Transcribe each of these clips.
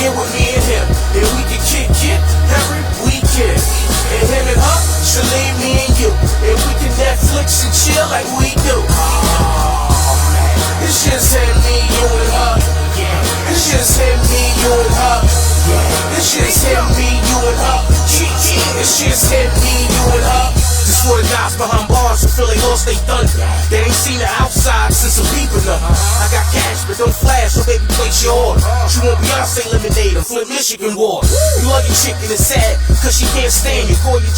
get with me and him, and we can kick it every weekend. And him and her should leave me and you, and we can Netflix and chill like we do. It's just him, me, you and her. It's just him, me, you and her. It's just him, me, you and her. It's just him, me, you and her. Just for the guys behind bars who feel they lost they thunder. They ain't seen the outside since a peeping up. I got cash, but don't flash, so baby place your order. She want Beyonce lemonade or Flint, Michigan water. You love your chicken, it's sad, cause she can't stand you. Call your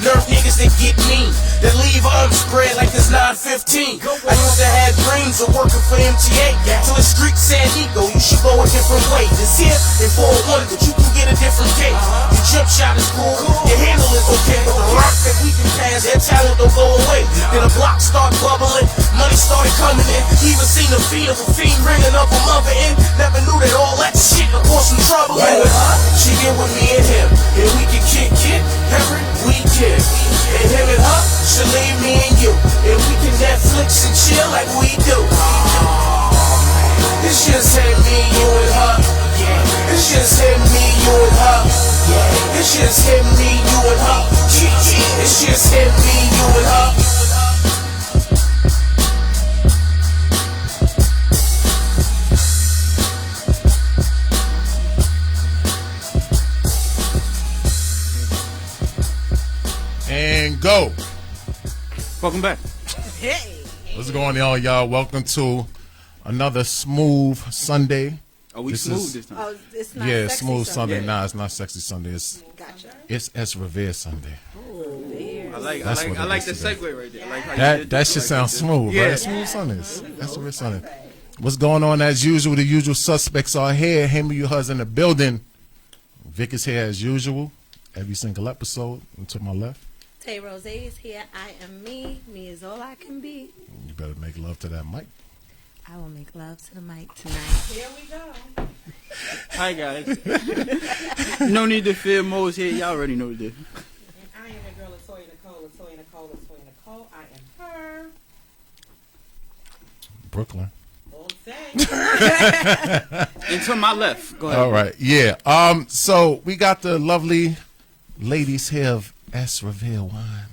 nerve niggas that get mean, that leave arms spread like it's 9:15. I used to have dreams of working for MTA till the street San Diego. You should go a different way. It's here in 401, but you can get a different cake. Your jump shot is cool, your handle is okay, but the rock that we can pass, that talent don't go away. Then the block start bubbling, money started coming in. Even seen the feet of a fiend ringing up a mother in. Never knew that all that shit would cause some trouble. She get with me and him, and we can kick it every weekend. And him and her should leave me and you, and we can Netflix and chill like we do. It's just him, me, you and her. It's just him, me, you and her. It's just him, me, you and her. It's just him, me, you and her. And go. Welcome back. Hey. What's going on, y'all? Welcome to another smooth Sunday. Are we smooth this time? Oh, it's not Yeah, sexy smooth Sunday. Yeah. Nah, it's not sexy Sunday. It's ESREVER Sunday. I like That's what the it is today. segue right there. I like how you did That this. shit I like sounds this. smooth, Yeah. right? Smooth Sundays. ESREVER Sunday. What's going on as usual? The usual suspects are here. Me You Here in the building. Vic is here as usual. Every single episode. And to my left. Tay Rose is here. I am me. Me is all I can be. You better make love to that mic. I will make love to the mic tonight. Here we go. Hi, guys. No need to fear Mo's here. Y'all already know this. And I am the girl Latoya Nicole. I am her. Brooklyn. Won't say. And to my left. Go ahead. All right. Yeah. So we got the lovely ladies here of ESREVER wine.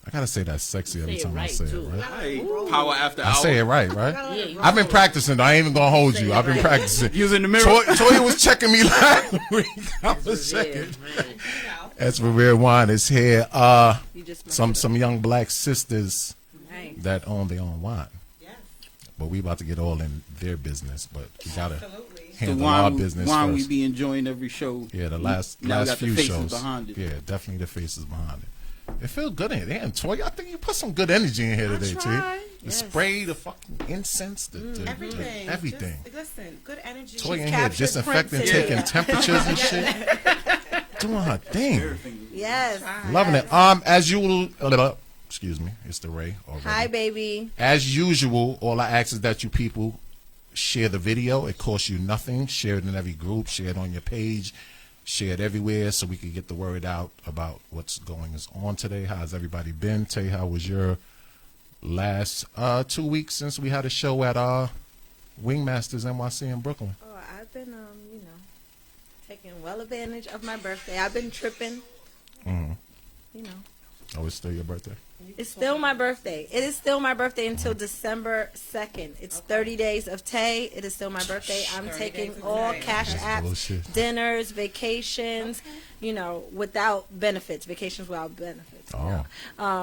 I gotta say that sexy every time I say it, right? Hey, power after hour. I say it right? I've been practicing. I ain't even gonna hold you. I've been practicing. You was in the mirror. Toya was checking me last week. I was checking. ESREVER wine is here. Some young black sisters that own their own wine. Yes. But we about to get all in their business. But we gotta Absolutely. The handle our wine, business wine first. we be enjoying every show. Yeah, the last Now we got the few faces shows. behind it. Yeah, definitely the faces behind it. It feels good in here. Damn, Toy, I think you put some good energy in here today, T. The spray, the fucking incense, the Everything. everything. Just, listen, good energy. Toy She's in here captured disinfecting, prints in taking here. temperatures and shit. Doing her thing. Yes. Loving it. As usual, excuse me, it's the Ray already. Hi, baby. As usual, all I ask is that you people share the video. It costs you nothing. Share it in every group. Share it on your page. Share it everywhere so we can get the word out about what's going on today. How's everybody been? Tay, how was your last 2 weeks since we had a show at Wingmasters NYC in Brooklyn? Oh, I've been, taking well advantage of my birthday. I've been tripping. Mm-hmm. You know. Oh, it's still your birthday? It's still my birthday. It is still my birthday until December 2nd. It's 30 days of Tay. It is still my birthday. I'm taking all cash apps, bullshit. dinners, vacations, without benefits. Vacations without benefits. Oh.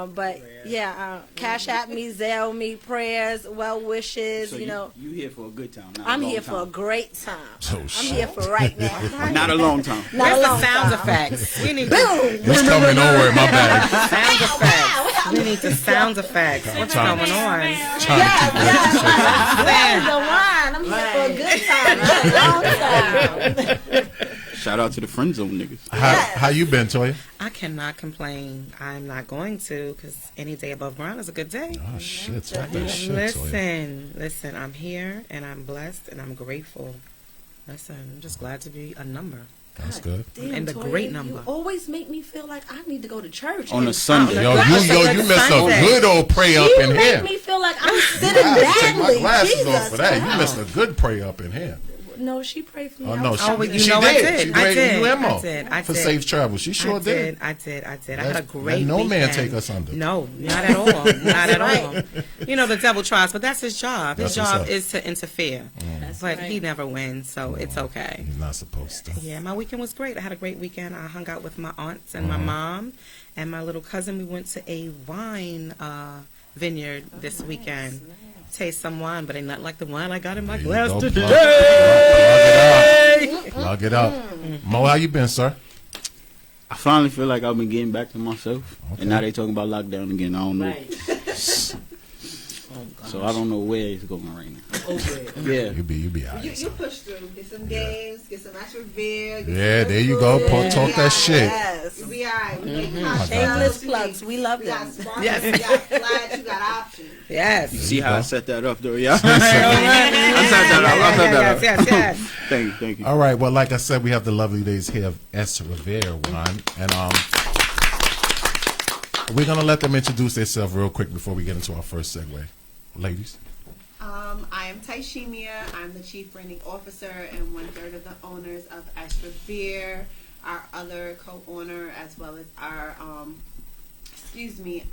But yeah, cash app me, Zelle me, prayers, well wishes, So you here for a good time. Not I'm a long here time. for a great time. Oh, I'm shit. here for right now. Not a long time. Not a Where's long the sound time. effects? We need Boom! It's coming, don't worry, my bad. sound effects. We need the sound effects. What's Trying- going on? I'm here for a good time. Not a long time. Shout out to the friend zone niggas. How you been, Toya? I cannot complain. I'm not going to because any day above ground is a good day. Oh, shit. Talk that shit, Toya. Listen, I'm here and I'm blessed and I'm grateful. Listen, I'm just glad to be a number. That's good. Damn, And the Toya, great number. You always make me feel like I need to go to church. On a And Sunday. Yo, you missed a good old pray up you in make here. me feel like I'm sitting I have to take my badly. glasses Jesus off for that. Christ. You missed a good pray up in here. No, she prayed for me. Oh I no, was she, shopping. you she know did. I did. She I gave did. you ammo I for did. safe travel. She sure I did. I had a great no weekend. man take us under. No, not at all. Not at right. all. You know, the devil tries, but that's his job. His That's what's job up. is to interfere. That's But right. he never wins, so it's okay. He's not supposed to. Yeah, my weekend was great. I had a great weekend. I hung out with my aunts and my mom and my little cousin. We went to a wine vineyard this weekend. Taste some wine, but ain't nothing like the wine I got in my There you glass go. today. Plug it up. Mo, how you been, sir? I finally feel like I've been getting back to myself, Okay. and now they talking about lockdown again. I don't know, Right. so I don't know where it's going right now. Over it. Yeah, You be all You, right. you push through. Get some games. Get some extra beer. Get Yeah, some there you food. go. Yeah. Talk that shit. Yes. You'll be all right. We make cocktails. Shameless plugs. We love We got them. sparkles. Yes. We got flats. You got options. Yes. see how go. I set that up though, yeah. I set that up. Yes. Thank you. All right. Well, like I said, we have the lovely days here of ESREVER wine, and we're gonna let them introduce themselves real quick before we get into our first segue, ladies. I am Tyshemia. I'm the Chief Branding Officer and 1/3 of the owners of ESREVER. Our other co-owner, as well as our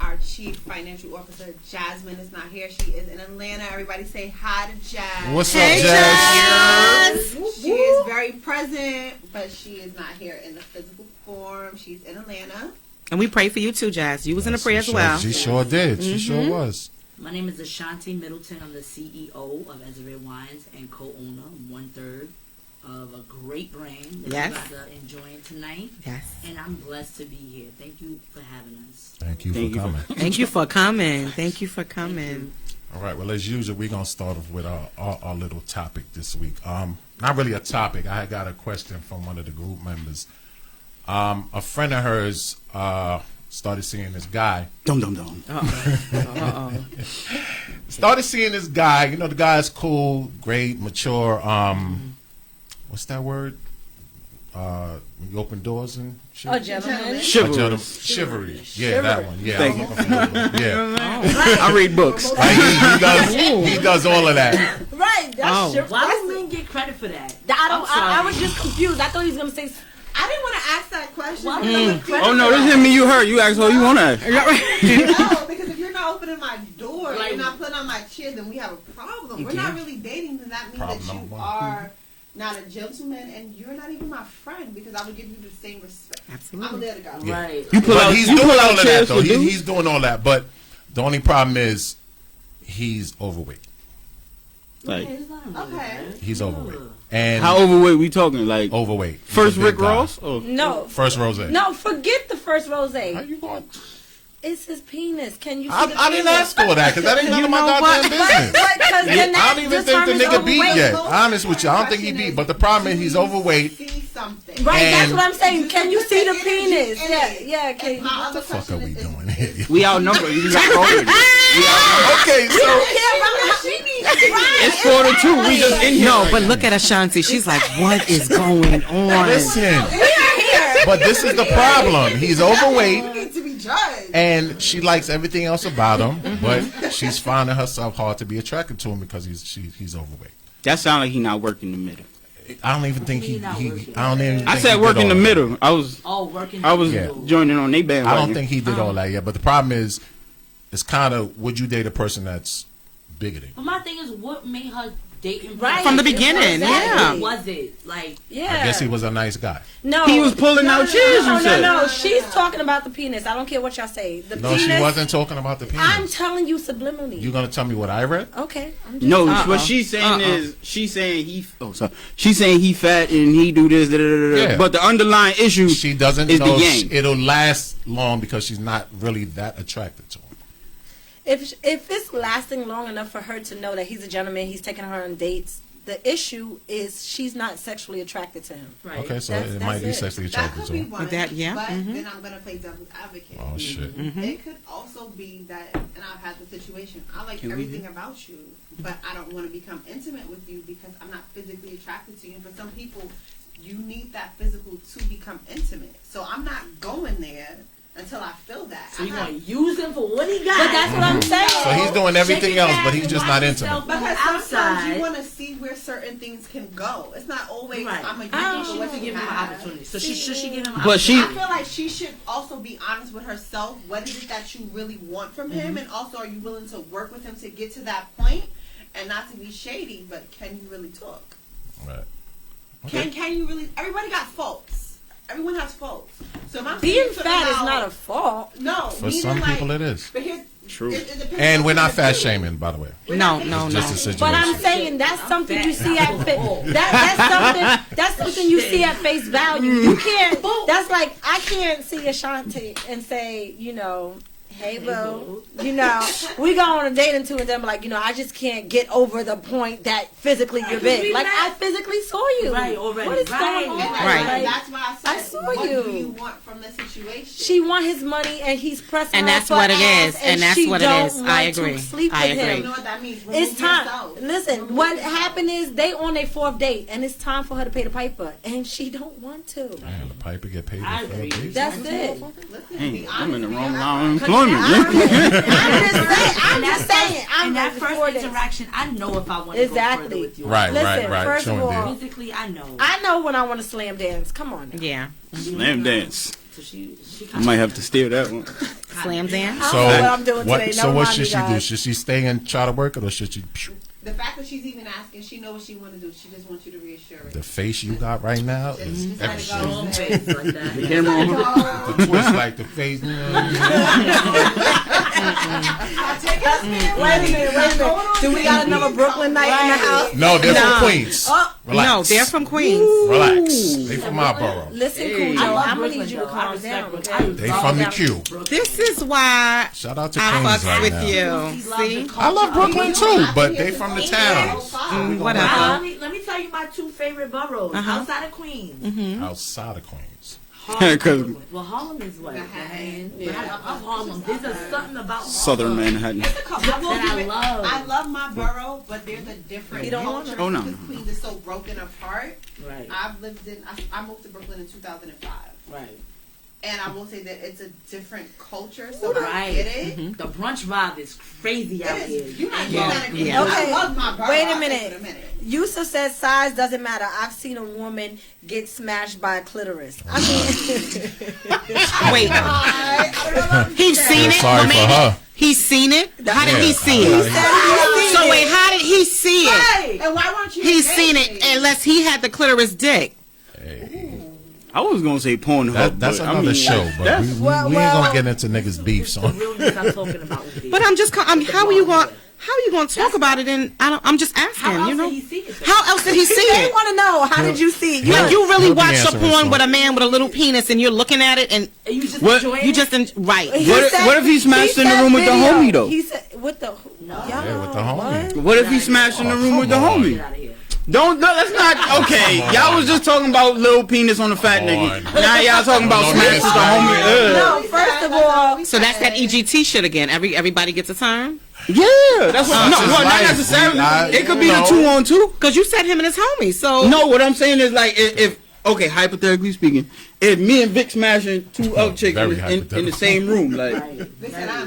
our Chief Financial Officer, Jasmine, is not here. She is in Atlanta. Everybody say hi to Jazz. What's up, Jazz? She is very present, but she is not here in the physical form. She's in Atlanta. And we pray for you too, Jazz. You was in a prayer as She well. She sure did. She sure was. My name is Ashanti Middleton. I'm the CEO of ESREVER Wines and co-owner, 1/3 of a great brand that Yes. you guys are enjoying tonight. Yes. And I'm blessed to be here. Thank you for having us. Thank you Thank for you for- coming. Thank you for coming. Thank you for coming. All right. Well, as usual, we're gonna start off with our little topic this week. Not really a topic. I got a question from one of the group members. A friend of hers started seeing this guy. Dum dum dum. Started seeing this guy. You know, the guy's cool, great, mature. What's that word? When you open doors and shit. Oh, gentlemen. Chivalry. Yeah, that one. Yeah, Thank I was looking for that one. Yeah. I read books. Like, he does all of that. Right. That's your Why do men get credit for that? I was just confused. I thought he was going to say. I didn't want to ask that question. Why because would I'm you Oh no, this is me. You heard. You asked all you want to ask. No, because if you're not opening my door, Like- you're not putting on my chair, then we have a problem. We're not really dating. Does that mean Problem that you number one. are not a gentleman and you're not even my friend? Because I would give you the same respect. Absolutely. I'm there to go. Yeah. Right. You pull But out. he's You doing pull all out of that, chairs though. for dudes. He's doing all that. But the only problem is he's overweight. Like, Okay. He's overweight. And how overweight we talking? Like overweight. He's first a big Rick guy. Ross? Oh, No. First rose. No, forget the first rose. How you going? It's his penis. Can you see I the didn't penis? ask for that because that ain't none of my know goddamn business. Because then I that don't even think the determines nigga beat overweight. yet. Honest with you, I don't think he beat. But the problem is he's overweight. See something. Right, that's And- what I'm saying. Can you see the Energy penis? in Yeah, it. yeah. Can My other What the fuck are question we is- doing here? we outnumbered. You got already. Okay, so It's 4-2. We just in here. No, but look at Ashanti. She's like, what is going on? listen. But this is the problem. He's overweight. need to be judged. And she likes everything else about him, but she's finding herself hard to be attracted to him because he's overweight. That sound like he not working the middle. I don't even think he. I don't even. I think said he work did in the all that. middle. I was Yeah. joining on they bandwagon. I don't think he did all that yet. But the problem is, it's kind of, would you date a person that's bigger than you? But my thing is, what made her date him Right. From the beginning, yeah. What was it? Like, Yeah. I guess he was a nice guy. No. He was pulling out chairs. No, You said. no. She's talking about the penis. I don't care what y'all say. The No, penis. she wasn't talking about the penis. I'm telling you subliminally. You gonna tell me what I read? Okay. I'm just No, Uh-uh. what she's saying is she's saying she's saying he fat and he do this. Da, da, da, da. Yeah. But the underlying issue, She doesn't It's the know yang. it'll last long because she's not really that attracted to him. If it's lasting long enough for her to know that he's a gentleman, he's taking her on dates. The issue is she's not sexually attracted to him. right. Okay, so That's- it might be that's it. sexually That attracted could to be him. one. That- yeah, But mhm. then I'm gonna play devil's advocate. Oh shit. It could also be that, and I've had the situation. I like Can we everything about you, but I don't want to become intimate with you because I'm not physically attracted to you. And for some people, you need that physical to become intimate. So I'm not going there until I feel that. So you're going to use him for what he got. But that's what I'm saying. So he's doing everything else, but he's just not into it. Because outside. sometimes you want to see where certain things can go. It's not always Right. I'm a I use think for she what give you him an have. opportunity. So should she give him an But opportunity? I feel like she should also be honest with herself. What is it that you really want from him? And also, are you willing to work with him to get to that point? And not to be shady, but can you really talk? Right. Can you really? Everybody got faults. Everyone has faults. So if I'm Being saying fat is about- not a fault. no. For meaning some like, people, it is. But here's True. It depends And on we're not the fat dude. shaming, by the way. No. It's just a situation. But I'm saying that's something you see at that's something you see at face value. You can't. That's like I can't see Ashanti and say, hey boo, we go on a date and two, and then I'm like, I just can't get over the point that physically you're big. Like I physically saw you. Right, already. What is Right. going on? And Right. that's why I said, I saw what you. do you want from the situation? She want his money and he's pressing And her that's for what it ass, is. And that's she what it don't is. want I agree. To sleep I with agree. him. You know what that means? Remove It's time. yourself. Listen, Remove what yourself. happened is they on their fourth date, and it's time for her to pay the piper, and she don't want to. Man, the piper get paid I for agree. a That's it. Listen, Hey, be I'm in the honest wrong with line of me. employment. I'm just saying. I'm In that just first for this. interaction, I know if I want to go Exactly. further with you. Right, Listen, right. first of Sure all, did. Physically, I know. I know when I want to slam dance. Come on. Now. Yeah. Slam dance. So she I might have to steal that one. Slam dance. I So don't know what I'm doing today. so Never what mind, should you she do? guys. Should she stay and try to work it, or should she? The fact that she's even asking, she knows what she want to do. She just wants you to reassure her. The face you got right now is Just let it everything. go. strong face like that. The camera on her. The twist like the face. Take us Wait a minute. Do we got another Brooklyn night in the house? No, they're No. from Queens. Relax. No, they're from Queens. Relax. They from my borough. Listen, Hey. Cujo, I love I'm gonna Brooklyn, need you to though. I calm respect down. Brooklyn. Okay? They from the Q. This is why Shout out to I Queens fucks right with now. you. See? I love Brooklyn too, but they from the town. Whatever. Let me tell you my two favorite boroughs outside of Queens. Outside of Queens. Harlem. 'Cause- Well, Harlem is what? Manhattan. But I love Harlem. There's just something about Harlem Southern Manhattan. It's a couple. I will that I give it- love. I love my borough, but there's a different You don't want culture it? Oh, no. because Queens is so broken apart. Right, I've lived in. I moved to Brooklyn in 2005, right, and I will say that it's a different culture. So I right. get it. The brunch vibe is crazy out It here. is. You're not Yeah. gonna agree. Yeah. Okay. I love my borough. Wait a I'll minute. take it in a minute. Yusuf said size doesn't matter. I've seen a woman get smashed by a clitoris. I mean, Wait. I don't know about He's seen it. Sorry Well, for maybe her. he's seen it. How did Yeah, he see I- it? So wait, how did he see it? Right. And why weren't you? He's seen it engaging? unless he had the clitoris dick. I was gonna say Pornhub. That's but, another I mean, show, but that's- we ain't gonna get into niggas beef. So The realness I'm talking about with But I'm just, how are you going? How are you going to talk about it? And I'm just asking. How else You know, did he see it? how else did he see they it? want to know, how did you see it? Like you really He'll be watch a answering porn some. with a man with a little penis, and you're looking at it, and And you just What? enjoying you it? just right. What if he smashed in the said room with the video. homie, though? He said with the yeah, with the homie. What if he smashed in the room with the come on. homie? Get out of here. Don't. No, that's not okay. Come on. Y'all was just talking about little penis on the fat Come nigga. on. Now y'all talking about No, smashing the no, homie. No, first of all, So that's that EGT shit again. Everybody gets a turn. Yeah, that's what. No, Such is well, not life. necessarily. We- It could be no. the 2-on-2. Because you said him and his homie. So No, what I'm saying is like if okay, hypothetically speaking, if me and Vic smashing two other chicks Very in the hypothetical. same room, like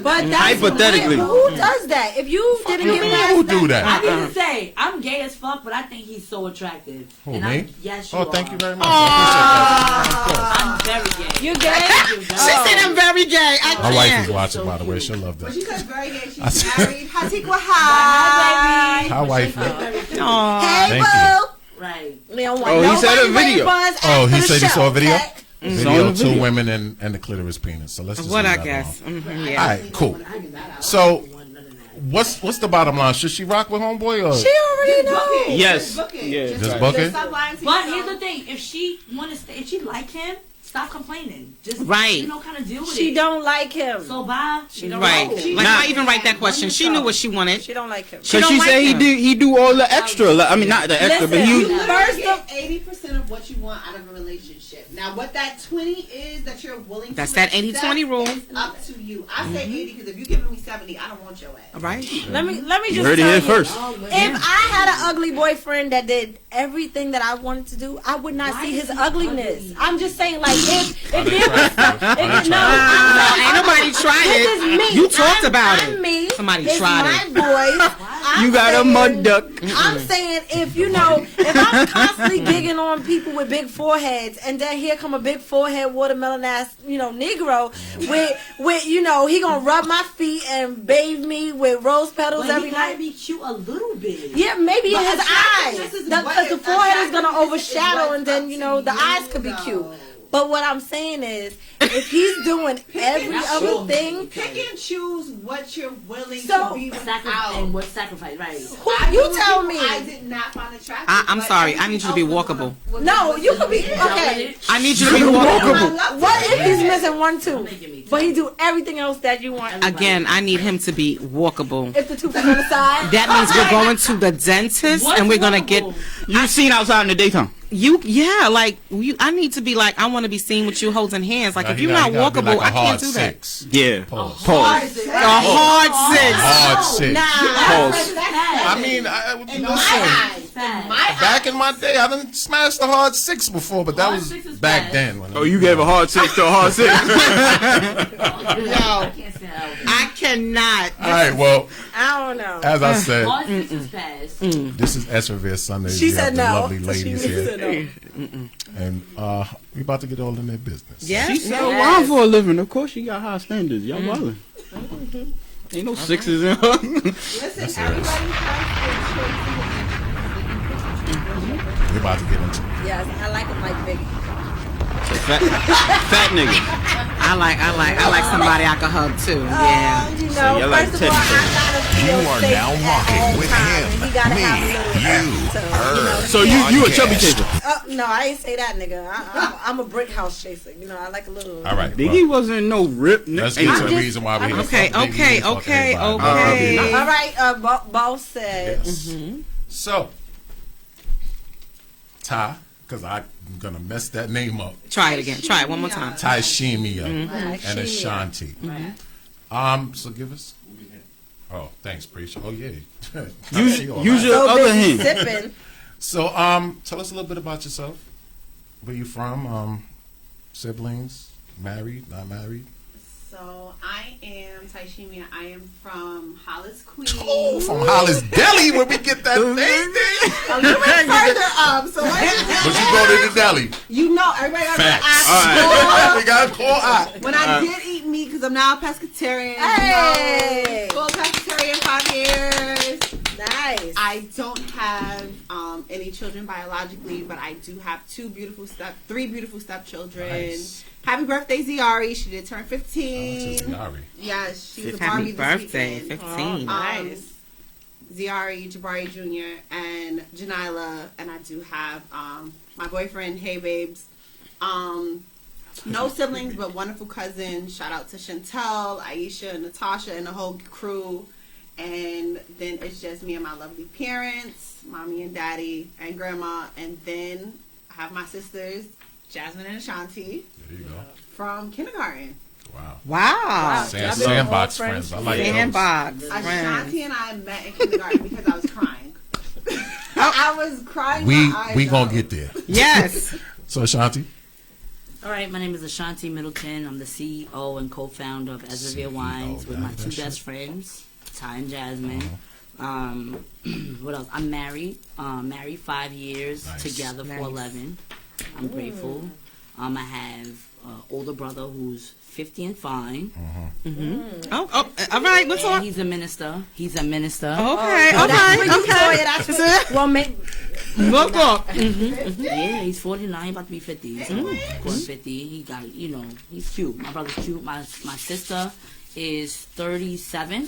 but that's Hypothetically. weird. Who does that? If you didn't You get mean, past who that, do that? I need to say, I'm gay as fuck, but I think he's so attractive. Who, And me? Yes, you Oh, are. thank you very much. I I'm very gay. you gay? she said I'm very gay. I appreciate that. My wife can't. is watching, by the way. She'll love But that. she said very gay. I She's said- married. Hatikwa hi. Hi, wifey. Aw. Hey, Thank boo. Right. We don't want Oh, he said a nobody video. buzz Oh, after he the said he show, saw a video? okay? Video, on the two video. women and the clitoris penis. So let's just What leave I that guess. alone. Yeah. All right, cool. So what's the bottom line? Should she rock with homeboy or She already know. yes, Book it. yeah. just book it? Stop lying to But yourself. here's the thing: if she want to stay, if she like him, stop complaining. Just Right. kind of deal with it. She don't like him. So bye. She don't Right. know. Like Nah. I even write that question. She knew what she wanted. She don't like him. She Because don't she like said him. he do all the extra. Like, I mean, not the extra, but Listen, he. You literally First get of- 80% of what you want out of a relationship. Now, what that 20 is that you're willing That's to that accept 80-20 rule. is up to you. I say 80 because if you're giving me 70, I don't want your ass. Right. Let me just You heard it tell here you, first. if I had an ugly boyfriend that did everything that I wanted to do, I would not see his ugliness. I'm just saying, like, if there was, ain't nobody tried this it. is me. You talked about I'm it. Me. Somebody it's tried my it. voice. You got a mud duck. I'm saying if I'm constantly gigging on people with big foreheads, and then here come a big forehead watermelon ass, Negro with he gonna rub my feet and bathe me with rose petals every He gotta night. be cute a little bit. Yeah, maybe in his eyes, attractiveness is because the what- forehead is gonna attractiveness is overshadow, what's and then up to the eyes could be cute. But what I'm saying is, if he's doing every other thing, Pick and choose what you're willing So- to be And without. what sacrifice, right? you tell me. I did not find attractive. I'm but sorry. I everything need you to be else walkable. No, you could be okay. I need you to be walkable. What if he's missing one tooth, but he do everything else that you want? Again, I need him to be walkable. If the tooth is on the side, That means we're going to the dentist and we're gonna get You seen outside in the daytime. I need to be like, I want to be seen with you holding hands. Like, if you're not walkable, I can't do that. Yeah. Pause. Pause. A hard six. Hard six. Pause. I mean, listen. Back in my day, I done smashed the hard six before, but that Hard was six is back bad. then. When Oh, you gave a hard six to a hard six. I can't stand that. I cannot. All right, well, I don't know. as I said, Hard six is fast. this is ESREVER Sundays. She We said have the no. lovely ladies She here, said no. and we about to get all in their business. Yes. She sell wine for a living. Of course, she got high standards. Y'all wildin'. Ain't no sixes in her. Listen, everybody has We're about to get into it. Yes, I like him like Biggie. Fat nigga. I like somebody I can hug too. Yeah. you like First of all, I gotta feel You are safe now at rocking all with times. him, He gotta me, have a little you, so, her. So you a chubby chaser. No, I ain't say that, nigga. I'm a brick house chaser. I like a little. All right, Biggie wasn't no rip. let's get to the reason why we're here. Okay, Fuck Biggie, fuck okay. everybody. All right, boss said. Yes. So, Ty, because I'm gonna mess that name up. Try it again. Try it one more time. Tyshemia and Tyshemia. Ashanti. So give us. Oh, thanks, preacher. Oh yeah. Use your So other busy hand. sipping. So tell us a little bit about yourself. Where you from? Siblings? Married? Not married? So I am Tyshemia. I am from Hollis, Queens. Oh, from Hollis Deli, where we get that thing. A little bit further up. So But you go to the deli. everybody got Facts. to We got to call out. When I did eat meat, because I'm now a pescatarian. Hey. Full pescatarian 5 years. Nice. I don't have any children biologically, but I do have three beautiful stepchildren. Nice. Happy birthday, Ziari. She did turn Oh, 15. this is Yari. Yes, she was a Happy Barbie birthday, this weekend. 15. Nice. Ziari, Jabari Jr., and Janila, and I do have my boyfriend, Hey Babes. No siblings, but wonderful cousins. Shout out to Chantel, Aisha, Natasha, and the whole crew. And then it's just me and my lovely parents, mommy and daddy, and grandma. And then I have my sisters, Jasmine and Ashanti, There you go. from kindergarten. Wow. Wow. Sandbox friends. I like those. Sandbox. Ashanti and I met in kindergarten because I was crying. I was crying. We my eyes gonna out. get there. Yes. So Ashanti. All right, my name is Ashanti Middleton. I'm the CEO and co-founder of ESREVER Wines with my two best friends, Ty and Jasmine. What else? I'm married. Married 5 years, Nice. together for 11. I'm grateful. I have an older brother who's 50 and fine. Oh, all right. What's And on? he's a minister. Okay. That's it. Well, Look up. Yeah, he's 49, about to be 50. He's going 50. He got, he's cute. My brother's cute. My sister is 37,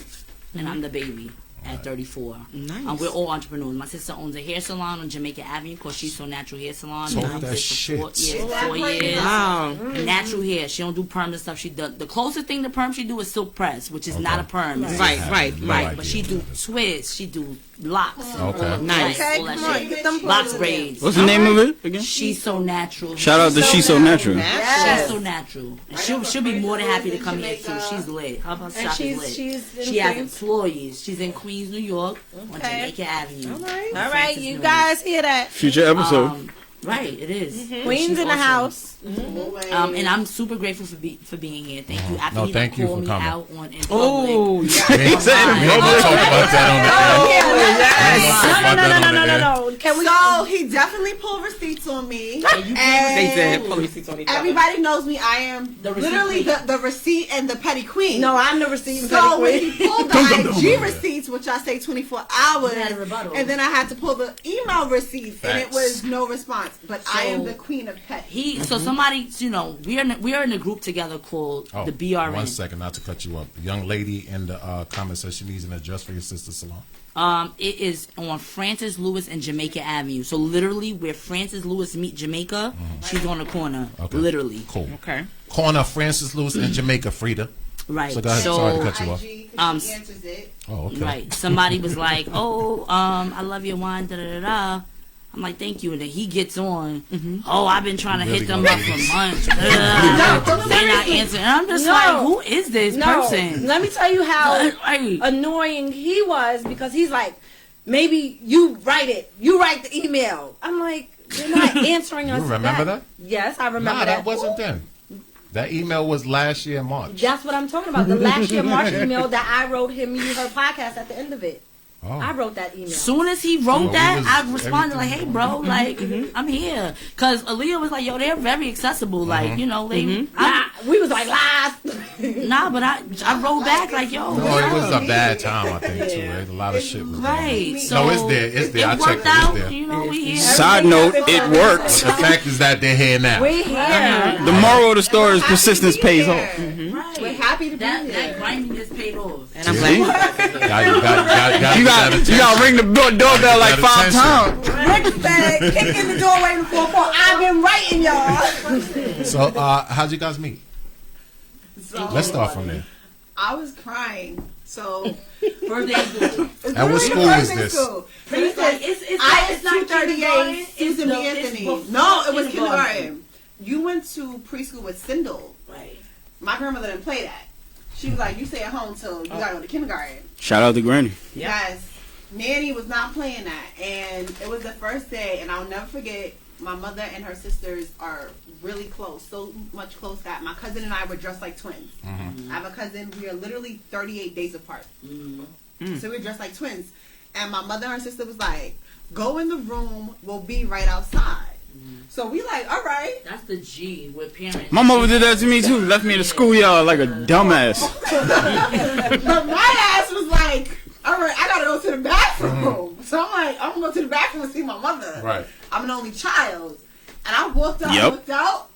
and I'm the baby at 34. Nice. We're all entrepreneurs. My sister owns a hair salon on Jamaica Avenue called She's So Natural Hair Salon. Talk Been that for shit. 4 years. Wow. Natural hair. She don't do perm and stuff. She does the closest thing to perm she do is silk press, which is not a perm. It's Right. idea. But she do twists. She do locks. Okay. Nice. All that come on, shit. get them Locks, clothes in braids. What's the name of it again? She's So Natural. Shout out to She's So Natural. She's so natural. And she'll be more than happy to come here too. She's lit. Her shop is lit. she's in She has Queens? employees. She's in Queens. Queens, New York, on Okay. Jamaica Avenue. All right. All right, you guys hear that? Future episode. Right, it is. Queens She's in the awesome. house. And I'm super grateful for being here. Thank you. After No, he thank you called for me coming. out on in public. Oh, We ain't gonna talk about that on the air. We ain't gonna talk about that on the air. No. Can we? So he definitely pulled receipts on me. They And said pull receipts on each other. everybody knows me. I am The receipt literally queen. the receipt and the petty queen. No, I'm the receiving So when petty he queen. pulled the IG receipts, which I say 24 hours, You had a rebuttal. and then I had to pull the email receipts, and it Facts. was no response. But I am So- the queen of petty. Somebody, we are in a group together called Oh, the BRN. 1 second, not to cut you up. The young lady in the comment says she needs an address for your sister's salon. It is on Francis Lewis and Jamaica Avenue. So literally, where Francis Lewis meet Jamaica, she's on the corner. Okay. Literally, Cool. Okay. Corner Francis Lewis in Jamaica, Frida. right. So go ahead. Sorry to cut you off. IG, 'cause she Um, answers it. Oh, okay. Right. Somebody was like, "Oh, I love your wine." Da da da da. I'm like, "Thank you." And then he gets on. Oh, I've been trying to Really hit them gonna up do for this. months. They're not answering. And I'm just No. like, "Who is this No, person?" let me tell you how Right. annoying he was because he's like, maybe you write it. You write the email. I'm like, you're not answering us. You remember that? Yes, I remember Nah, that. that wasn't then. That email was last year in March. That's what I'm talking about. The last year March email that I wrote him, you heard podcast at the end of it. Oh. I wrote that email. Soon as he wrote Well, that, we was- I responded like, everything- "Hey, bro, like, I'm here." Cause Aaliyah was like, "Yo, they're very accessible. Like, they, We was like lies. nah." But I wrote back like, "Yo, No, what's it was up?" a bad time, I think, too. Right? A lot of shit was going on. Right. So No, it's there. It's there. I It checked worked it. It's out. there. You know, we here. Side note, it worked. The fact is that they're here now. We here. The moral of the story is persistence pays off. Right. We're happy to be That here. grinding just paid off. And I'm glad. You got to ring the doorbell like 5 times. Rick said, kick in the doorway before fall. I've been writing, y'all. So, how'd you guys meet? Let's start from there. I was crying. So Birthday school. At what school was this? It's like, it's I not is 238 kindergarten, Susan it's B. the- it's Anthony. before No, it was kindergarten. kindergarten. You went to preschool with Sindel. Right. My grandmother didn't play that. She was like, you stay at home till you gotta go to kindergarten. Shout out to Granny. Yes. Nanny was not playing that. And it was the first day, and I'll never forget, my mother and her sisters are really close. So much close that my cousin and I were dressed like twins. I have a cousin. We are literally 38 days apart. So we're dressed like twins. And my mother and her sister was like, go in the room. We'll be right outside. So we like, all right. That's the G with parents. My mother did that to me too. Left me in the schoolyard like a dumbass. But my ass was like, all right, I gotta go to the bathroom. So I'm like, I'm gonna go to the bathroom and see my mother. Right. I'm an only child. And I walked out, Yep. looked out.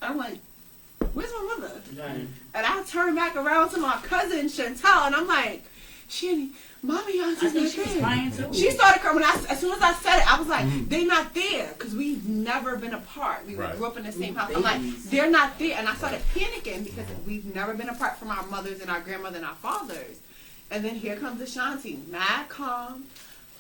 I'm like, where's my mother? Right. And I turned back around to my cousin Chantal, and I'm like, Shanny, mommy, I auntie's think not she was there. crying too. She started crying. As soon as I said it, I was like, they're not there. Because we've never been apart. We Right. grew up in the same house. I'm like, they're not there. And I started panicking because we've never been apart from our mothers and our grandmother and our fathers. And then here comes Ashanti, mad calm.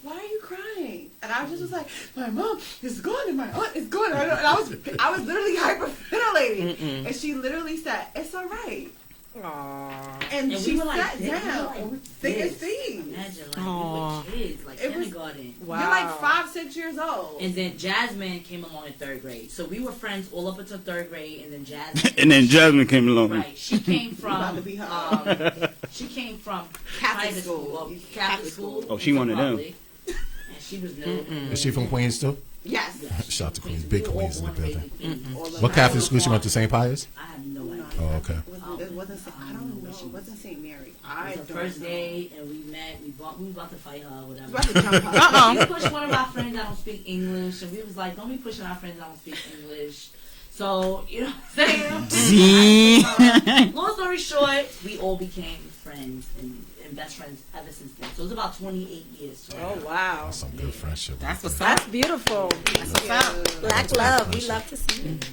Why are you crying? And I just was like, my mom is gone and my aunt is gone. And I was literally hyperventilating. And she literally said, it's all right. And And she we were like, sat we were down, like thick as this. thieves. Imagine, like, we were kids, like It was- kindergarten. You're like 5, 6 years old. And then Jasmine came along in 3rd grade. So we were friends all up until 3rd grade, and then Jasmine. And then Jasmine came along. Right. She came About to from be her. she came from Catholic private school. Well, Catholic school. Oh, she one of them. public. And she was new. Is she from Queens, too? Yes. Shout out to Queens. Big We were all Queens in the born and building. raised in Queens. All of What them. Catholic school she went to? St. Pius? I have no idea. Oh, okay. It wasn't. I don't know. It wasn't St. Mary. I It don't was the first know. day, and we met. We were about to fight her, whatever. I was about to jump up. We pushed one of our friends that don't speak English, and we was like, "Don't be pushing our friends that don't speak English." So you know what I'm saying? Long story short, we all became friends and best friends ever since then. So it was about 28 years. Oh, wow. That's some good friendship. That's what's That's up. beautiful. That's what's up. Black love. We love to see it.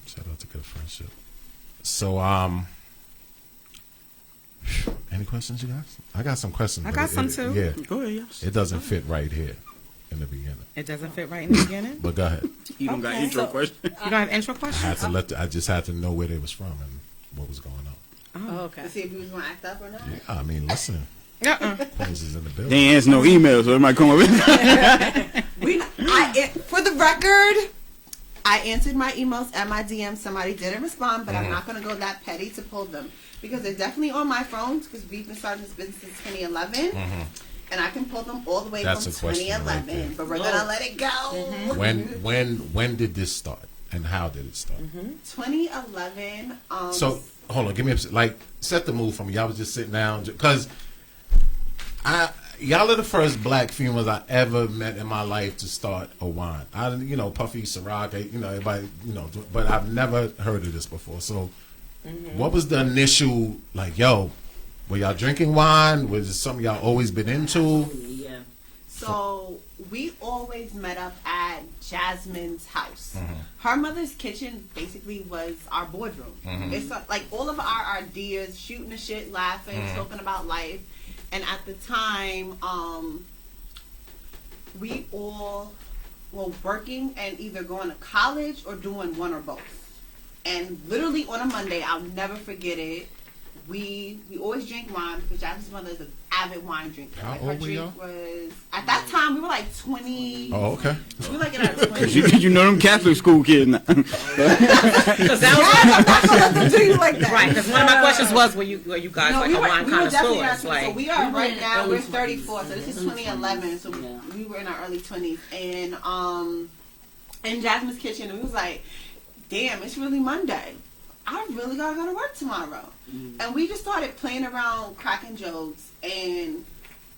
Shout out to good friendship. So, any questions, you guys? I got some questions. I but got some too. Yeah, Go ahead, yes. it doesn't fit right here in the beginning. It doesn't fit right in the beginning. But go ahead. You don't got Okay, intro so- question. You don't have intro I had questions? to I just had to know where they was from and what was going on. Oh, okay. To see if he was going to act up or not. Yeah, I mean, listen. Queens is in the building. They ain't answer no emails, so it might come up. For the record, I answered my emails and my DMs. Somebody didn't respond, but I'm not going to go that petty to pull them because they're definitely on my phone because we've been starting this business since 2011. And I can pull them all the way That's from a question 2011, right but we're going to let it go. When did this start and how did it start? 2011. So hold on, give me set the mood for me. Y'all was just sitting down because y'all are the first black females I ever met in my life to start a wine. Puffy, Ciroc, everybody, but I've never heard of this before. So, what was the initial were y'all drinking wine? Was it something y'all always been into? Yeah. So we always met up at Jasmine's house. Her mother's kitchen basically was our boardroom. It's like all of our ideas, shooting the shit, laughing, talking about life. And at the time, we all were working and either going to college or doing one or both. And literally on a Monday, I'll never forget it. We always drink wine because Jasmine's mother is an avid wine drinker. How Her old were drink y'all? was at that time we were like 20. Oh, okay. We were like in our 20s. you know them Catholic school kids now. Because that was I'm not gonna let them do you like that. right. Because one of my questions was, were you guys No, like we a were wine definitely in our connoisseurs? 20s. So Like, we are we were right in now. early We're 20s. 34. So this is 2011. So we were in our early 20s, and in Jasmine's kitchen, and we was like, "Damn, it's really Monday. I really gotta go to work tomorrow." And we just started playing around, cracking jokes, and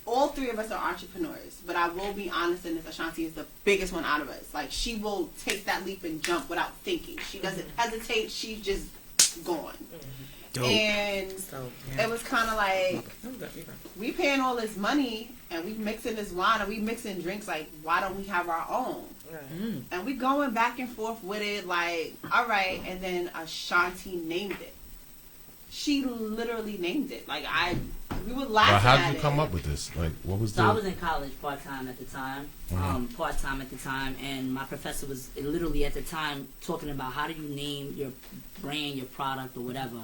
all three of us are entrepreneurs. But I will be honest in this, Ashanti is the biggest one out of us. Like, she will take that leap and jump without thinking. She doesn't hesitate. She's just gone. Dope. And it was kind of like, Oh, we paying all this money, and we mixing this wine, and we mixing drinks, like, why don't we have our own? And we going back and forth with it, like, all right. And then Ashanti named it. She literally named it. Like, we would laugh Well, how at did you it. come up with this? Like, what was So I the? was in college part-time at the time, and my professor was literally at the time talking about how do you name your brand, your product, or whatever,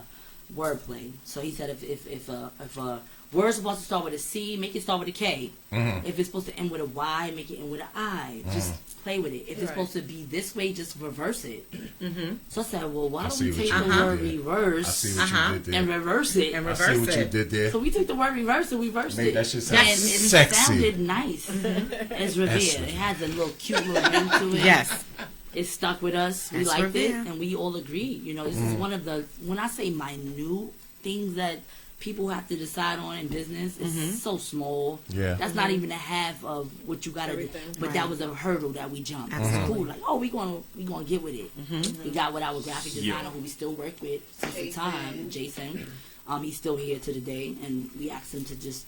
wordplay. So he said if a word's supposed to start with a C, make it start with a K. If it's supposed to end with a Y, make it end with an I. Just play with it. If it's supposed to be this way, just reverse it. So I said, well, why don't we take the word I reverse see what you did there. and reverse it? And I reverse see what you it. did there. So we took the word reverse and reversed Made it. that shit sound And it sexy. sounded nice. It's Revere. It has a little cute little ring to it. Yes. It stuck with us. We That's liked Revere. it, and we all agreed. This is one of the, when I say minute things that people have to decide on in business, it's so small. Yeah. That's not even a half of what you gotta do. But that was a hurdle that we jumped. It's cool. Like, oh, we gonna get with it. We got with our graphic designer who we still work with since the time, Jason. He's still here to the day, and we asked him to just,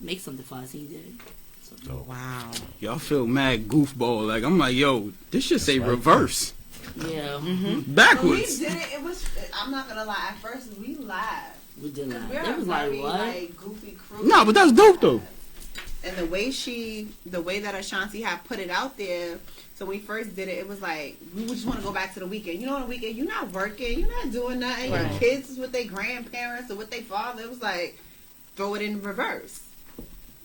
make something for us. He did. So, Wow. Y'all feel mad goofball. Like, I'm like, yo, this should say reverse. yeah. When we Backwards. did it, I'm not gonna lie, at first we laughed. We did that. We're It a was like, very, what? goofy crew. No, but that's dope though. And the way that Ashanti had put it out there, so when we first did it, it was like, we just want to go back to the weekend. On the weekend, you're not working, you're not doing nothing. Your kids is with their grandparents or with their father. It was like, throw it in reverse.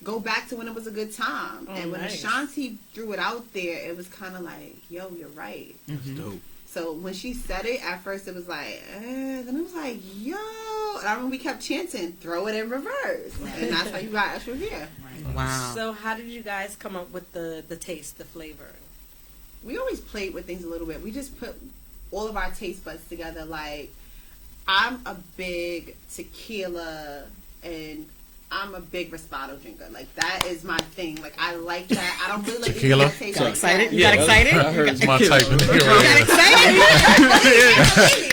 Go back to when it was a good time. And when Ashanti threw it out there, it was kind of like, yo, you're right. That's dope. So when she said it, at first it was like, then it was like, yo. And I remember we kept chanting, throw it in reverse. And that's how you got us Revere. Wow. So how did you guys come up with the taste, the flavor? We always played with things a little bit. We just put all of our taste buds together. Like, I'm a big tequila and I'm a big Respado drinker. Like, that is my thing. Like, I like that. I don't really like Tequila? taste Got like excited? that. You got excited? I heard It's my type of thing. Got excited?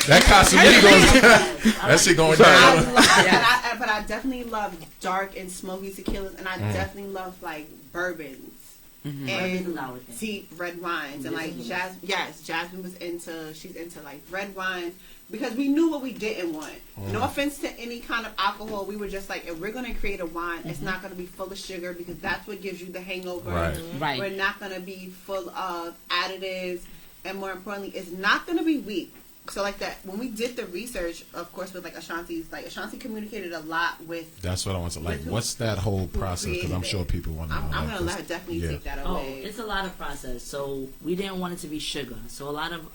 That Casamigo, that shit going I down. love, but I definitely love dark and smoky tequilas, and I definitely love like bourbons Bourbons and is our thing. deep red wines. And like Jasmine was she's into like red wine because we knew what we didn't want. No offense to any kind of alcohol, we were just like, if we're gonna create a wine, it's not gonna be full of sugar because that's what gives you the hangover. Right. We're not gonna be full of additives, and more importantly, it's not gonna be weak. So like that, when we did the research, of course, with like Ashanti's, like Ashanti communicated a lot with. That's what I want to like. What's that whole process? Because I'm sure people want to know. I'm gonna let her definitely take that away. It's a lot of process. So we didn't want it to be sugar. So a lot of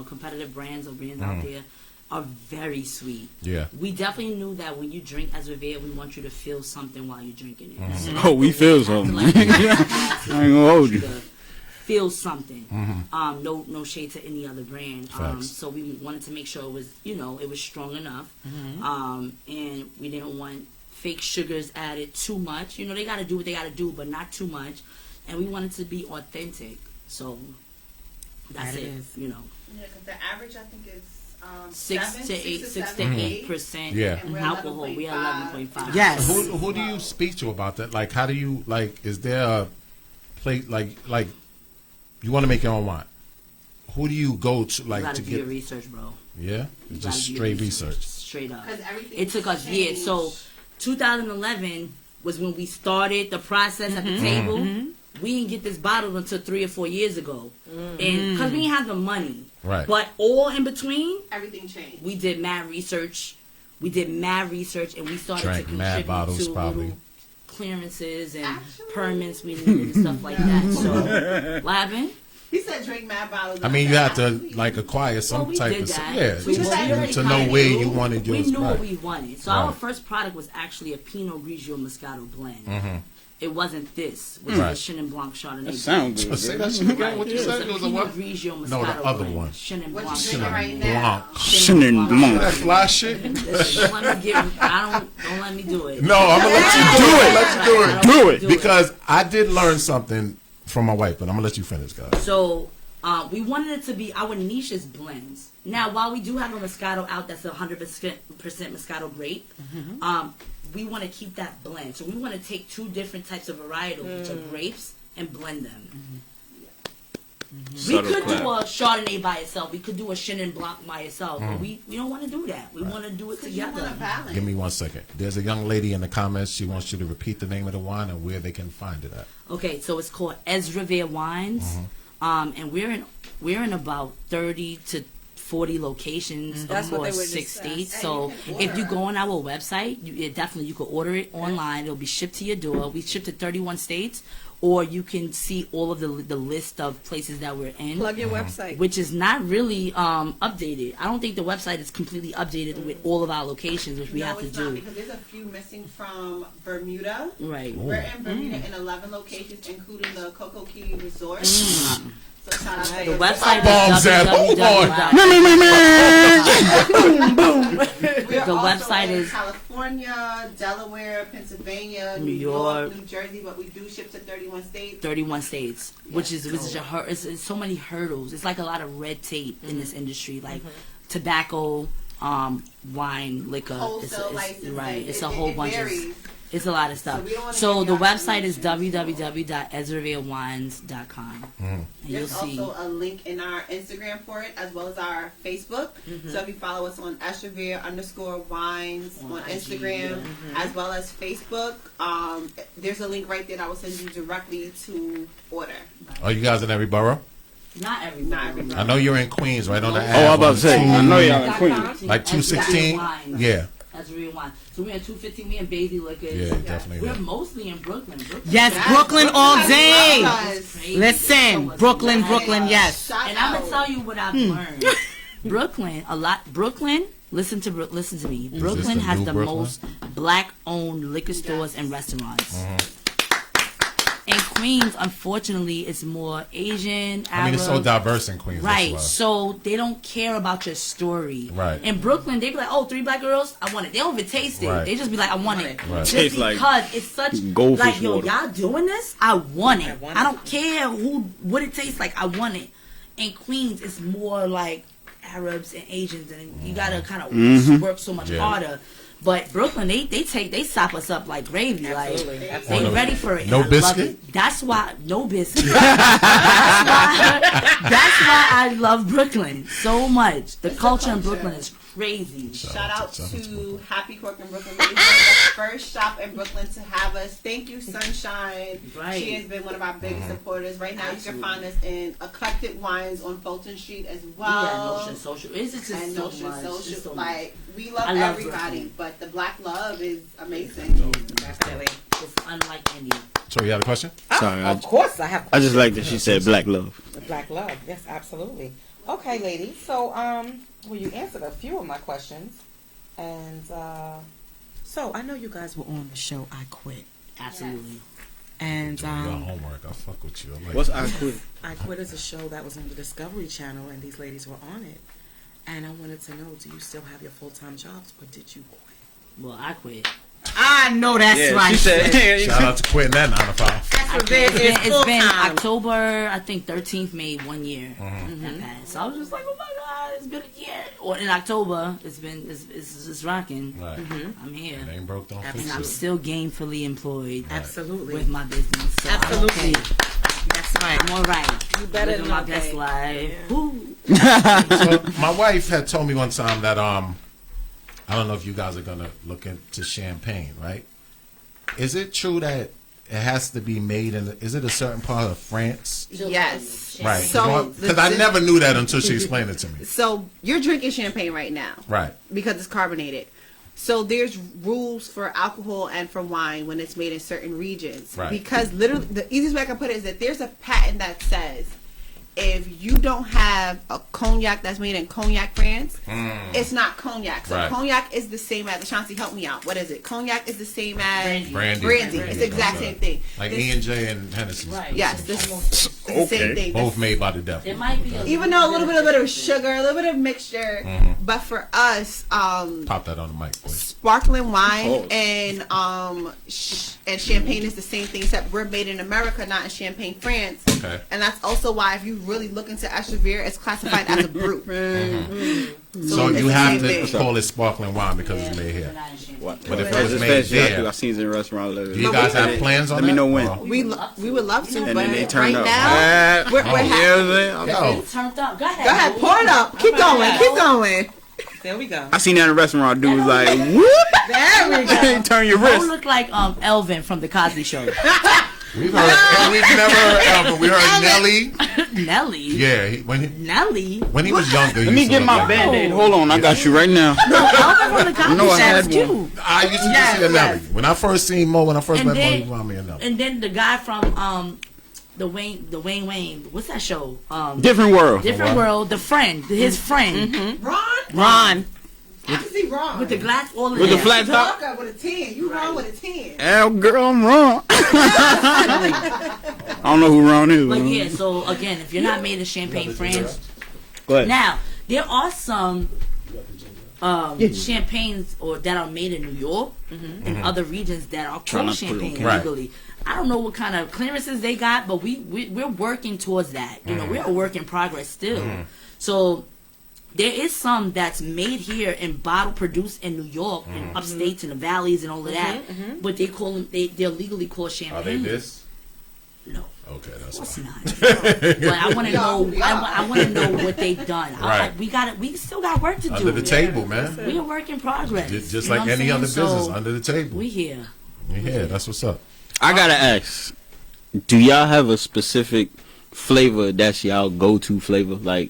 competitive brands or brands out there are very sweet. Yeah. We definitely knew that when you drink Ezrever, we want you to feel something while you're drinking it. So Oh, we feel something. like, I ain't gonna hold you. Feel something. No shade to any other brand. So we wanted to make sure it was, it was strong enough. And we didn't want fake sugars added too much. They got to do what they got to do, but not too much. And we wanted to be authentic. So that's it. Yeah, because the average I think is 6 to 8% alcohol. We are 11.5. Yes. Who do you speak to about that? Like, how do you Is there a plate like you want to make your own wine? Who do you go to You gotta to do get your research, bro. Yeah, You it's gotta just do your straight research. Straight up. everything It took us years. So 2011 was when we started the process at the table. We didn't get this bottle until 3 or 4 years ago, and because we didn't have the money. Right. But all in between, everything changed. we did mad research. And we started Drank to mad contribute bottles, to probably. little clearances and permits we needed and stuff like that. So, what happened? He said drink mad bottles. I mean, you have to acquire some we type did of that. We already to know kinda where knew. you wanted yours. We knew what right. we wanted. So Right. our first product was actually a Pinot Grigio Moscato blend. It wasn't this, which Right. is a Chenin Blanc Chardonnay. That sounds good. Say that shit again. What you It said? was It was a a Pinot what? Grigio Moscato No, the other blend. one. Chenin What Blanc. you drinking right now? Blanc. Chenin Blanc. That fly shit? Listen, don't let me don't let me do it. No, I'm gonna let you do it. Let you do it. Do it. Because I did learn something from my wife, but I'm gonna let you finish, guys. So we wanted it to be our niche is blends. Now, while we do have a Moscato out that's 100% Moscato grape, we want to keep that blend. So we want to take two different types of varietals, which are grapes, and blend them. We could do a Chardonnay by itself. We could do a Chenin Blanc by itself. But we don't want to do that. We want to do it together. Give me 1 second. There's a young lady in the comments. She wants you to repeat the name of the wine and where they can find it at. Okay, so it's called Ezrever Wines, and we're in about 30 to 40 locations That's what they across were 6 just states. saying. So if you go on our website, you could order it online. It'll be shipped to your door. We ship to 31 states, or you can see all of the list of places that we're in. Plug your website. Which is not really updated. I don't think the website is completely updated with all of our locations, which we have to it's do. not, because there's a few missing from Bermuda. Right. We're in Bermuda in 11 locations, including the Coco Key Resort. So shout out to The website Bombs is at home, The website in is California, Delaware, Pennsylvania, New York, New Jersey, but we do ship to 31 states. 31 states, which is it's so many hurdles. It's like a lot of red tape in this industry, like tobacco, wine, liquor. Wholesale licensing. Right. It's a It whole bunch varies. of. It's a lot of stuff. So we don't wanna So give the y'all website is information. www.ezreverwines.com. And you'll There's see. also a link in our Instagram for it, as well as our Facebook. So if you follow us on @Ezrever_wines on IG, Instagram, as well as Facebook, there's a link right there that will send you directly to order. Are you guys in every borough? Not everyone. Not everyone. I know you're in Queens, right on the Oh, I was about to say, I know y'all in Queens. Like 216? Yeah. Ezrever Wine. So we're in 215. We in Basie Liquors. Yeah, definitely. We're mostly in Brooklyn. Yes, Brooklyn all day. Crazy. Listen, Brooklyn, yes. And I'm gonna tell you what I've learned. Brooklyn. Listen to me. Brooklyn the has new the Brooklyn? most black-owned liquor stores and restaurants. And Queens, unfortunately, is more Asian, Arab. I mean, it's so diverse in Queens. Right, That's so they don't care about your story. Right. In Brooklyn, they be like, "Oh, 3 black girls, I want it." They don't even taste it. Right. They just be like, "I want it," Right. just Tastes like because it's such goldfish like, yo, water. y'all doing this? I want it. want I it. don't care what it tastes like. I want it. In Queens, it's more like Arabs and Asians, and you gotta kind of work so much Yeah. harder. But Brooklyn, they sop us up like gravy. Absolutely. Like Absolutely. they ready for it. No and I love biscuit? it. That's why no biscuit. That's why I love Brooklyn so much. The culture in Brooklyn is crazy. Shout out to Happy Cork in Brooklyn. Ladies, the first shop in Brooklyn to have us. Thank you, Sunshine. Right. She has been one of our biggest supporters. Right now, you can find us in Eclectic Wines on Fulton Street as well. Yeah, Notion Social. It's just And so Notion much. Social. It's so Like, we love I love everybody, Brooklyn. but the Black love is amazing. Definitely. It's unlike any. So you had a question? Sorry, Of course, I have. I just like that she said black love. Black love. Yes, absolutely. Okay, ladies. So, well, you answered a few of my questions, and so I know you guys were on the show I Quit, Absolutely. and Your homework. I fuck with you. I'm like, What's I quit? I Quit is a show that was on the Discovery Channel, and these ladies were on it. And I wanted to know, do you still have your full-time jobs, or did you quit? Well, I quit. I know that's Yeah, right. she said. shout out to quitting that 9 to 5. That's what it is. It's been full-time. October, I think 13th made 1 year that passed. So I was just like, oh my God, it's been a year. Or in October, it's rocking. Right. I'm here. It ain't broke, don't fix And it. I'm still gainfully employed Absolutely. with my business. So Absolutely. I'm okay. That's right. I'm all right. You better Living than my okay. best life. Woo. So my wife had told me one time that I don't know if you guys are gonna look into champagne, right? Is it true that it has to be made in? Is it a certain part of France? Yes. Right. So, Because I never knew that until she explained it to me. So, you're drinking champagne right now. Right. Because it's carbonated. So there's rules for alcohol and for wine when it's made in certain regions. Right. Because literally, the easiest way I can put it is that there's a patent that says if you don't have a cognac that's made in Cognac, France, it's not cognac. So Right. cognac is the same as, Ashanti, help me out. What is it? Cognac is the same as Brandy. It's the exact same thing. Like This- E&J and Hennessy. Right. Yes, this is the same thing. Both made by the devil. It might be Even though a little bit of sugar, a little bit of mixture, but for us, Pop that on the mic, boys. sparkling wine and and champagne is the same thing, except we're made in America, not in Champagne, France. Okay. And that's also why if you really look into Estrevere, it's classified as a brut. So it's you the have same to thing. call it sparkling wine because it's made here. What? But if it I was just made finished it. there- I seen it in a restaurant. Do you guys have plans on Let that? me know when. Or- We would love to, And but then they right turned up. now we're You know what I'm saying? Yo, turned up. Go ahead. go ahead, pour it up. Keep going, keep going. There we go. I seen that in a restaurant. Dude was like, "What? There we go. Turn your You wrist." look like Elvin from the Cosby Show. we've never heard Elvin. We heard Nelly. Nelly. Yeah, Nelly. when he was younger. Let me get my Band-Aid. Hold on, I got you right now. Elvin from the Cosby know I Show had is cute. I used to see a Nelly. When I first seen Mo, when I first And met Mo, then- he reminded me of Nelly. And then the guy from the Wayne. What's that show? Different world. Different World. The friend. His friend. Ron. I can see wrong. With the glass all in With the there. flat top. Talk with a 10. You wrong with a 10. Oh, girl, I'm wrong. I don't know who wrong is. But yeah, so again, if you're not made in Champagne, France, Go ahead. now there are some champagnes or that are made in New York and other regions that are Try called not to put it on champagne camera. legally. I don't know what kind of clearances they got, but we're working towards that. You know, we're a work in progress still. So there is some that's made here and bottle produced in New York and upstates in the valleys and all of that, but they call them they're legally called champagne. Are they this? No. Okay, that's It's fine. not. But I want to know. I want to know what they've done. Right. We still got work to do. Under the table, man. We're a work in progress. Just You like know what any I'm other saying? business, So, under the table. we here. Yeah, that's what's up. I gotta ask, do y'all have a specific flavor that's y'all go-to flavor? Like,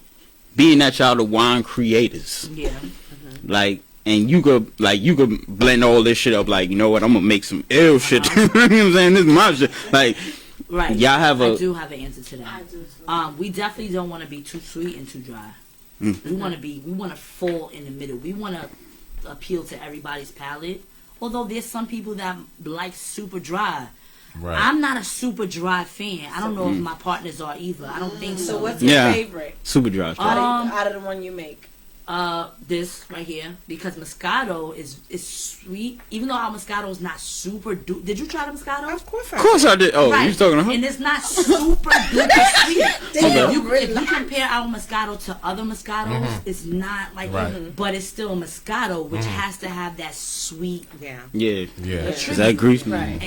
being that y'all the wine creators, Yeah. like, and you could blend all this shit up. Like, you know what? I'm gonna make some ill shit. You know what I'm saying? This is my shit. Like, Right. y'all have I a. do have an answer to that. We definitely don't want to be too sweet and too dry. We want to fall in the middle. We want to appeal to everybody's palate. Although there's some people that like super dry. Right. I'm not a super dry fan. I don't know if my partners are either. I don't think so. So what's your Yeah. favorite Super dry. out of the one you make? This right here, because Moscato is sweet. Even though our Moscato is not super. Did you try the Moscato? Of course Of course I did. Oh, Right. you talking to her? And it's not super duper sweet. Okay. Yeah. If you compare our Moscato to other Moscatos, it's not like, but it's still a Moscato, which has to have that sweet. Yeah. Yeah. Is that grease? Right.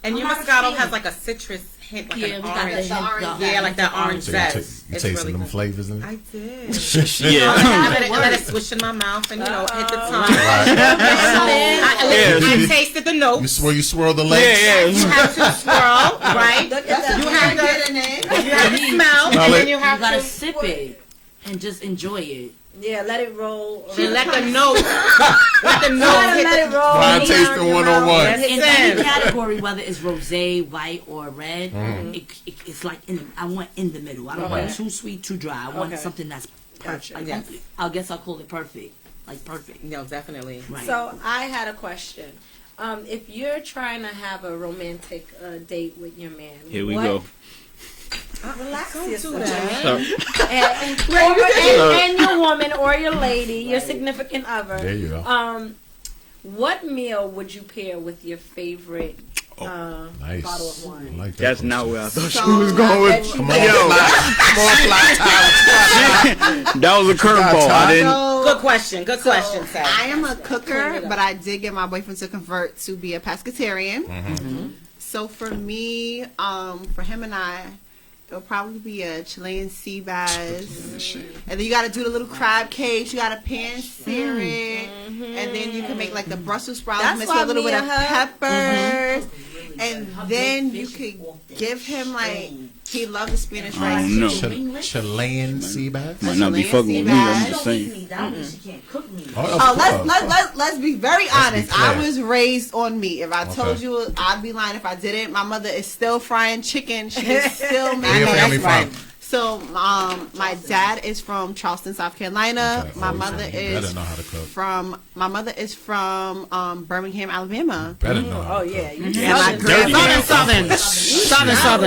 And your Moscato has like a citrus hint, like yeah, an we got orange. the hint, Yeah, like that orange So zest. you It's tasting really them good. flavors in it? I did. Yeah. I let it swish in my mouth and, hit the tongue. Right. I tasted the notes. You swirl the legs. You have to swirl, right? Look at that. You have to smell, and then you you have gotta to sip it and just enjoy it. Yeah, let it roll. and let the notes hit Let the it roll. Wine down tasting your 101. mouth. In any category, whether it's rosé, white, or red, it's like I want in the middle. I don't want too sweet, too dry. I want something that's perfect. Like, Yes. I guess I'll call it perfect. Like perfect. No, definitely. Right. So I had a question. If you're trying to have a romantic date with your man, Here we go. Relax Don't do yourself. that. And your woman or your lady, your significant other. There you go. What meal would you pair with your favorite Nice. bottle of I wine? like that That's question. not where I thought she was going with. Come on, fly. That was a curveball. I didn't. Good question. Good question, Seth. I am a cooker, but I did get my boyfriend to convert to be a pescatarian. So for me, for him and I, it'll probably be a Chilean sea bass. And then you got to do the little crab cakes. You got to pan sear it. And then you can make like the Brussels sprouts, That's mix why with a little me bit of and her- peppers. And then you could give him like, he loves the spinach rice. No. Chilean sea bass? Might not be Chilean fucking with me. I'm sea just Don't eat saying. me. That means she can't cook me. Oh, let's be very honest. clear. I was raised on meat. If I told Okay. you, I'd be lying if I didn't. My mother is still frying chicken. She's still Where your making. family from? So, my dad is from Charleston, South Carolina. Okay. My Oh, mother you better is know how to cook. from Birmingham, Alabama. Better know how Oh to yeah, cook. you And my Dirty grandparents, Southern.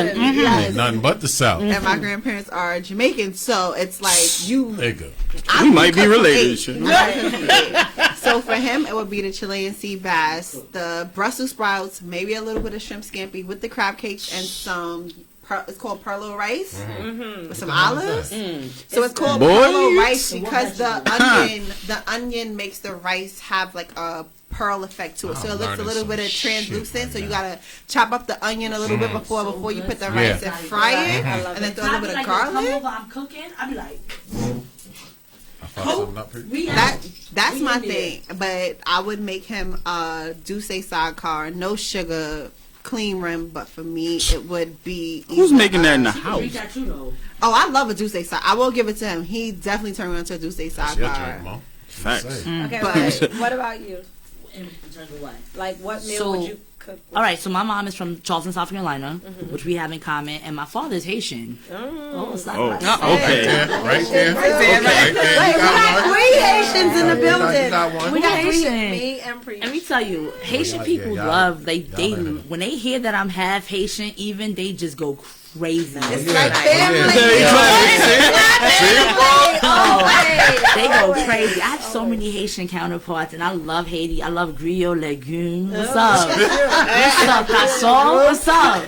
Ain't nothing but the South. and my grandparents are Jamaican. So it's like you. Nigga. I We can might be cook for related. 8. Shit. So for him, it would be the Chilean sea bass, the Brussels sprouts, maybe a little bit of shrimp scampi with the crab cakes and some. It's called perlo rice with some olives. So it's called Boy. perlo rice because the onion makes the rice have like a pearl effect to it. So it looks a learning little bit of some shit translucent. right So you now. gotta chop up the onion a little bit before you put the rice and fry it, and then throw a little bit of Come garlic. over, I'm cooking. I'd be like, I fucked something up here. That's We my in there. thing. But I would make him Douce sidecar, no sugar, clean rim. But for me, it would be. Who's making that in the read house? that too though. Oh, I love a Douce side. I will give it to him. He definitely turned me on to a Douce That's your drink, sidecar. Mo. Facts. Say. Okay, But- what about you? In terms of what? Like, what meal So- would you cook? With? All right, so my mom is from Charleston, South Carolina, which we have in common, and my father is Haitian. Oh, it's not Oh, right. okay. Right there. Right there. Right there. You got one. Three Haitians in the You building. got one. We got Three, Haitian. me and Priest. Let me tell you, Haitian y'all- people y'all- love they y'all in it. when they hear that I'm half Haitian, even they just go crazy. It's Yeah. like Yeah. family. They go crazy. I have so many Haitian counterparts, and I love Haiti. I love griot legume. What's up? What's up, Casson? What's up?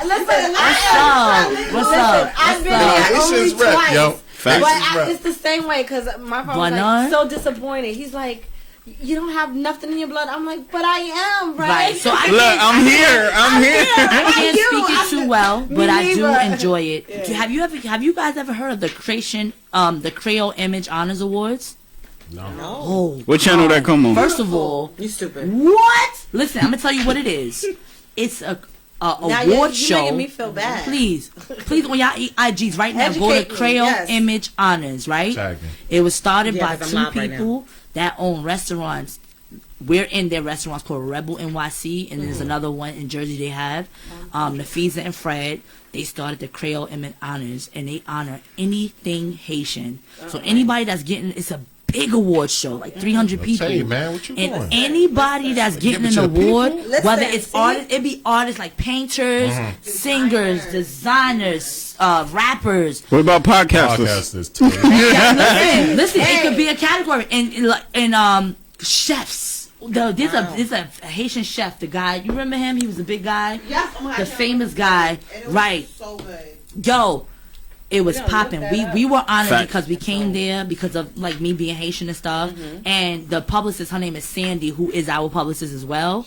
Listen, What's up? I've been Nah, there this only shit's rap, twice. yo. Facts. But This is rap. it's the same way because my father was Why like, so disappointed. He's like, you don't have nothing in your blood. I'm like, but I am, right? Right. So I Look, can't, I'm here. I'm here. I can't speak it too well, but I do neither. enjoy it. Have you guys ever heard of the the Creole Image Honors Awards? No. Oh, What channel that come on? first of all, You stupid. what? Listen, I'm gonna tell you what it is. It's a Now award you're show. making me feel bad. Please on y'all IGs right now. Go Educate to me, Creole yes. Image Honors, right? Tag me. It was started Yeah, by 'cause I'm two live right people that own restaurants. We're in their restaurants called Rebel NYC, and there's another one in Jersey they have. Nafisa and Fred, they started the Creole Image Honors, and they honor anything Haitian. So anybody that's getting, it's a big award show, like 300 people. Tell you, man, what you And doing? anybody that's getting it an to the award, people? Listen, whether it's see? artists, it be artists like painters, singers, designers, rappers. What about podcasters? Podcasters too. Listen, it could be a category, and chefs. There's a Haitian chef. The guy, you remember him? He was a big guy, Yes, oh my the God, famous guy, and it was right? So good. Yo, it was popping. We were honored Fact. because we came there because of like me being Haitian and stuff. And the publicist, her name is Sandy, who is our publicist as well.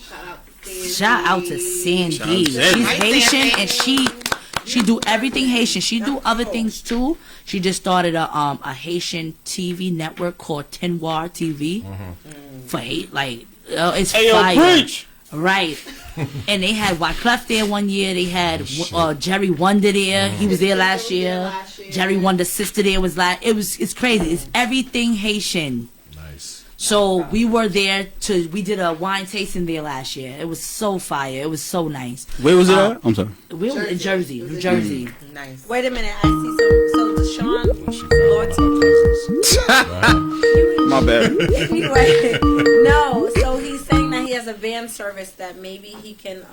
Shout out to Sandy. She's Haitian and she do everything Haitian. She do other things too. She just started a Haitian TV network called Tenwar TV for it's fire. Preach. Right. And they had Wyclef there one year. They had Jerry Wonder there. He was there last year. Jerry Wonder's sister there was it's crazy. It's everything Haitian. Nice. So we were there we did a wine tasting there last year. It was so fire. It was so nice. Where was it at? I'm sorry. We were in Jersey, New Jersey. Nice. Wait a minute. I see. So Deshaun Lawton. My bad. Anyway, no. So he's saying that he has a van service that maybe he can.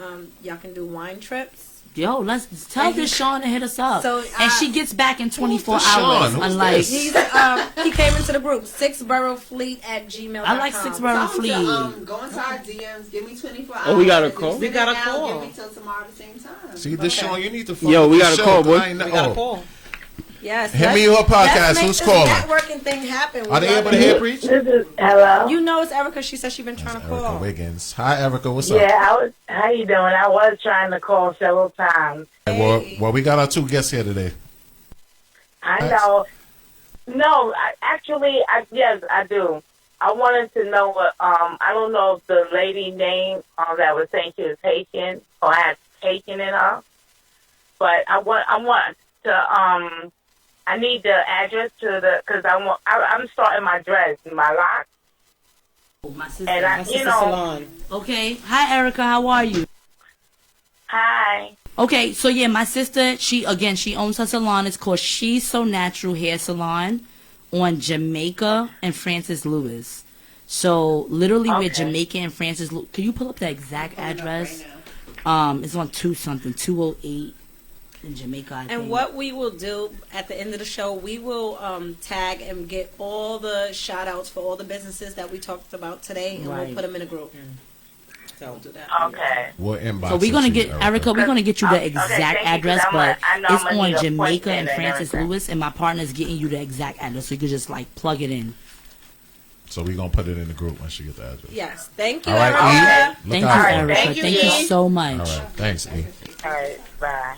Y'all can do wine trips. Yo, let's tell Deshaun to hit us up. So, and she gets back in 24 Deshaun? hours. Who's Unlike this? He's he came into the group 6boroughfleet@gmail.com. I like 6borough Fleet. Go into our DMs. Give me 24 hours. Oh, we got a If call? you We got a send it now, call. Give me till tomorrow at the same time. See, Deshaun, you need to. Yo, we got a call, boy. We got a call. Yes. Hit me your podcast. Let's make Who's this calling? networking thing happen. Are they able to hear Preach? This is hello. You know it's Erica. She said she's been trying to Erica call. Wiggins. Hi, Erica. What's up? Yeah, how you doing? I was trying to call several times. Well, we got our two guests here today. I know. No, yes, I do. I wanted to know what. I don't know if the lady name that was saying she was Haitian or had Haitian in her, but I want to. I need the address because I'm starting my dress, my lock. My sister. And My sister's salon. Okay. Hi, Erica. How are you? Hi. Okay, so yeah, my sister, she owns her salon. It's called She's So Natural Hair Salon on Jamaica and Francis Lewis. So literally, we're Jamaica and Francis Lewis. Can you pull up the exact address? It's on 208 in Jamaica. I think. And what we will do at the end of the show, we will tag and get all the shout outs for all the businesses that we talked about today, and we'll put them in a group. So we'll do that. Okay. We'll inbox. So we're gonna it to get you, Erica. We're gonna get you the Okay, exact thank you, 'cause address, but I know it's I'm gonna on need an Jamaica appointment and and Francis everything. Lewis, and my partner's getting you the exact address, so you can just like plug it in. So we're gonna put it in the group once you get the address. Yes. Thank you, All right, Erica. E. Thank you, Look out for Erica. Thank you, Thank you E. so All much. right, thanks, E. All right. Bye.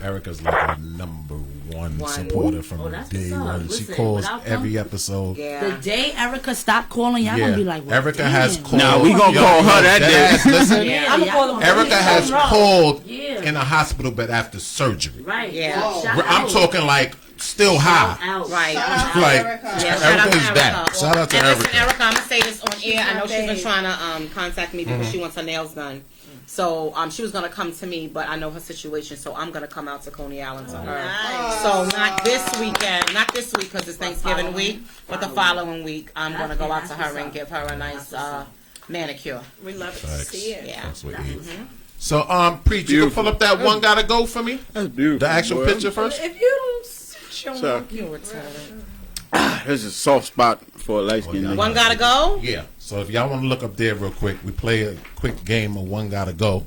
Erica's like our number one supporter from that's day what's up. one. She Listen, calls without them- every episode. The day Erica stopped calling, y'all gonna be like, well, Erica damn. has called. Nah, we gonna call her that day. Listen, Yeah, I'ma y'all call gonna them. Erica be has so wrong. called Yeah. in a hospital bed after surgery. Right. Yeah. Shout I'm out. talking like still high. Out. Right. Like Yeah, shout out Erica to is back. Shout out to and Erica. listen, Erica, I'm gonna say this on air. I know she's been babe. trying to contact me because she wants her nails done. So she was gonna come to me, but I know her situation, so I'm gonna come out to Coney Island to her. Nice. So not this weekend, not this week because it's Thanksgiving week, but the following week I'm gonna go out to her and give her a nice manicure. We love it to Facts. see it. Yeah. That's what E. So, Preach, you can pull up that one gotta go for me? That's beautiful. The actual boy. picture first? If you don't show Sure. up, You retarded. There's a soft spot for a light skinned yeah. nigga. One gotta go. Yeah. So if y'all want to look up there real quick, we play a quick game of one gotta go.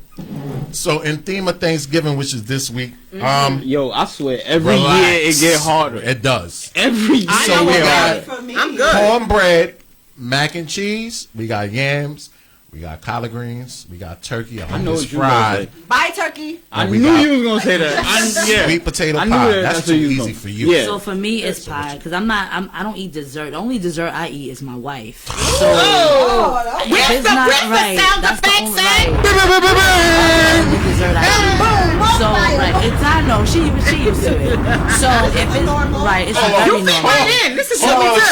So in theme of Thanksgiving, which is this week, Yo, I swear, every relax. year it get harder. It does. Every year So we it get got harder. For me, I'm good. cornbread, mac and cheese. We got yams. We got collard greens. We got turkey. I know it's what you gonna fried. say. Bye, turkey. I we knew got- you was gonna say that. Yeah. Sweet potato I knew pie. that- That's that's too what you was easy gonna- for you. Yeah. So for me, it's pie because I don't eat dessert. The only dessert I eat is my wife. So if it's not right, that's the only right. Only dessert I eat. So right, it's I know she used to it. So if it's right, it's very normal. Right in. This is what we do.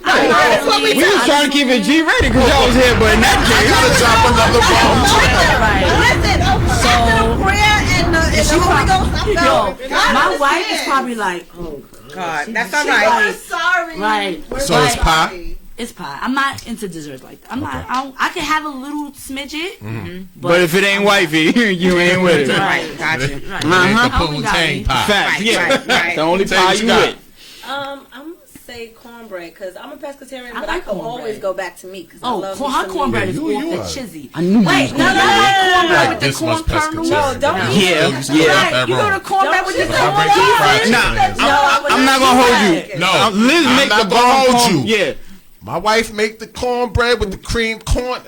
Honestly, We was trying to keep it G rated because y'all was here, but in that case, Gotta drop another bomb. right. Listen, after the prayer and the Holy Ghost, I'm Yo, going. my wife is probably like, oh God, that's she all right. I'm sorry. right. So it's pie? It's pie. I'm not into desserts like that. I'm not. I can have a little smidget, but if it ain't wifey, you ain't with it. right. Gotcha. It ain't the Uh-huh. Oh, we got Poontang me. pie. Facts, yeah. right. The only Tell pie you you got. with. I'm gonna say cornbread because I'm a pescatarian, I but like I can cornbread. always go back to meat because I Oh, love her cornbread Yeah, is you off the are. chizzy. I knew you Wait, was no, gonna no, do that. cornbread Like with the this much corn kernels. pescatarian. No, don't Yeah, You just yeah. got that You wrong. go to cornbread with the Don't corn you cheese. Nah, No, not gonna hold you. No, Liz I'm make not the gonna bomb hold corn. you. Yeah, My wife make the cornbread with the cream corn.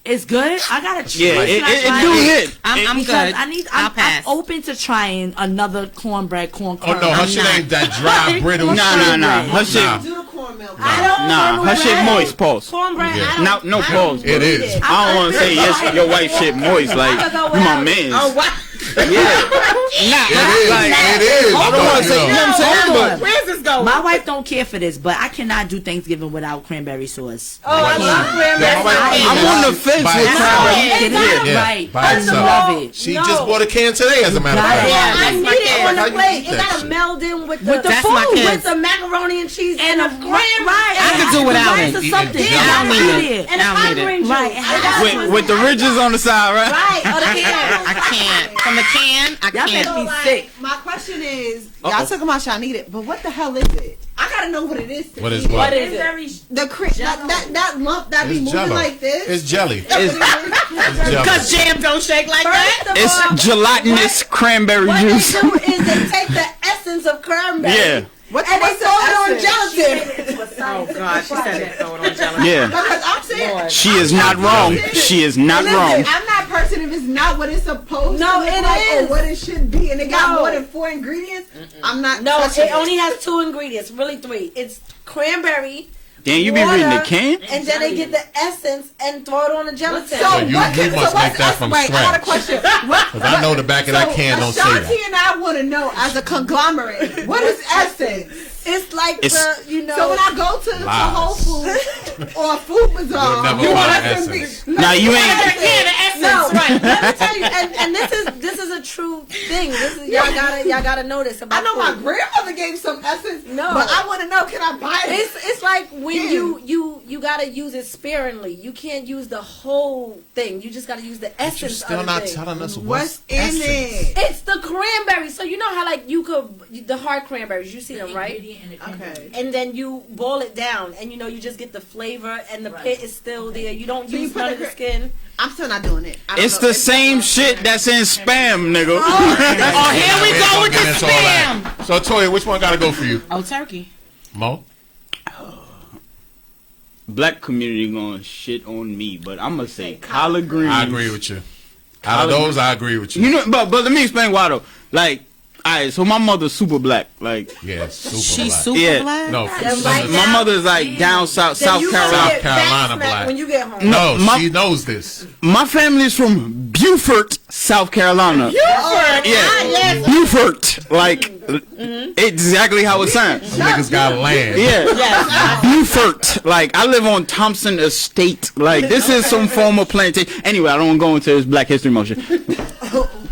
It's good. I gotta try. yeah, it do hit. I'm Because good. I'm pass. open to trying another cornbread corn Oh kernel. no, her I'm shit not. ain't that dry, brittle. Nah. Her shit, Nah. Do the cornmeal. I don't nah. Her shit moist. Pause. Cornbread. Yeah. I don't, No I pause. don't It need is. I don't want to say yes. Your wife shit moist. Like I could go you my without it. man. Oh, wow. Yeah. Nah. It is. Like, It is. I don't want to say. You know what I'm saying? Hold But on. Where's this going? My wife don't care for this, but I cannot do Thanksgiving without cranberry sauce. Oh, I love Yeah, cranberry. my wife- I'm on the fence By with itself. cranberry. Get it Yeah, right. by I itself. love it. She No. just bought a can today, as a matter of Got fact. it. I That's need my it kid. on How the you plate. eat It that gotta shit? meld in with the That's my food, kids. with the macaroni and cheese and the cream. Right. I could do without rice it. or something. Eating I don't need it. And the I don't need collard it. green juice. Right. It gotta With the ridges on the side, right? Right, or the can. I can't. From the can, I Y'all can't. make me Like, sick. my question is, Uh-oh. y'all talking about y'all need it, but what the hell is it? I gotta know what it is. To What is eat it. what? What is it? The cream, that lump that be It's moving jello. like this. It's jelly. It's, It's jello. Because jam don't shake like that. First of it's all, gelatinous cranberry what juice. they do is they take the essence of cranberry. Yeah. And they throw it on gelatin. Oh, God. She said it. Throw it on jello. Yeah. Because I'm saying, She is not wrong. She is not listen, wrong. I'm not person if it's not what it's supposed No, to look it like is. or what it should be, and it got No. more than 4 ingredients. I'm not. No, touching it only has 2 ingredients, really 3. It's cranberry, Damn, you be reading the water, can? and then they get the essence and throw it on the gelatin. So, So you what must what's make that from wait, I got a scratch. question. What, 'Cause I know the back of that can don't say Ashanti that. and I want to know, as a conglomerate, what is essence? It's like It's- the, you know. So when I go to Lies. Whole Foods or a food bazaar, never you find want essence. Now you ain't. No, right. Let me tell you, and this is a true thing. This is y'all gotta know this about I know my food. grandmother gave some essence, No. but I want to know, can I buy it? It's like when Yeah. you gotta use it sparingly. You can't use the whole thing. You just gotta use the But you're essence still of the not thing. telling us What's in essence. it? It's the cranberry. So you know how like you could the hard cranberries. You see them, right? Okay. And then you boil it down, and you know you just get the flavor, and the pit is still there. You don't So you use put none the of the cra- skin. I'm still not doing it. I don't It's know. the same shit that's in spam, nigga. Oh, here we go with the Get into all that. spam. So Toya, which one gotta go for you? Oh, turkey. Mo? Black community gonna shit on me, but I'm gonna say collard greens. I agree with you. Out of those, I agree with you. You know, but let me explain why though. Like, alright, so my mother's super black. Like, Yeah, super She's black. super Yeah. black? No, right my now- mother's like down south, Then South you gonna Carolina. get Carolina back smacked black. when you get home. no, my- she knows this. My family's from Beaufort, South Carolina. Yeah, Beaufort. Like, exactly how it sounds. Them niggas got land. Yeah, Beaufort. Like, I live on Thompson Estate. Like, this is some form of plantation. Anyway, I don't want to go into this Black History motion.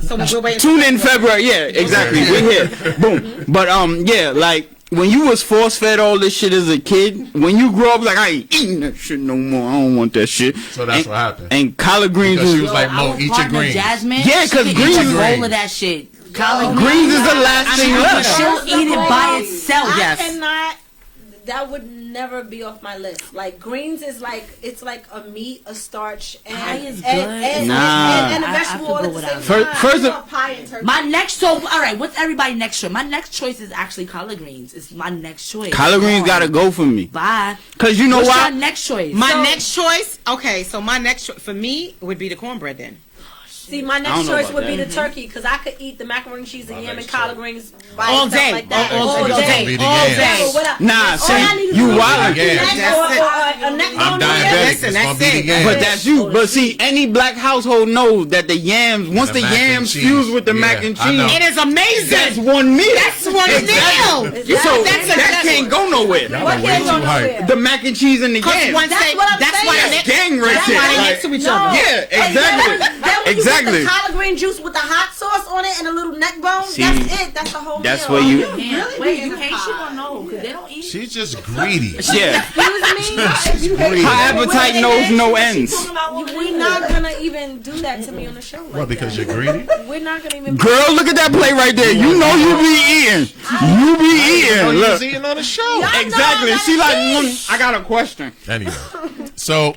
So we're waiting. Tune in February. Yeah, exactly. We're here. Boom. But yeah, like when you was force fed all this shit as a kid, when you grow up, like I ain't eating that shit no more. I don't want that shit. So that's And- what happened. And collard greens Because she was was like, Mo, Our eat your partner, greens. Jasmine. Yeah, 'cause she greens eats is a greens. roll of that shit. Collard greens is the last thing left. She'll eat it by itself. I Yes. cannot. That would never be off my list. Like greens is like it's like a meat, a starch, and Pie is and, good. and, Nah. and a I vegetable could all go at the same without time. First I of want pie and turkey. My next all right. What's everybody next choice? My next choice is actually collard greens. It's my next choice. collard greens Oh, gotta go for me. Bye. Cause you know What's why? your next choice? My next choice, okay, so my next choice for me would be the cornbread then. See, my I next don't know choice about would be that. the turkey because I could eat the macaroni and cheese and My yam and next collard choice. greens by All itself day. like that. All All day. day. Be the All yams. day. So what I- Nah, all I see, need is you a wildin'. Yeah. neck That's or it. a neck I'm bone diabetic. yam. It's gonna That's be the it. yams. But that's you. But see, any black household knows that the yams, once the mac and yams cheese. fuse with the Yeah, mac and I know. cheese, It is amazing. that's one meal. That's one meal. Exactly. So That's that can't go nowhere. Y'all What are way can't too go hype. nowhere? The mac and cheese and the Because yams. once That's they, what I'm that's saying. why That's they gang right That's there. why they Like, next to each No. other. Yeah, And exactly. then when Exactly. you get the collard green juice with the hot sauce on it and a little neck bone, See, that's it. That's the whole that's meal. where you- Damn. Wait, you can't shit on no because they don't eat. She's just greedy. Yeah. Excuse me? She's greedy. Her appetite knows no ends. We're not gonna even do that to me on the show. Like What, because that. you're greedy? We're not gonna even. Girl, look at that plate right there. You know you be eating. You be Oh, eating. you Look. was eating on the show. I know Exactly. I She like, gotta eat. I got a question. Anyway, so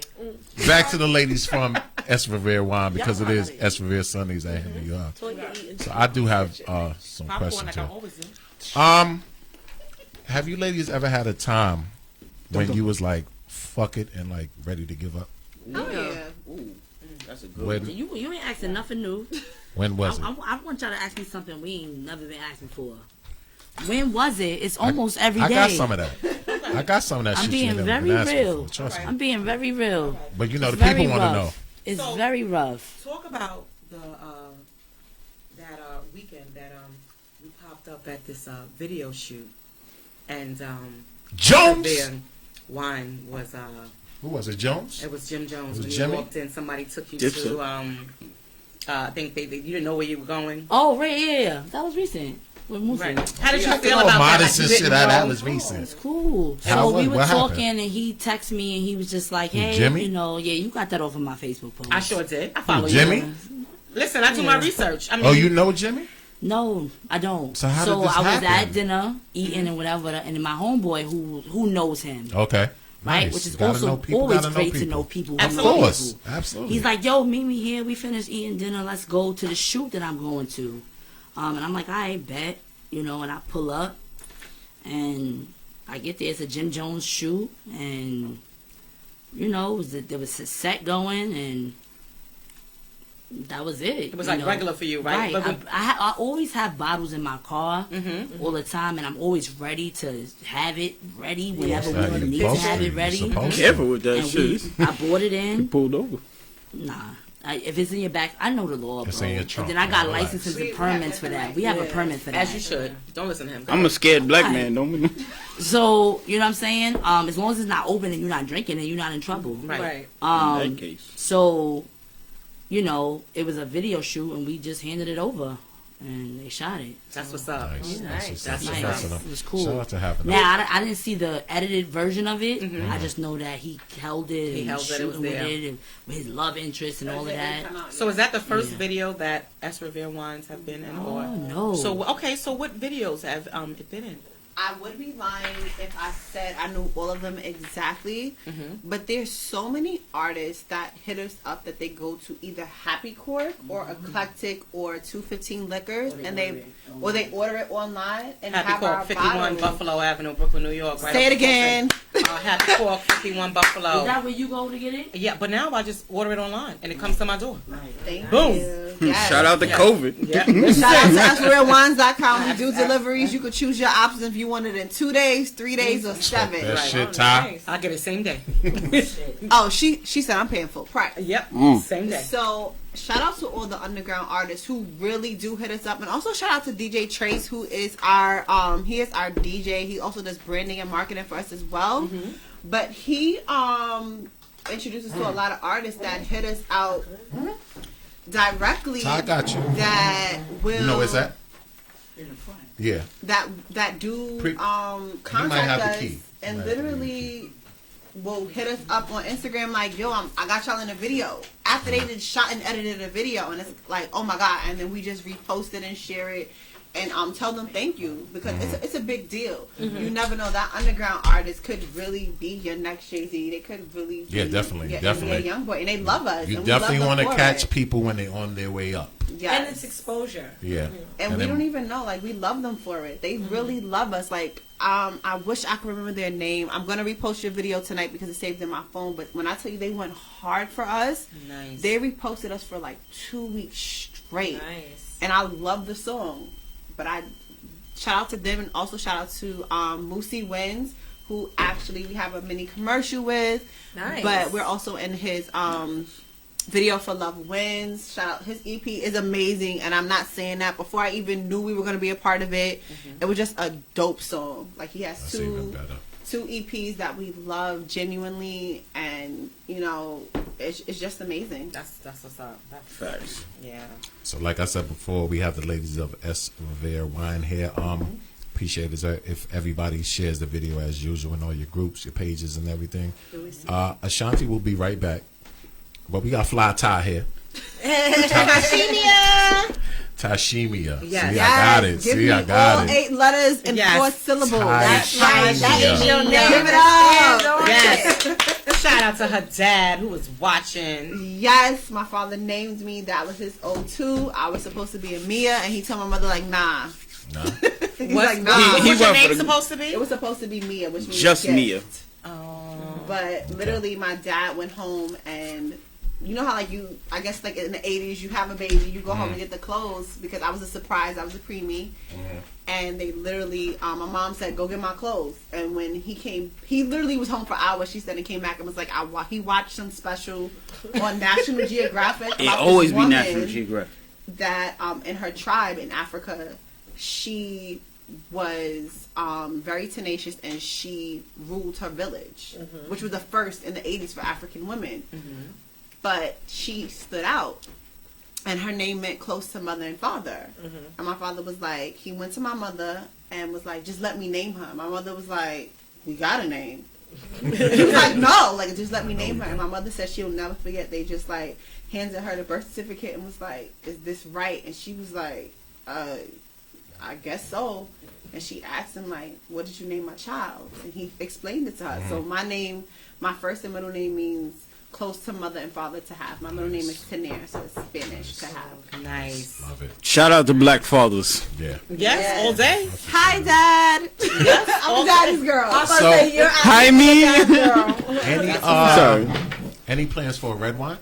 back to the ladies from ESREVER Wine because it is ESREVER Sundays at New York. So I do have some questions here. Have you ladies ever had a time when you was like, fuck it, and like ready to give up? Oh yeah. Ooh, that's a good When, one. You ain't asking nothing new. when was it? I want y'all to ask me something we ain't never been asking for. When was it? It's almost every day. I got some of that. I got some of that I'm shit you being ain't never very been asking real. for. Trust me. I'm being very real. But you know, It's the people very want to rough. know. It's So- very rough. Talk about the that weekend that you popped up at this video shoot, and Jones? There, wine was Who was it, Jones? it was Jim Jones. Was it When Jimmy? you walked in, somebody took you Dipset. to I think they you didn't know where you were going. Oh, right, yeah. That was recent. With Musa. Right. How did you I feel all about that? modest Like, and you shit. didn't That know? was recent. It's cool. How So was- we were what happened? talking, and he texted me, and he was just like, "Hey, Jimmy? you know, yeah, you got that off of my Facebook post." I sure did. I follow Jimmy? you. Listen, I do my research. I mean, Oh, you know Jimmy? No, I don't. So how did this I was happen? at dinner eating and whatever, and then my homeboy who knows him, Okay. right, Nice. which is Gotta also know people, always gotta know great to people. know people. who Of know course. people. Absolutely. He's like, "Yo, meet me here. We finished eating dinner. Let's go to the shoot that I'm going to." And I'm like, "I bet," you know. And I pull up, and I get there. It's a Jim Jones shoot, and you know, there was a set going, and that was it. it was you like know. regular for you, right? Right. But I always have bottles in my car Mm-hmm. all the time, and I'm always ready to have it ready whenever Yeah, we you need to supposed have to. it ready. You supposed to. Careful with that And shit. I bought it in. Pulled over. Nah. If it's in your back, I know the law, It's bro. in your trunk, And then I got relax. licenses and permits for that. We have a permit for that. as you should. Don't listen to him. I'm a scared black Right. man. Don't we? So, you know what I'm saying? As long as it's not open and you're not drinking, then you're not in trouble. Right. In that case. So, you know, it was a video shoot, and we just handed it over, and they shot it. That's what's up. Nice. Nice. That's That's what's nice. up. It was cool. Shout out to having Now, that. I didn't see the edited version of it. Mm-hmm. I just know that he held it He and held it, it shooting was with there. it, and with his love interest and all of that. So is that the first Yeah. video that ESREVER wines have been in? Or Oh, no. So okay, so what videos have it been in? I would be lying if I said I knew all of them exactly, but there's so many artists that hit us up that they go to either Happy Cork or Eclectic or 215 Liquors, and they order it online and Happy have our Cork, 51 bottles. Buffalo Avenue, Brooklyn, New York. Right Say off it the again. Happy Cork, 51 Buffalo. Is that where you go to get it? Yeah, but now I just order it online and it comes to my door. Thank Boom. you. Yes. Shout out to COVID. Yeah. Shout out to ESREVERWines.com. We do deliveries. You could choose your options if you want it in 2 days, 3 days, or 7. That Right. shit, Ty. I get it same day. Oh, she said I'm paying full price. Yep, same day. So shout out to all the underground artists who really do hit us up, and also shout out to DJ Trace, who is our he is our DJ. He also does branding and marketing for us as well. But he introduces to a lot of artists that hit us out directly. Ty got you. That will You know where's that? Yeah. that do He might contact have the us key. and Might have the literally will hit us up on Instagram like, yo, I got y'all in a video after they did shot and edited a video, and it's like, oh my god, and then we just repost it and share it and tell them thank you, because it's a big deal. You never know, that underground artist could really be your next Jay-Z. They could really be definitely, your definitely. NBA young boy, and they love us. You and we love definitely them want to for catch it. people when they're on their way up. Yes. And it's exposure. Yeah. And we then- don't even know, like, we love them for it. They really love us. Like, I wish I could remember their name. I'm gonna repost your video tonight because it's saved in my phone. But when I tell you they went hard for us, Nice. they reposted us for like 2 weeks straight. Nice. And I love the song. But I shout out to them, and also shout out to Moosey Wins, who actually we have a mini commercial with. Nice. But we're also in his video for Love Wins. Shout out, his EP is amazing, and I'm not saying that before I even knew we were going to be a part of it. It was just a dope song. Like, he has That's even better. two EPs that we love genuinely, and you know, it's just amazing. That's what's up. That's Facts. yeah. So, like I said before, we have the ladies of ESREVER Wine here. Appreciate it if everybody shares the video as usual in all your groups, your pages, and everything. Ashanti will be right back, but we got Fly Ty here. Tyshemia. Tyshemia. Yes. See, I got it. Give See, me I got all it. 8 letters and Yes. 4 syllables. That's Tyshemia. right. That is your name. Give Give it up. Yes. Shout out to her dad who was watching. Yes, my father named me. That was his O2. I was supposed to be a Mia, and he told my mother, like, nah, No. He's like, nah. What's your went name for the- supposed to be? It was supposed to be Mia, which means Just gift. Mia. Oh. But literally, my dad went home and you know how like I guess like in the 80s, you have a baby, you go home and get the clothes because I was a surprise, I was a preemie, and they literally, my mom said, go get my clothes. And when he came, he literally was home for hours. She said and came back and was like, he watched some special on National Geographic. It about always this be woman National Geographic. That in her tribe in Africa, she was very tenacious and she ruled her village, which was the first in the 80s for African women. But she stood out, and her name meant close to mother and father. And my father was like, he went to my mother and was like, just let me name her. My mother was like, we got a name. He was like, no, like just let me name her. And my mother said she'll never forget. They just like handed her the birth certificate and was like, is this right? And she was like, I guess so. And she asked him like, what did you name my child? And he explained it to her. So my name, my first and middle name means close to mother and father to have. My middle name is Tener, so it's Spanish to have. Nice. Love it. Shout out to Black fathers. Yeah. Yes, all day. Hi, Dad. Yes, I'm Daddy's girl. I'm So- gonna say you're Hi, me. Any Sorry. any plans for a red wine?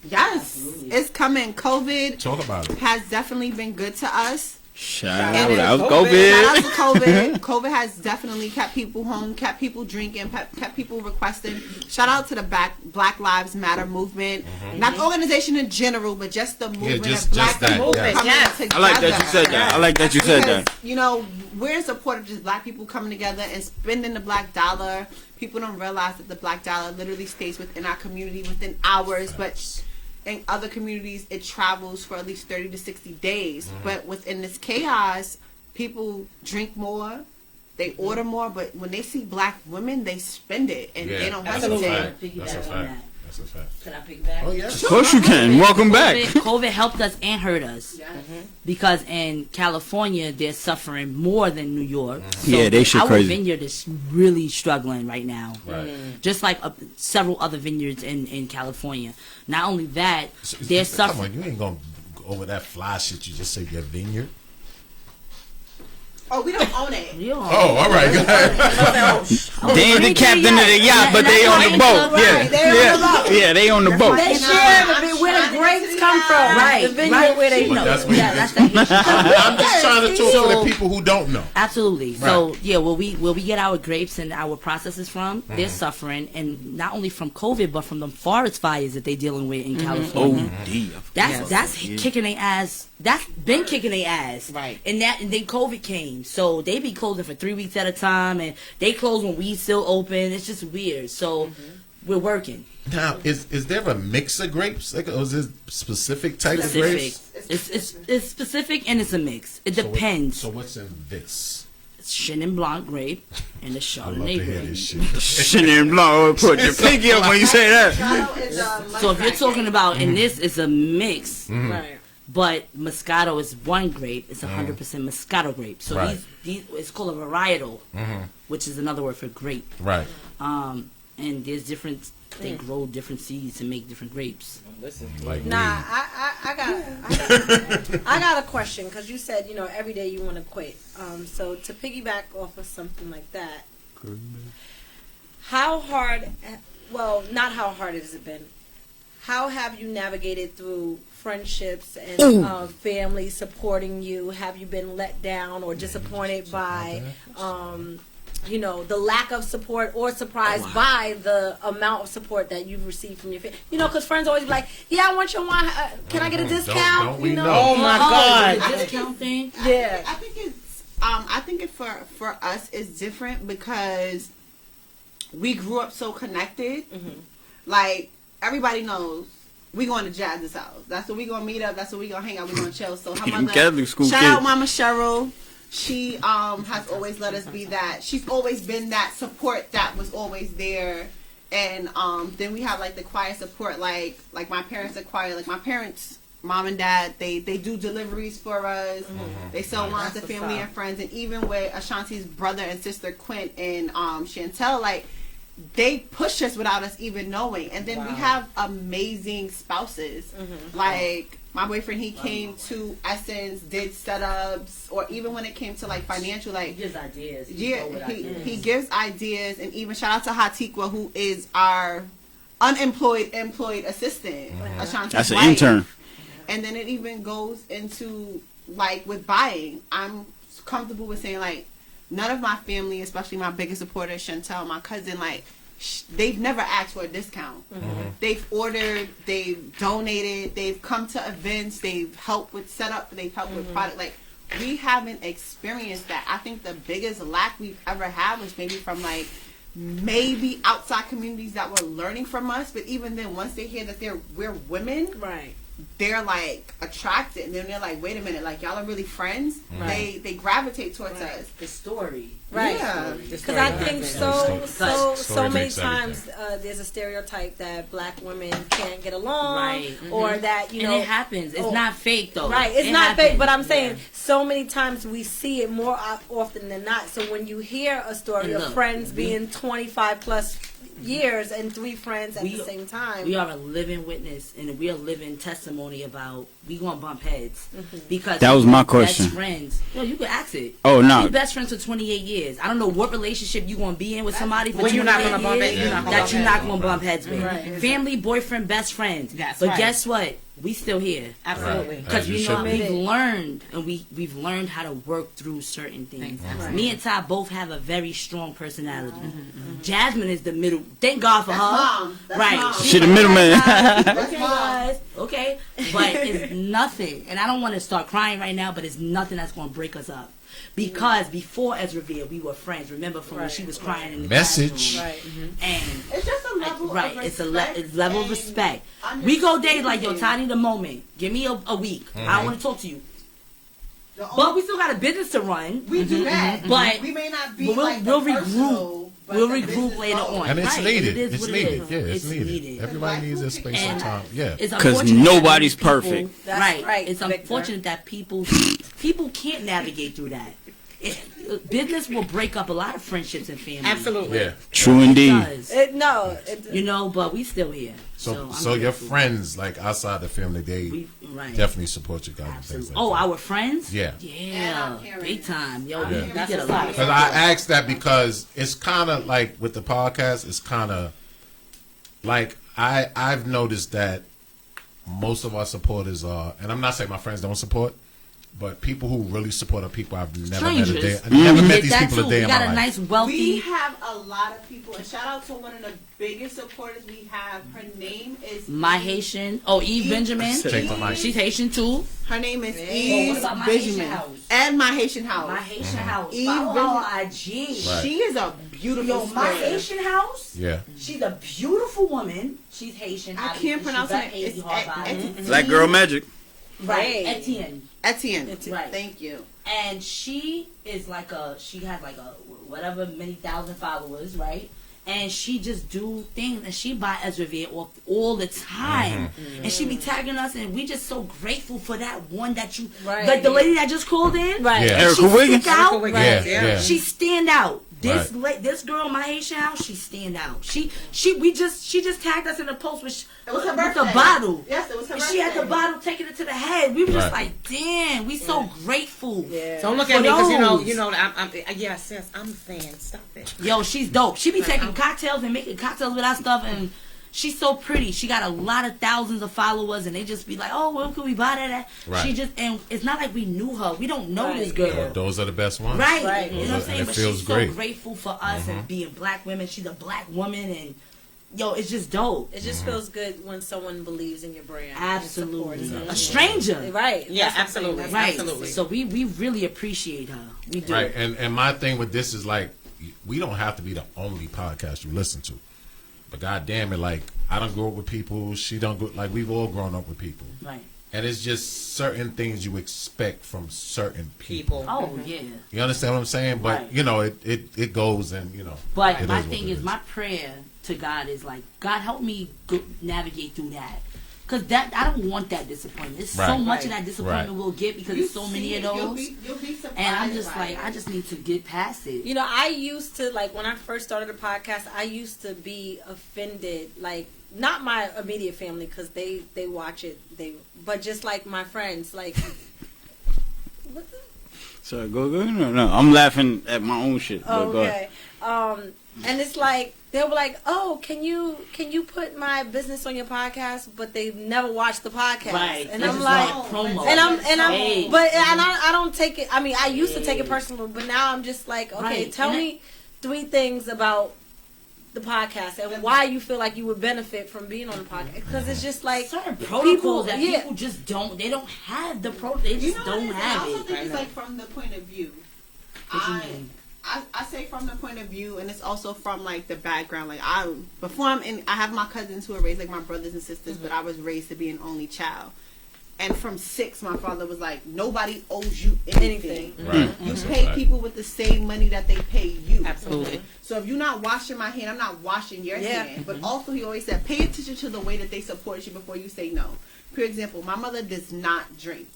Yes, it's coming. COVID Talk about it. has definitely been good to us. Shout And out Shout COVID. out to COVID. COVID has definitely kept people home, kept people drinking, kept people requesting. Shout out to the Black Lives Matter movement. Not the organization in general, but just the movement just- of Black just that, people yeah. coming Yes. together. I like that you said that. I like that you said Because, that. you know, we're in support of just Black people coming together and spending the Black dollar. People don't realize that the Black dollar literally stays within our community within hours, but in other communities it travels for at least 30 to 60 days. But within this chaos, people drink more, they order more, but when they see Black women, they spend it and they don't that's a hesitate. fact. Piggyback That's a on fact. that. That's a fact. Can I piggyback? Oh yes. Of course you can. Welcome back. COVID helped us and hurt us. Because in California, they're suffering more than New York. So Yeah, they shit our crazy. vineyard is really struggling right now. Right. Just like several other vineyards in California. Not only that, they're Come suffering. on, you ain't gonna go over that fly shit. You just say your vineyard. Oh, we don't own it. You know, Oh, all right. Go ahead. They ain't the captain of the yacht, but they on the boat. Yeah, yeah, they on the boat. They share where the grapes come from. Right, The vineyard right. where they But that's what Yeah, it that's is. the issue. I'm just trying to talk So- to the people who don't know. Absolutely. So yeah, where we get our grapes and our processes from, they're suffering, and not only from COVID, but from the forest fires that they're dealing with in California. That's kicking their ass. That's been kicking their ass. Right. And then COVID came, so they be closing for 3 weeks at a time, and they close when we still open. It's just weird. So we're working. Now, is there a mix of grapes? Like, or is this specific type of Specific. grapes? It's specific and it's a mix. It depends. So what's in this? It's Chenin Blanc grape and the I love Chardonnay to hear grape. this shit. Chenin Blanc. Put your pinky up when you say that. So if you're talking about, and this is a mix, Right. but Moscato is one grape. It's 100% Moscato grape. So Right. these it's called a varietal, which is another word for grape. Right. And there's different. They grow different seeds to make different grapes. Like Nah, weed. I got a question because you said every day you want to quit. So to piggyback off of something like that, how hard? Well, not how hard has it been. How have you navigated through friendships and family supporting you? Have you been let down or disappointed by, the lack of support or surprised by the amount of support that you've received from your family? Because friends always be like, "Yeah, I want your wine. Can I get a discount?" Don't we know? Oh my God. The discount thing. Yeah. I think it's I think it for us is different because we grew up so connected. Like everybody knows we going to Jazz's house. That's where we gonna meet up. That's where we gonna hang out. We gonna chill. So her mother, Catholic school shout kid. out Mama Cheryl. She has always let us be that. She's always been that support that was always there. And then we have like the choir support, like my parents are choir. Like my parents, mom and dad, they do deliveries for us. They sell wine to family and friends. And even with Ashanti's brother and sister Quint and Chantel, like they push us without us even knowing. And then we have amazing spouses. Like my boyfriend, he came to Essence, did setups, or even when it came to like financial, like He gives ideas. yeah, he gives ideas, and even shout out to Hatikwa, who is our employed assistant, Ashanti's That's an wife. intern. And then it even goes into like with buying. I'm comfortable with saying like none of my family, especially my biggest supporter, Chantel, my cousin, like they've never asked for a discount. They've ordered, they've donated, they've come to events, they've helped with setup, they've helped with product. Like we haven't experienced that. I think the biggest lack we've ever had was maybe from like maybe outside communities that were learning from us, but even then, once they hear that we're women, Right. they're like attracted, and then they're like, wait a minute, like y'all are really friends. They gravitate towards us. The story. Right. Yeah. Because I think so Story many makes times there's a stereotype that black women can't get along, Right. or that And it happens. It's not fake though. Right, it's It not fake, happens. but I'm saying Yeah. so many times we see it more often than not. So when you hear a story And of look, friends being 25 plus years and 3 friends at the same time, We are a living witness and we are living testimony about we gonna bump heads because That was my question. Best friends. No, you can ask it. Oh, no. We best friends for 28 years. I don't know what relationship you gonna be in with somebody for When 28 you're not gonna bump years heads, you're not gonna that bump you're heads. not gonna bump heads with. Right. Family, boyfriend, best friends. That's but right. guess what? We still here. Absolutely. Right. Because As you you know should be. we've learned and we've learned how to work through certain things. Right. Me and Ty both have a very strong personality. Jasmine is the middle. Thank God for her. Mom. That's Right. mom. She the middleman. Okay, guys. Okay, but it's nothing, and I don't want to start crying right now. But it's nothing that's going to break us up. Because before Ezra we were friends. Remember from when she was crying in the Message. classroom? And It's just a level of right, respect. it's level of and respect. We go days like, yo, understanding. Tiny, the moment. Give me a week. I don't want to talk to you. The only- But we still got a business to run. we do that, But we may not be we'll like regroup. the personal, but We'll the regroup business later goes. on. And it's Right, needed. it is It's what it needed. is. Yeah, it's It's needed. needed. Everybody needs their space and And time. Yeah. It's 'Cause unfortunate that nobody's people- perfect. That's right. right, It's Victor. unfortunate that people can't navigate through that. Business will break up a lot of friendships and families. Absolutely. Yeah. True It indeed. does. it, You know, but we still here. So I'm your grateful. friends, like outside the family, they We right. definitely support you guys and things Absolutely. like Oh, that. our friends? Yeah. And Yeah. our parents. Big time. Yo, Our we parents. get a lot of Because I asked that because it's kind of like with the podcast, it's kind of like I've noticed that most of our supporters are, and I'm not saying my friends don't support, but people who really support are people I've never met a day. strangers. I never met Did these that people too. a day We in got my a life. nice, We wealthy. have a lot of people, and shout out to one of the biggest supporters we have. Her name is My Haitian. Oh, Eve Benjamin. Take my mic. She's Haitian too. Her name is Oh, Eve what about My Haitian Benjamin, House? and My Haitian House. My Haitian house. Eve Follow our IG. Right. She is a beautiful. Yo, my spirit. Haitian house. Yeah. She's a beautiful woman. She's Haitian. I obviously. can't pronounce She's it. got Haiti It's hard body. Black girl magic. Right. Right. Etienne. Etienne. Right. Thank you. And she is like she has like a whatever many thousand followers, right? And she just do things, and she buy Ezra off all the time, and she be tagging us, and we just so grateful for that one that you, Right. like the lady that just called in, right. Yeah. Erica She Wiggins. stick out. Erica Wiggins, Yeah, yeah. She stand out. This Right. this girl, my Haitian house, she stand out. She just tagged us in a post with It was her with birthday. the bottle. Yes, it was her And birthday. she had the bottle, taking it to the head. We were just Right. like, damn, we so grateful. Yeah. Don't look For at me because those. you know. I'm yes, I'm a fan. Stop it. Yo, she's dope. She be taking cocktails and making cocktails with our stuff, and she's so pretty. She got a lot of thousands of followers, and they just be like, "Oh, where can we buy that at?" Right. She just, and it's not like we knew her. We don't know Right. this girl. Well, those are the best ones. Right. Right. You know what I'm saying? And it But feels she's great. so grateful for us and being black women. She's a black woman, and yo, it's just dope. It just feels good when someone believes in your brand. and Absolutely. supports it. A stranger. Right. Yeah, That's the thing. absolutely. That's Right. Absolutely. So we really appreciate her. We do. Right. And my thing with this is like, we don't have to be the only podcast you listen to. But God damn it, like, I don't grow up with people. She don't go, like, we've all grown up with people. Right. And it's just certain things you expect from certain people. Oh yeah. You understand what I'm saying? But, Right. you know, it goes and, you know. But what my it thing is, my prayer to God is like, God, help me navigate through that. because that I don't want that disappointment. There's so much of that disappointment we'll get because there's so many of those. You'll be surprised. And I'm just like, I just need to get past it. You know, I used to, like, when I first started the podcast, I used to be offended, like, not my immediate family, because they watch it, but just, like, my friends, like... So go. No. I'm laughing at my own shit. Okay. And it's like, they were like, oh, can you put my business on your podcast? But they've never watched the podcast. Right. And I'm like, promo. I don't take it. I mean, I used to take it personal, but now I'm just like, okay, tell me 3 things about the podcast and why you feel like you would benefit from being on the podcast. Because it's just like certain protocols that people just don't. They don't have the They just don't have it. I also think it's like from the point of view. I say from the point of view, and it's also from like the background. Like I have my cousins who are raised like my brothers and sisters, but I was raised to be an only child. And from 6, my father was like, nobody owes you anything. Right. You pay people with the same money that they pay you. Absolutely. So if you're not washing my hand, I'm not washing your hand. But also he always said, pay attention to the way that they support you before you say no. For example, my mother does not drink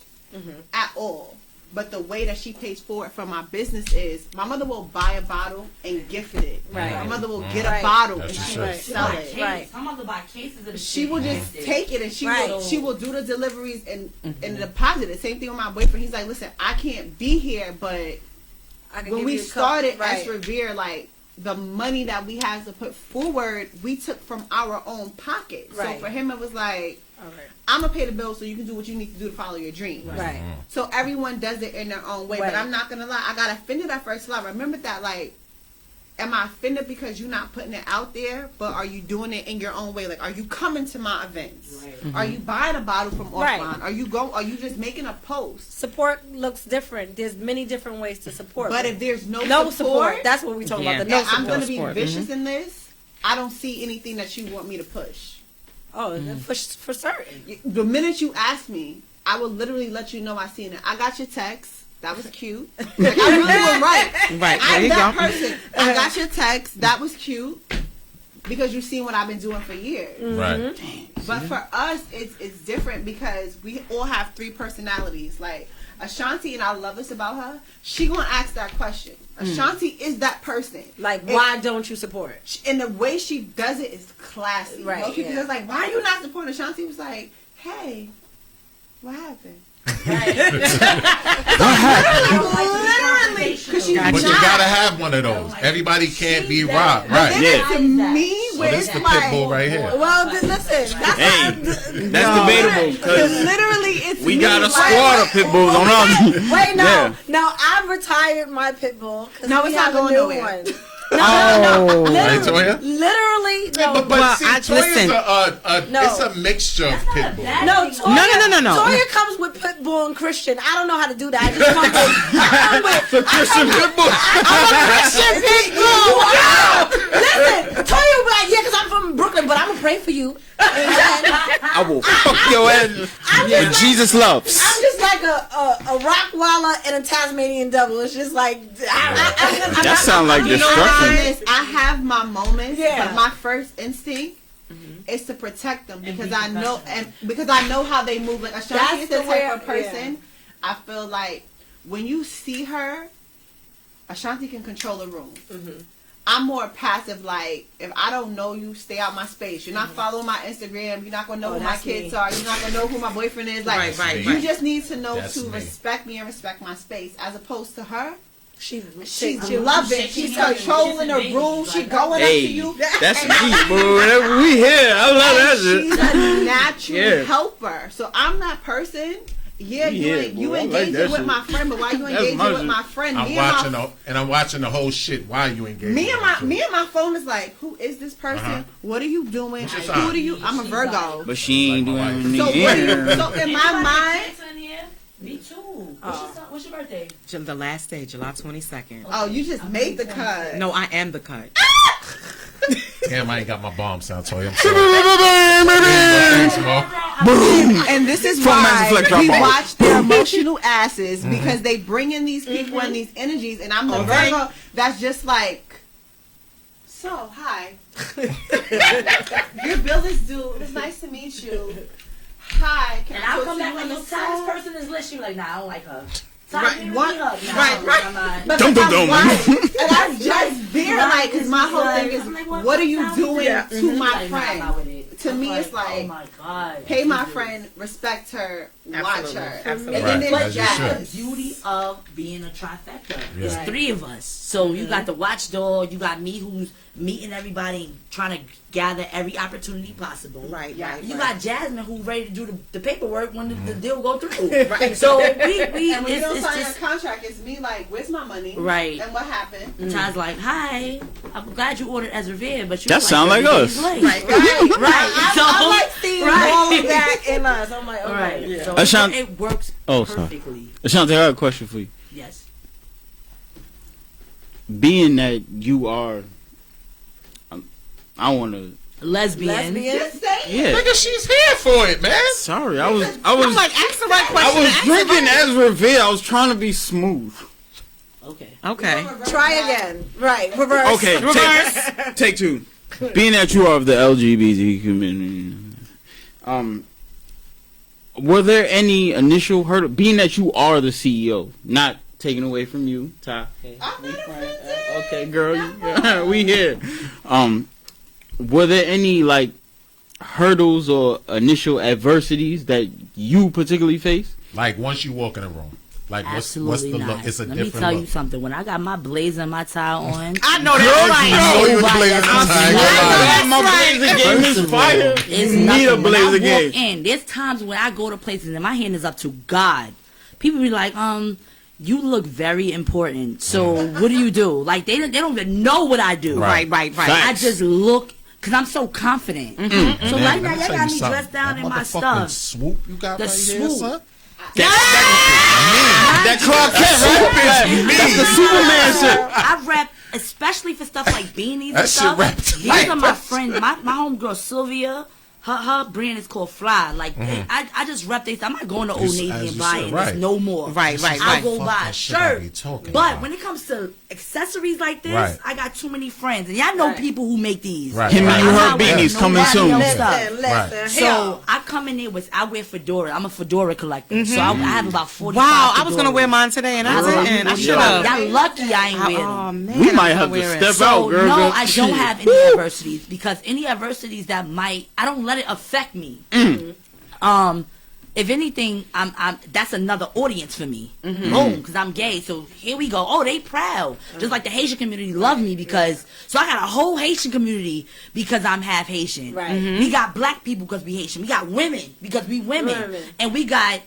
at all. But the way that she pays forward for my business is, my mother will buy a bottle and gift it. Right. My mother will get a bottle and That's she will sell it. Right. My mother buy cases of the She will just take it and she will do the deliveries and deposit it. Same thing with my boyfriend. He's like, listen, I can't be here, but when we started as Revere, like, the money that we had to put forward, we took from our own pocket. So for him, it was like, I'm going to pay the bill so you can do what you need to do to follow your dream. Right. So everyone does it in their own way. But I'm not going to lie, I got offended at first. I remember that, like, am I offended because you're not putting it out there, but are you doing it in your own way? Like, are you coming to my events? Right. Are you buying a bottle from offline? Are you just making a post? Support looks different. There's many different ways to support. But if there's no support, that's what we talk about. The no support. I'm going to be vicious in this. I don't see anything that you want me to push. Oh, for certain. The minute you ask me, I will literally let you know I seen it. I got your text. That was cute. Like, I really was right. Right. I'm that person. I got your text. That was cute. Because you've seen what I've been doing for years. Right. But for us, it's different because we all have 3 personalities. Like, Ashanti, and I love this about her, she gonna ask that question. Ashanti is that person. Like, why don't you support? And the way she does it is classy. Right. Most people just like, why are you not supporting? Ashanti was like, hey, what happened? Right. Literally, because she's But you not. gotta have one of those. Everybody can't be robbed, right? To me, So where this it's the like, pit bull right here. Well, listen. That's That's debatable because literally, it's we me. got a squad of pit bulls on our. Wait, no. Yeah. No, I retired my pit bull. No, it's not going nowhere. One. Oh. Right, Toya? Literally, no. But see, listen. Toya's it's a mixture of pit bull. No, Toya, No. Toya comes with pit bull and Christian. I don't know how to do that. I just come with Christian pit bull. I'm a Christian pit bull. Wow. Listen, Toya will be like, yeah, because I'm from Brooklyn, but I'm gonna pray for you. I will fuck your ass. Yeah, Jesus loves. I'm just like a Rockwaller and a Tasmanian devil. It's just like That sounds like destruction. I have my moments, Yeah. but my first instinct is to protect them because I know how they move. Like Ashanti is the type of person. I feel like when you see her, Ashanti can control a room. I'm more passive. Like, if I don't know you, stay out my space. You're not following my Instagram. You're not gonna know who my kids are. You're not gonna know who my boyfriend is. Like, you just need to know to respect me and respect my space. As opposed to her, she's loving. She's controlling the room. She going up to you. That's me, bro. Whenever we here, I love that shit. She's a natural helper. So I'm that person. Yeah, you engaging with my friend, but why you engaging with my friend? I'm watching the whole shit while you engage. Me and my phone is like, who is this person? What are you doing? Who do you? I'm a Virgo. But she ain't doing anything. So in my mind. Me too. What's your birthday? The last day, July 22nd. Oh, you just made the cut. No, I am the cut. Damn, I ain't got my bomb sound, Toya. And this is why we watch their emotional asses because they bring in these people and these energies, and I'm the Virgo that's just like, so hi, your bill is due. It's nice to meet you. hi, can And I I'll talk come to back you like, on yo, the Ty, this side? person is listening. Like, nah, I don't like her. Right, Right. But Dum, dum, dum. and that's very Right, like, because my whole like, thing is, I'm like, what are you sound doing good? to my Like, nah, I'm not friend? with it. To I'm me, it's like, oh my god, pay my Jesus. friend, respect her, watch Absolutely, her. absolutely. And then Right, there's as you Jazz. should. The beauty of being a trifecta. Yeah. It's three of us. So you got the watchdog, you got me who's meeting everybody and trying to gather every opportunity possible. Right, Yeah. right. You right. got Jasmine who ready to do the paperwork when the deal go through. Right. So we And when you it's, don't it's sign just a contract, it's me like, where's my money? Right. And what happened? and Ty's like, hi, I'm glad you ordered ESREVER, but you That sound like 30 us. days late. Right. Right. So I like seeing right. all of that in us. I'm like, okay. Right. Yeah. So Ashanti- it works Oh, sorry. perfectly. Ashanti, I got a question for you. Yes. Being that you are, I want to. Lesbian. Just say it. Yeah. Nigga, she's here for it, man. Sorry, I was I'm like, ask the right question. I was ask the drinking right- ESREVER. I was trying to be smooth. Okay. Okay. Try again. Right. Reverse. Okay, take two. Being that you are of the LGBT community, were there any initial hurdle? Being that you are the CEO, not taken away from you, Ty. I'm not offended. Okay, girl, we here. Were there any like hurdles or initial adversities that you particularly faced? Like once you walk in a room, like what's Absolutely the not. look? It's a Let me different tell look. you something. When I got my blazer and my tie on, I know that's right. know you was nobody blazing else the tie. knows. Yeah, my right. blazer game First is of all, fire. it's You need a nothing. When I blazer walk game. in, there's times when I go to places and my hand is up to God. People be like, you look very important. So what do you do? Like they don't even know what I do. Right, right, right. I just look because I'm so confident. So Man, right let now, me y'all tell got you me something. dressed down That in my motherfucking stuff. swoop you got The right here, swoop. son. That Clark Kent, right? That's the Superman shit. I rep, especially for stuff like beanies That and shit stuff. wrapped These tight. are my friends. My homegirl Sylvia. Her brand is called Fly. Like I just rep this. I'm not going to Old As Navy you and said, buying right. this no more. Right, right, I'll right. go Fuck buy a that shit I be shirt. talking But about. when it comes to accessories like this, Right. I got too many friends, and y'all know people who make these. Right. Him and you I'm heard not wearing beanies coming nobody soon. else's stuff. Listen. So I come in there with I wear fedora. I'm a fedora collector. So I have about 45. Wow, I was gonna fedoras. wear mine today, and I didn't. I should have. Y'all lucky I ain't wear them. Oh man, We might I'm have gonna to wear step it. out, So girl. no, girl. I don't Shit. have any adversities because any adversities that might I don't let it affect me. If anything, I'm that's another audience for me. Boom, because I'm gay. So here we go. Oh, they proud. Just like the Haitian community love me because so I got a whole Haitian community because I'm half Haitian. Right. We got black people because we Haitian. We got women because we women. And we got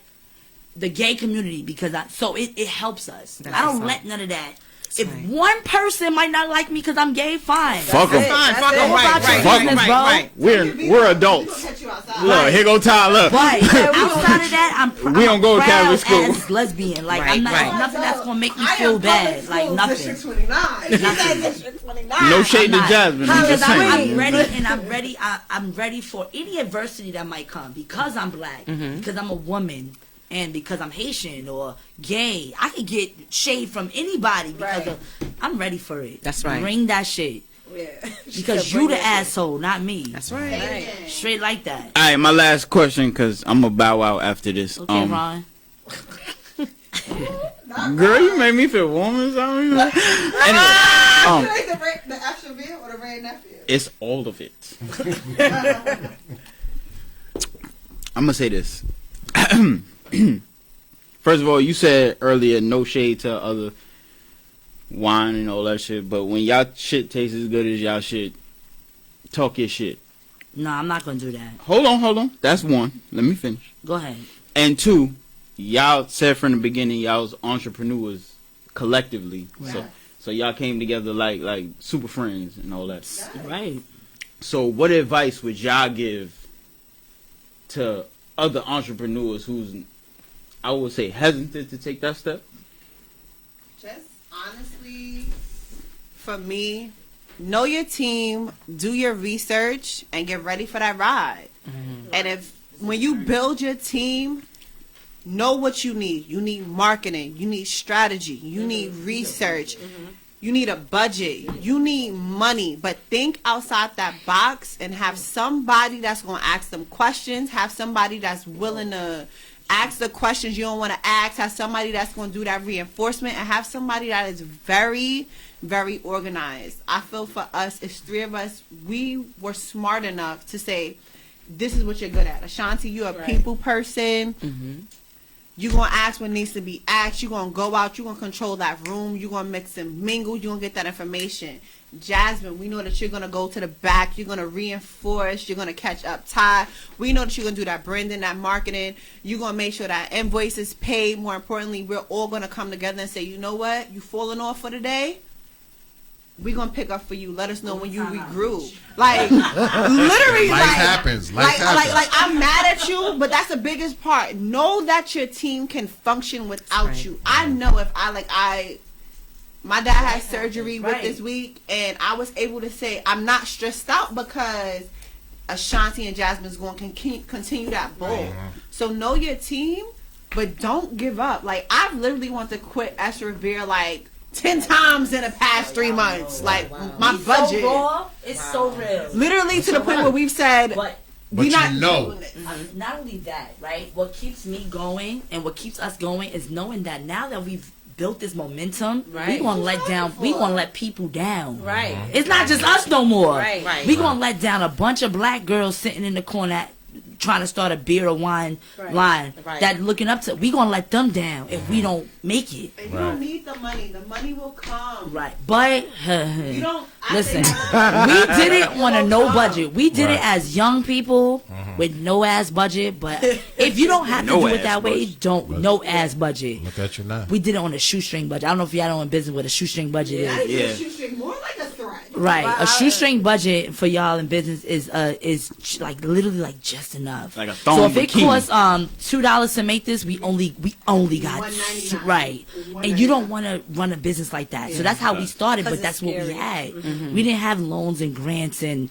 the gay community because so it helps us. That's I don't what's let none of that. That's If right. one person might not like me because I'm gay, fine. Fuck 'em. Fine, fuck it. them. Right, Fuck right, them, right, bro. right, right. We're adults. Catch you outside. Look, here go Tyler. But outside of that, I'm We don't go to proud Catholic school. as lesbian. Like Right, I'm not right. nothing that's gonna make me I feel am bad. public Like school, nothing. District 29. She said District 29. No shade to not. Jasmine. I'm just Because saying. I'm ready and I'm ready. I'm ready for any adversity that might come because I'm black, because I'm a woman, and because I'm Haitian or gay. I could get shade from anybody because Right. I'm ready for it. That's right. Bring that shit Yeah. because you the asshole, not me. That's right. Straight like that. All right, my last question, because I'm going to bow out after this. Okay, Ron. Girl, you made me feel warm or something. Anyway, The extra beer or the red nephew? it's all of it. I'm going to say this. First of all, you said earlier no shade to other wine and all that shit, but when y'all shit tastes as good as y'all shit, talk your shit. No, I'm not gonna do that. Hold on. That's one. Let me finish. Go ahead. And two, y'all said from the beginning y'all was entrepreneurs collectively. Right. So y'all came together like super friends and all that. Right. So what advice would y'all give to other entrepreneurs who's, I would say, hesitant to take that step? Just honestly, for me, know your team, do your research, and get ready for that ride. And when you build your team, know what you need. You need marketing. You need strategy. You need research. You need a budget. You need money. But think outside that box and have somebody that's going to ask them questions. Have somebody that's willing to ask the questions you don't want to ask. Have somebody that's going to do that reinforcement. And have somebody that is very, very organized. I feel for us, it's 3 of us. We were smart enough to say, this is what you're good at. Ashanti, you're a people person. Mm-hmm. You're going to ask what needs to be asked. You're going to go out. You're going to control that room. You're going to mix and mingle. You're going to get that information. Jasmine, we know that you're going to go to the back. You're going to reinforce. You're going to catch up tie. We know that you're going to do that branding, that marketing. You're going to make sure that invoice is paid. More importantly, we're all going to come together and say, you know what? You falling off for the day? We're going to pick up for you. Let us know when you regroup. Like, literally, Life happens. Life happens. Like, I'm mad at you, but that's the biggest part. Know that your team can function without you. I know if my dad had surgery with this week, and I was able to say, I'm not stressed out because Ashanti and Jasmine's going to continue that bull. So know your team, but don't give up. Like, I've literally wanted to quit ESREVER, like, 10 times in the past 3 months. Like, my budget. So raw, it's so real. Literally to the point where we've said, but we you not know. Not only that, right? What keeps me going and what keeps us going is knowing that now that we've built this momentum, we gonna let people down. Right. It's not just us no more. Right. We gonna let down a bunch of black girls sitting in the corner trying to start a beer or wine line that looking up to. We gonna let them down if we don't make it. And you don't need the money. The money will come. Right. But You don't. listen, we did it on a no budget. We did it as young people with no ass budget. But if you don't have to do it that way, no ass budget. Look at you now. We did it on a shoestring budget. I don't know if y'all know in business what a shoestring budget is. Yeah. Shoestring, more like a thread. Right. A shoestring budget for y'all in business is like literally like just enough. Like a thong so if it bikini. costs $2 to make this, we only got $1.99. right. And you don't want to run a business like that. So that's how we started, but that's what we had. We didn't have loans and grants and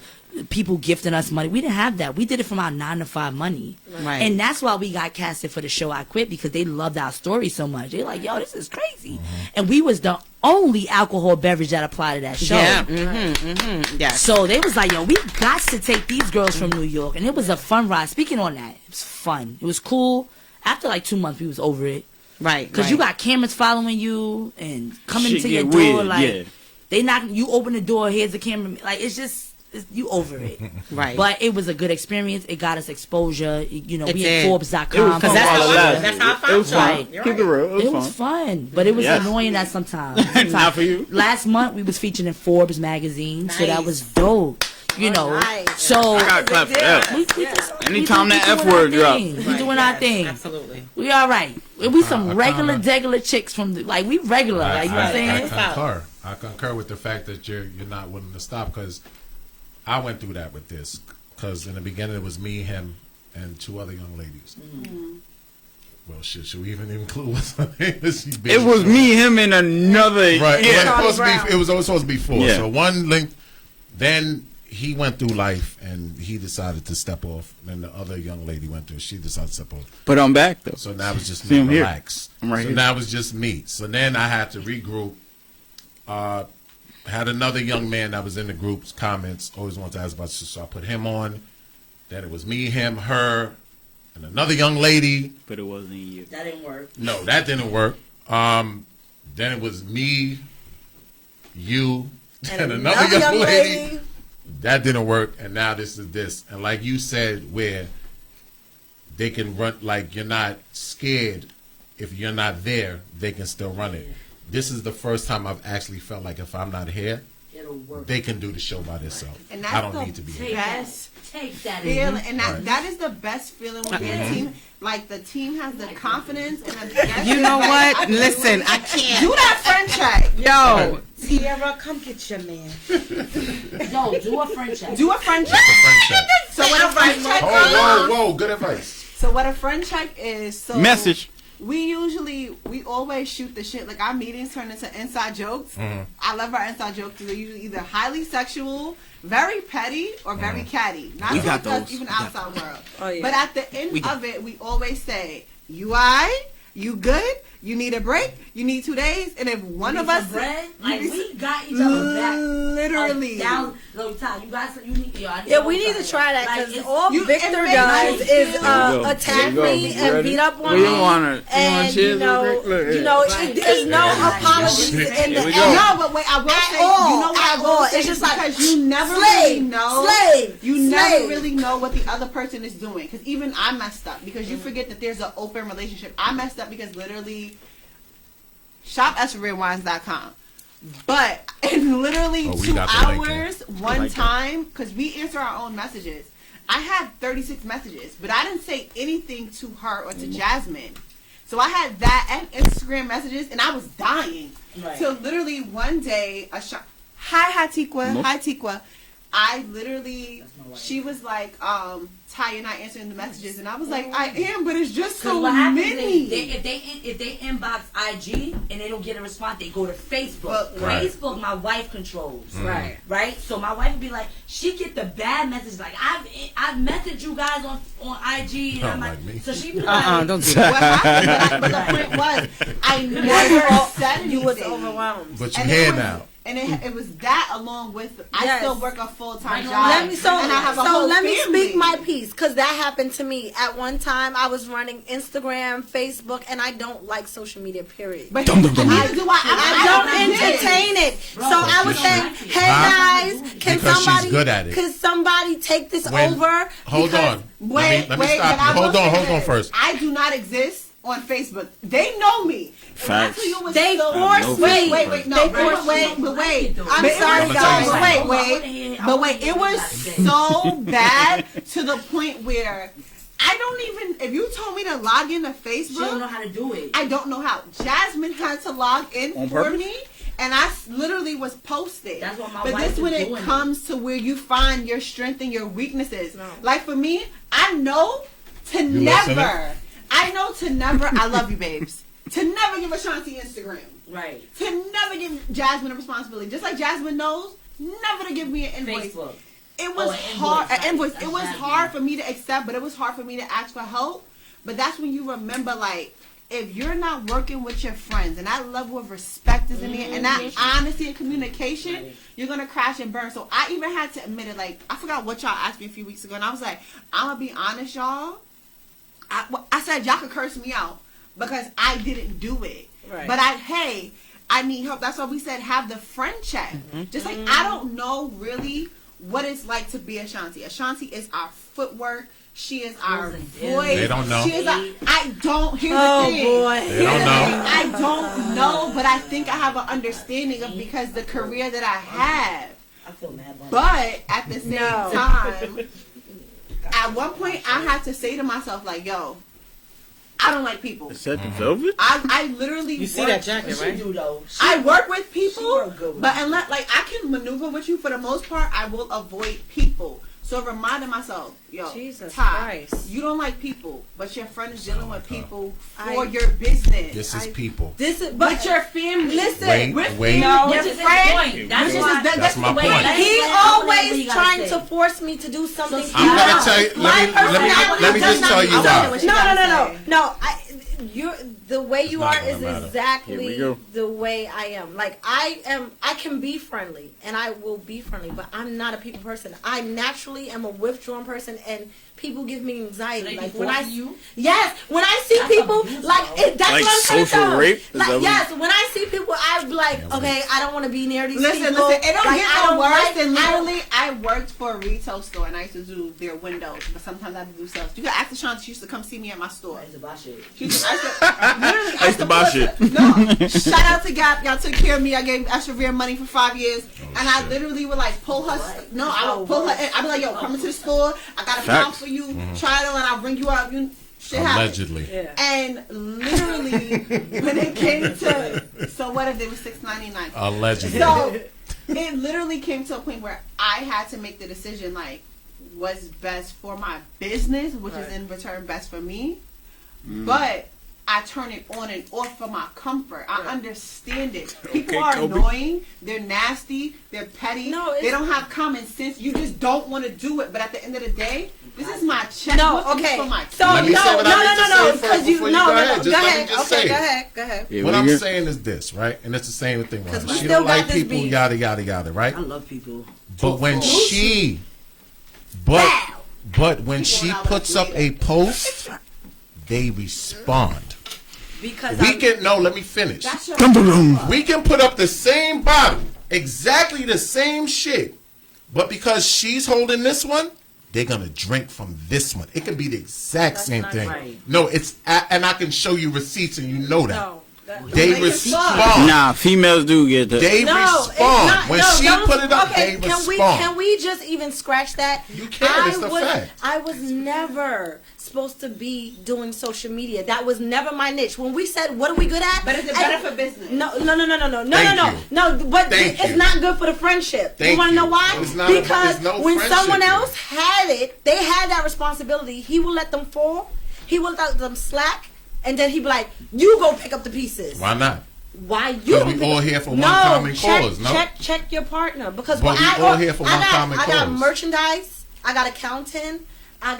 people gifting us money. We didn't have that. We did it from our 9-to-5 money. Right. And that's why we got casted for the show I Quit, because they loved our story so much. They're like, yo, this is crazy. And we was the only alcohol beverage that applied to that show. Yeah. Yeah. So they was like, yo, we got to take these girls from New York. And it was a fun ride. Speaking on that, it was fun. It was cool. After like 2 months, we was over it. Right. Because you got cameras following you and coming Shit to your get door. weird, Like, they knock, you open the door, here's the camera. Like, it's just, you over it. Right. But it was a good experience. It got us exposure. You know, It we did. had Forbes.com. Because that's how I found It was fun. Right. Keep it real. It was fun, but it was annoying at sometimes. Not for you. Last month we was featured in Forbes magazine, so that was dope. You know, nice. so I got clap for that. we did something. Anytime We that doing F our word drop. thing. We doing our thing. Absolutely. We all right. We some regular chicks from the, like we regular. Like, you know what I'm saying? I concur with the fact that you're not willing to stop, because I went through that with this. Because in the beginning it was me, him, and 2 other young ladies. Well, shit, should we even include what's her name? It was me, him, and another. Right. Yeah. It was always supposed to be 4. Yeah. So one linked. Then he went through life and he decided to step off. Then the other young lady went through. She decided to step off. But I'm back though. So now it's just See, me. I'm here. Relax. I'm right so here. now it's just me. So then I had to regroup. Had another young man that was in the group's comments. Always wanted to ask about this, so I put him on. Then it was me, him, her, and another young lady. But it wasn't you. That didn't work. No, that didn't work. Then it was me, you, and another young lady. That didn't work, and now this is this. And like you said, where they can run, like you're not scared. If you're not there, they can still run it. This is the first time I've actually felt like if I'm not here, It'll work. they can do the show by themselves. And that's I don't the need to be here. best Take that feeling, in. and that is the best feeling when your team, like the team has the confidence and the best. You know like, what? Listen, I can't. do that friend check. Yo, Tierra, come get your man. Yo, do a French check. Do a friend check. Friend check. So what a friend check Whoa, good advice. So what a friend check is, so Message. we always shoot the shit. Like our meetings turn into inside jokes. I love our inside jokes. They're usually either highly sexual, very petty, or very catty. Not We just got us, those. even We got outside world. Oh, yeah. But at the end of it, we always say, "You alright?" You good? You need a break? You need 2 days? And if one of us, bread, like we got each other back. Literally. Down, low time. You guys, you need. We need to try that because Like, all Victor does is attack me and beat up on me. And you know, there's no apologies in the end. No, but wait, I will say, you know what I will say? It's just like because you never really know. You never really know what the other person is doing. Because even I messed up because you forget that there's an open relationship. I messed up because literally, shop EsreveRwines.com. But in literally 2 hours, one time, because we answer our own messages, I had 36 messages, but I didn't say anything to her or to Jasmine. So I had that and Instagram messages, and I was dying. Right. So literally one day, hi Tikwa. I literally, she was like, Ty, you're not answering the messages, and I was like, I am, but it's just so many. If they inbox IG and they don't get a response, they go to Facebook. Facebook, my wife controls. Right. So my wife would be like, she get the bad messages. Like I've messaged you guys on IG, and I'm like, so she be like, don't do that. But the point was, I never said anything. You was overwhelmed. But you here now. And it was that along with I still work a full-time job. Let me speak my piece because that happened to me at one time. I was running Instagram, Facebook, and I don't like social media. Period. But I don't entertain it. So I was saying, hey guys, can somebody take this over? Hold on. Wait, let me stop you. Hold on first. I do not exist on Facebook. They know me. Facts. They forced me. Wait. I'm sorry, guys. But wait. It was so bad to the point where I don't even. If you told me to log into Facebook, she don't know how to do it. I don't know how. Jasmine had to log in for me, and I literally was posted. That's what my but wife this when it comes to where you find your strength and your weaknesses. No. Like for me, I know to never. I love you, babes. To never give Ashanti Instagram. Right. To never give Jasmine a responsibility. Just like Jasmine knows, never to give me an invoice. Facebook. It was hard. An invoice. It was hard for me to accept, but it was hard for me to ask for help. But that's when you remember, like, if you're not working with your friends and that level of respect is in there and that honesty and communication, you're going to crash and burn. So I even had to admit it. Like, I forgot what y'all asked me a few weeks ago, and I was like, I'm going to be honest, y'all. I said y'all could curse me out because I didn't do it. Right. But I need help. That's why we said have the friend check. Just like I don't know really what it's like to be Ashanti. Ashanti is our footwork. She is our voice. They don't know. She is I don't hear the thing. Boy. They don't know. I don't know, but I think I have an understanding of because the career that I have. I feel mad. But at the same time, at one point I had to say to myself, like, yo, I don't like people. Is that the velvet? I literally You see that jacket, right? She do, though. I work with people, with but unless like I can maneuver with you for the most part, I will avoid people. So reminding myself, yo, Jesus Ty, Christ. you don't like people, but your friend is dealing with people for your business. This is people. But your family. Listen, wait. No, which is friend. That's my point. He always trying to force me to do something. I'm gonna tell you. Let me just tell you why. No. You're the way you are is exactly the way I am. Like I can be friendly and I will be friendly, but I'm not a people person. I naturally am a withdrawn person, and people give me anxiety. Like when I see people that's what I'm trying to tell them. Like when I see people, I'm like, okay, I don't want to be near these people. Listen, it don't get no worse than literally. I worked for a retail store and I used to do their windows, but sometimes I had to do sales. You can ask Ashanti. She used to come see me at my store. I used to buy shit. I used to buy shit. No, shout out to Gap. Y'all took care of me. I gave EsRevever money for 5 years, and I literally would like pull her. No, I would pull her in. I'd be like, yo, come into the store. I got a pound for you. Try it on. I'll bring you up. Allegedly. And literally, when it came to, so what if they were $6.99? Allegedly. So it literally came to a point where I had to make the decision, like, what's best for my business, which is in return best for me. But I turn it on and off for my comfort. I understand it. People are annoying. They're nasty. They're petty. They don't have common sense. You just don't want to do it. But at the end of the day, This is my check. No, okay. For my So Let me say what I need to say first because you before you no, go no, ahead. no. Just Go let me ahead. just Okay, say go it. ahead. Go ahead. Yeah, What we I'm get- saying is this, right? And it's the same thing. Right? we She still don't like got this people, beef. yada yada yada, right? I love people. But when she, but when she puts up a post, they respond. Because We can no. Let me finish. That's your We can put up the same bottle, exactly the same shit, but because she's holding this one, they're gonna drink from this one. It can be the exact same not thing. right. No, it's and I can show you receipts, and you know that. no. They respond. Nah, females do get that. They No, it's respond. not. When No, she don't- put it up, okay, they can respond. we just even scratch that? You can, it's the fact. I was never supposed to be doing social media. That was never my niche. When we said, what are we good at? But is it better for business? No. Thank you. No, but Thank it's you. not good for the friendship. Thank you want to you. know why? It's not Because there's no when friendship someone here. else had it, they had that responsibility. He will let them fall. He will let them slack. And then he'd be like, you go pick up the pieces. Why not? Why you? Because don't we pick all up- here for one common cause, no? Check your partner because But when we all here for one common I got cause. merchandise, I got accounting, I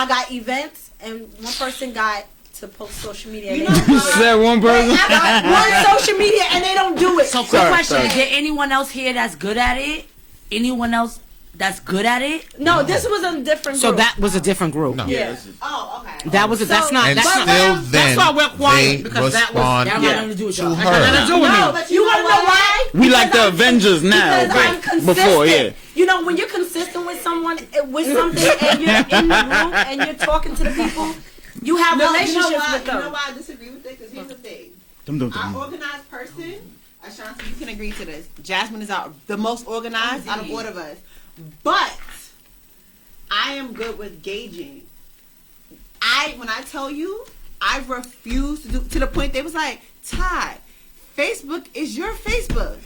got events, and one person got to post social media. You and they know don't do Is it. that one person? I got one social media and they don't do it. So, quick Sorry, question: sorry. Is there anyone else here that's good at it? Anyone else that's good at it? No, this was a different. So group. that was a different group. No. Yeah. Oh, okay. That was that's not And that's still not then, that's why we're quiet they because that was respond That yeah. had nothing to do with to y'all. That had nothing to her. do with No, me. but you want to know why? We like the Because I'm- Avengers now, Because I'm but consistent. before, yeah. You know, when you're consistent with someone, with something, and you're in the room and you're talking to the people, you have No, relationships you know why? with them. You know why I disagree with it? Because here's the thing. Our organized person, Ashanti, you can agree to this. Jasmine is the most organized out of all of us. But I am good with gauging. When I tell you, I refuse to do to the point they was like, Ty, Facebook is your Facebook.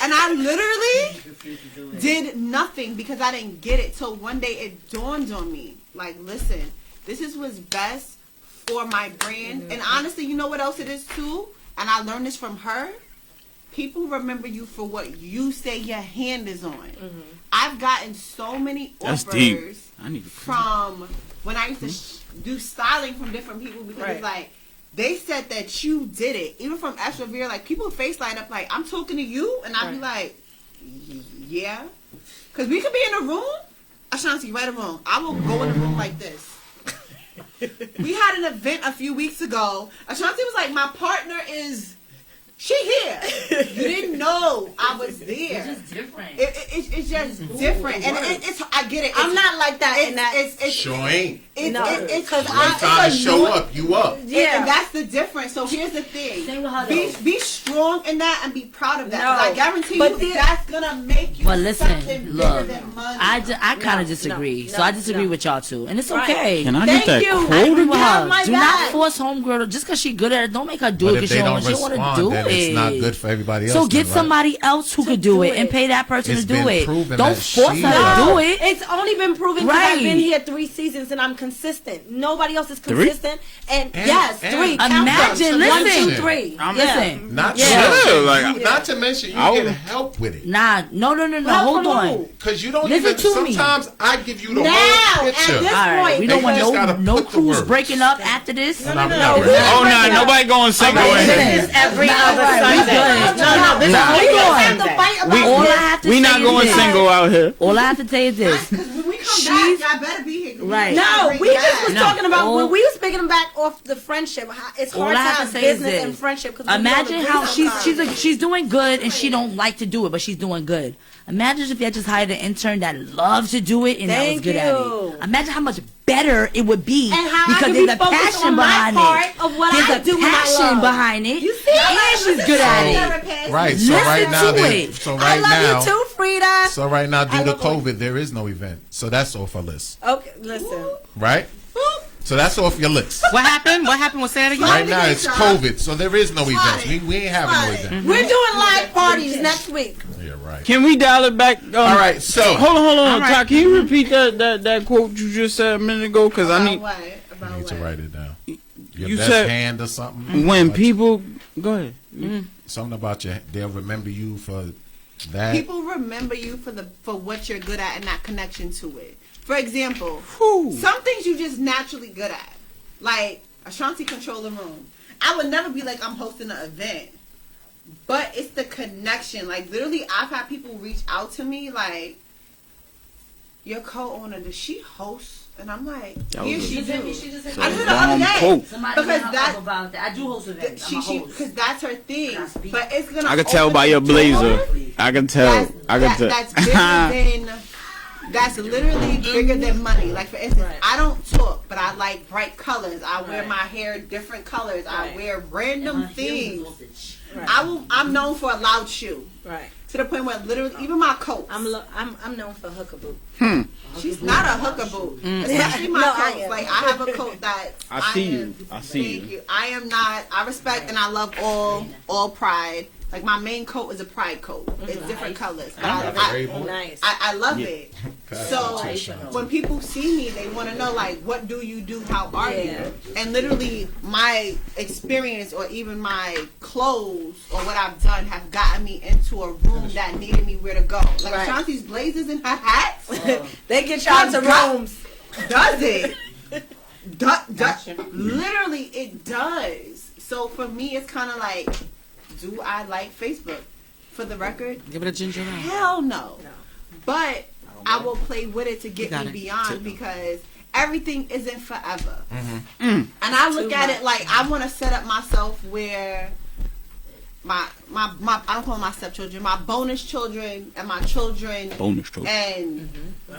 And I literally did nothing because I didn't get it. Till one day it dawned on me. Like, listen, this is what's best for my brand. And honestly, you know what else it is too? And I learned this from her. People remember you for what you say your hand is on. Mm-hmm. I've gotten so many That's deep. offers I need to from when I used to do styling from different people because it's like they said that you did it. Even from Esrever, like people face line up like I'm talking to you, and I'd be like, yeah, because we could be in a room. Ashanti, right or wrong, I will go in a room like this. We had an event a few weeks ago. Ashanti was like, my partner is. She here. You didn't know I was there. It's just different. It's just different, and it's. I get it. I'm not like that. In that, It's Sure ain't. it's because One time to show up, you up. Yeah, and that's the difference. So here's the thing: Same with her, though. be strong in that and be proud of that. No. 'Cause I guarantee But you, that's gonna make you But listen, something bigger look, than money. I kind of disagree. So I disagree with y'all too, and it's Right. okay. Can I Thank get that you. I quote agree with Have her. my Do back. not force homegirl just because she good at it. Don't make her do But it if because they she don't don't want to respond, do then it. it's not good for everybody else. So then, get right? somebody else who could do do it and it. pay that person It's to do been it. proven Don't that force she- her No. to do it. It's only been proven because Right. I've been here 3 seasons and I'm consistent. Nobody else is 3? consistent. And yes, and 3. Count imagine, them. 1, listen. 2, 3. Listen, Not Yeah. to, like, not to mention you I get would- help with it. nah, no. Help Hold from on. who? Because you don't Listen even. to me. Sometimes I give you the Now, whole at picture. this All right, point, we They don't want just gotta no put the crews words. breaking up after this. No, no, we're no. not We- ready. Oh no, nobody going single in here. Listen, Every All other right, we Sunday. good. No, this Nah. is We only don't on have to Sunday. fight about All I this. have to We say not is going this. single out here. All I have to say is this. Because when we come She's- back, y'all better be here. Right. No, we just was No. talking about All- when we was speaking back off the friendship. How it's All hard I to have have to say is business this. and friendship. 'Cause we Imagine don't how agree sometimes. she's doing good and she don't like to do it, but she's doing good. Imagine if you had just hired an intern that loved to do it and that was Thank good at you. it. Imagine how much better it would be And how I because could there's be a focused passion on my behind part it. of what There's I a do with my passion love. behind it. You see? And she's good at it. Right. So Listen right now, to they- it. so I right love now, you too, Frida. so right now, due to love all- COVID, there is no event. So that's off our list, Okay, listen. right? So that's off your list. What happened? What happened? Say it again. Right now, it's COVID, so there is no events. We ain't having no event. We're doing live parties next week. Yeah, right. Can we dial it back? All right. So Hold on. All right. Ty, can you repeat that quote you just said a minute ago? Because I need. you need to write it down. Your You best said- hand or something. When Like, people. Go ahead. something about your, they'll remember you for that. People remember you for what you're good at and that connection to it. For example, some things you just naturally good at. Like, Ashanti control the room. I would never be like, I'm hosting an event. But it's the connection. Like, literally, I've had people reach out to me, like, your co-owner, does she host? And I'm like, yes, she do. I did it the other day. Somebody because that's about that. I do host events. I'm a host. Because that's her thing. But it's gonna. I can tell by your blazer. I can tell. That's bigger than. That's literally bigger than money. Like, for instance, I don't talk, but I like bright colors. I wear my hair different colors. I wear random things. I'm known for a loud shoe. Right. To the point where literally, even my coats. I'm known for hookaboo. She's not a hookaboo. Especially my coats. Like, I have a coat that I see you. Thank you. I am not. I respect and I love all pride. Like, my main coat is a pride coat. It's different colors. But I love it. So when people see me, they want to know, like, what do you do? How are you? And literally, my experience or even my clothes or what I've done have gotten me into a room that needed me where to go. Like, Ashanti's blazers and her hats. They get y'all to rooms. Does it? Literally, it does. So for me, it's kind of like, do I like Facebook? For the record, give it a ginger ale. Hell no. But I will play with it to get me beyond because everything isn't forever. And I look at it like I want to set up myself where my I don't call them my stepchildren, my bonus children and my children and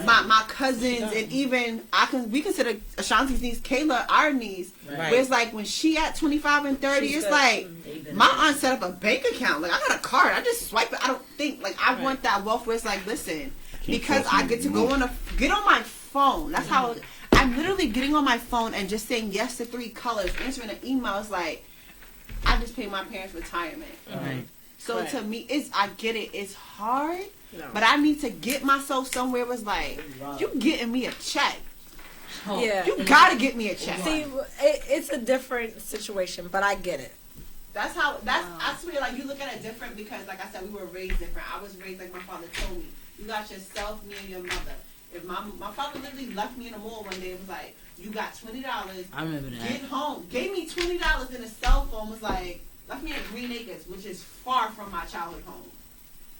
my cousins and even we consider Ashanti's niece Kayla our niece. Where it's like when she at 25 and 30, it's like my aunt set up a bank account. Like, I got a card, I just swipe it. I don't think like I want that wealth where it's like, listen, because I get to go get on my phone. That's how I'm literally getting on my phone and just saying yes to 3 colors, answering an email. It's like, I just paid my parents' retirement. So to me, I get it. It's hard, but I need to get myself somewhere where it's like, you getting me a check. Yeah. You gotta get me a check. See, it's a different situation, but I get it. I swear, like, you look at it different because, like I said, we were raised different. I was raised like my father told me. You got yourself, me, and your mother. If my father literally left me in the mall one day and was like, you got $20. I remember that. Get home. Gave me $20 in a cell phone. Was like, left me at Green Acres, which is far from my childhood home.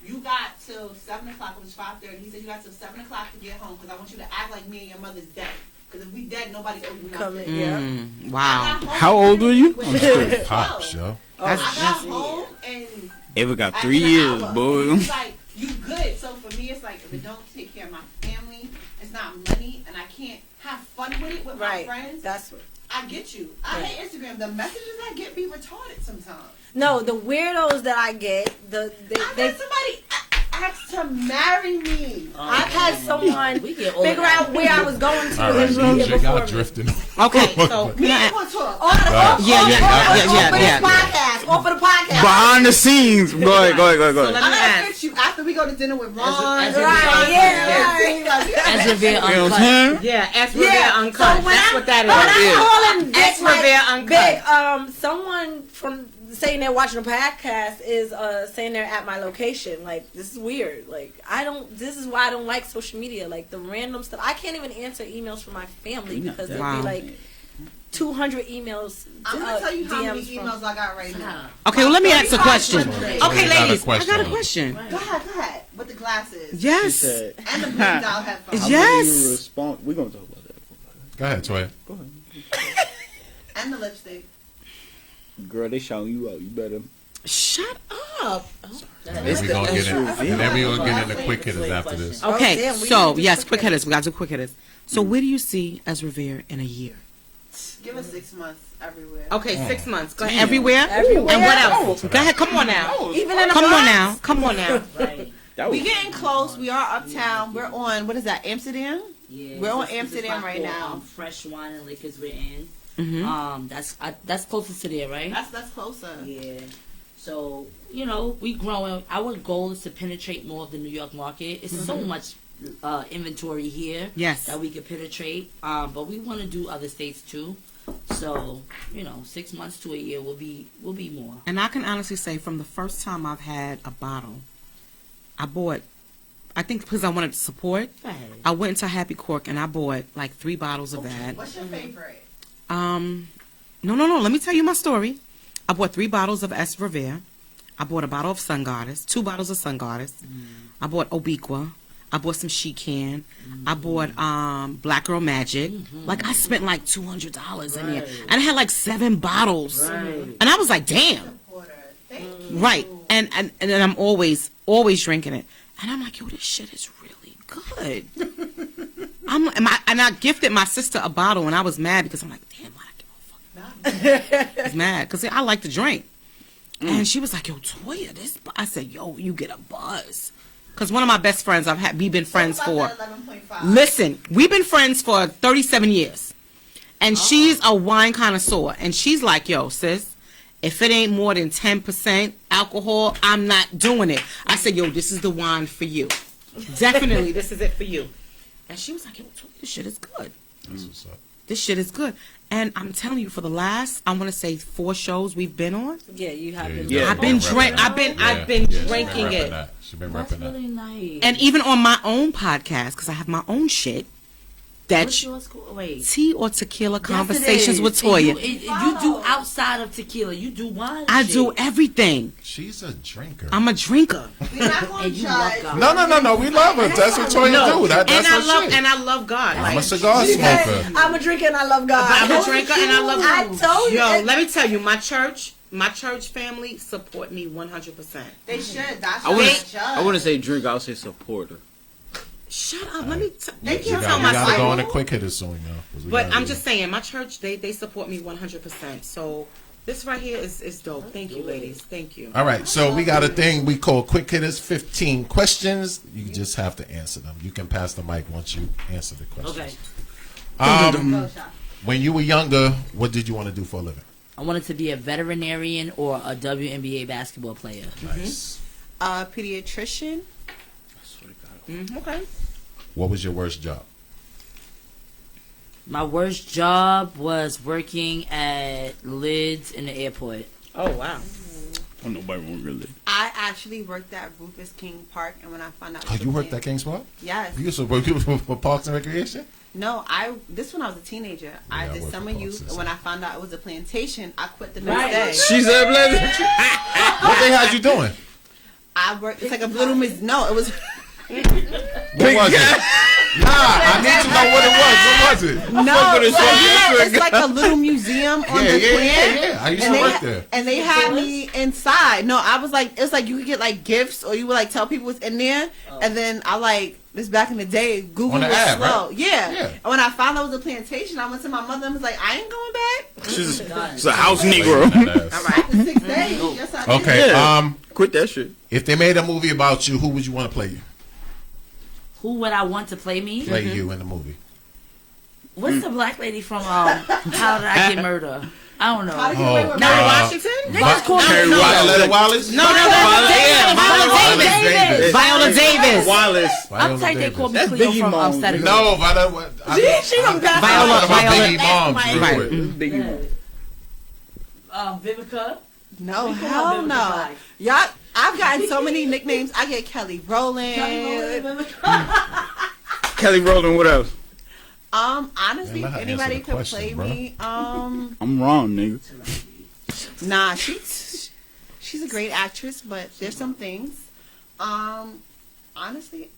You got till 7 o'clock. It was 5:30. He said you got till 7 o'clock to get home because I want you to act like me and your mother's dead. Because if we dead, nobody owes me nothing. Wow. How old were you? Pops, yo. I got home and Ava got 3 years, boy. It's like, you good. So for me, it's like, if it don't take care of my family, it's not money, and I can't have fun with it with my friends. That's what. I get you. I hate Instagram. The messages I get be retarded sometimes. No, the weirdos that I get, I've had somebody ask to marry me. I've had someone figure out where I was going to. All right, DJ, y'all drifting. Okay, so we ain't gonna talk. Off of the podcast. Behind the scenes. Go ahead. So let me I'm gonna ask. fix you after we go to dinner with Ron. Ezrevere Uncut. Yeah, Ezrevere Uncut. So That's what that is. When I'm calling Ezrevere Uncut. big, someone from saying they're watching a podcast is saying they're at my location. Like, this is weird. Like, this is why I don't like social media. Like, the random stuff. I can't even answer emails from my family because there'll be like 200 emails. I'm gonna tell you how many DMs emails I got right now. Okay, well, let me ask a question. Okay, ladies, I got a question. question. Go ahead. With the glasses. Yes. And the blue dial headphones. Yes. We're going to talk about that. Go ahead, Toya. Go ahead. And the lipstick. Girl, they shouting you out. You better. Shut up. And then we're going to get into quick hitters after this. Okay, so, yes, quick hitters. We got to do quick hitters. So, where do you see Ezrevere in a year? Give us 6 months everywhere. Okay, 6 months. Go ahead. Everywhere? Everywhere. And what else? Go ahead. Come on now. Even in the Come on box? now. Come on now. We getting close. We are uptown. We're on, what is that, Amsterdam? Yeah, We're on Amsterdam right now. Fresh Wine and Liquors we're in. Mm-hmm. That's closest to there, right? That's closer. Yeah. So, we growing. Our goal is to penetrate more of the New York market. It's so much inventory here that we can penetrate. But we want to do other states too. So, 6 months to a year will be more. And I can honestly say from the first time I've had a bottle, I I think because I wanted to support, Go ahead. I went into Happy Cork and I bought like 3 bottles of that. What's your favorite? No. Let me tell you my story. I bought 3 bottles of ESREVER. I bought a bottle of Sun Goddess, 2 bottles of Sun Goddess. I bought Obiqua. I bought some She-Can. I bought Black Girl Magic. Like, I spent like $200 in there. And I had like 7 bottles. And I was like, damn. Right. And I'm always drinking it. And I'm like, yo, this shit is really good. And I gifted my sister a bottle, and I was mad because I'm like, damn, why I give a fuck? I was mad because I like to drink. And she was like, yo, Toya, this. I said, yo, you get a buzz. Because one of my best friends, we've been friends for. 11.5. Listen, we've been friends for 37 years. And she's a wine connoisseur. And she's like, yo, sis, if it ain't more than 10% alcohol, I'm not doing it. I said, yo, this is the wine for you. Definitely, this is it for you. And she was like, yo, Toya, this shit is good. That's what's up. This shit is good. And I'm telling you, for the last, I want to say 4 shows we've been on, Yeah, you have been. Yeah. I've been drinking Repping it. that. She been That's repping that. really nice. And even on my own podcast, because I have my own shit, What's that's yours called? Wait. Tea or Tequila Yes, it Conversations is. with Toya. And you do outside of tequila. You do wine. I shit. do everything. She's a drinker. I'm a drinker. We're not going And to you love judge. God. No. We love her. That's what Toya do. That's and her shit. I love God. I'm a Like, cigar smoker. I'm a drinker and I love God. I'm a drinker and I love I told you. Yo, let me tell you, my church family support me 100%. They should. That's I what wouldn't. they I wouldn't say drink. I would say supporter. Shut up. Let me. They We can't tell gotta, my we gotta go on story. the quick hitters soon, yo. 'Cause we But gotta I'm do just saying, my church, they support me 100%. So this right here is dope. Thank you, ladies. Thank you. All right, so we got a thing we call quick hitters. 15 questions. You just have to answer them. You can pass the mic once you answer the questions. Okay. When you were younger, what did you want to do for a living? I wanted to be a veterinarian or a WNBA basketball player. Nice. Pediatrician. Okay. What was your worst job? My worst job was working at Lids in the airport. Oh wow. Oh, nobody won't really. I actually worked at Rufus King Park, and when I found out, Oh, you worked at Kings Park? Yes. You used to work for Parks and Recreation? No, this when I was a teenager. I I did worked summer for youth, Parks and when I found out it was a plantation, I quit the Right. next day. She's a blessing. What they had you doing? I worked. It's like a little miss. No, it was. What was it? Nah, I need to know what it was. What was it? No, with it, so, so you know, good. it's like a little museum on the plant. Yeah. I used And to they, work there. and they had me inside. No, I was like, it was like you could get like gifts, or you would like tell people what's in there. And then I like this back in the day, Google On the was app, slow. right? Yeah. Yeah. And when I found out it was a plantation, I went to my mother and was like, I ain't going back. She's a house Negro. All right, for 6 days. Yes, I did. Okay. Yeah. Quit that shit. If they made a movie about you, who would you want to play you? Who would I want to play me? Play you in the movie. What's the black lady from How Did I Get Murdered? I don't know. How to Get Away with Now Murder. Washington? They just call me Viola Wallace? No, Viola Davis. Wallace. I'm tight. They call me That's Cleo Biggie from Mom. Upside Down. No, Viola. She don't pass Viola- Biggie Mom. Right. Biggie. Vivica. No, We call hell her no. Vivica. Y'all, I've gotten so many nicknames. I get Kelly Rowland. Kelly Rowland. What else? Honestly, Man, let her anybody answer the could question, play bro. me. I'm wrong, nigga. Nah, she's a great actress, but there's some things. Honestly,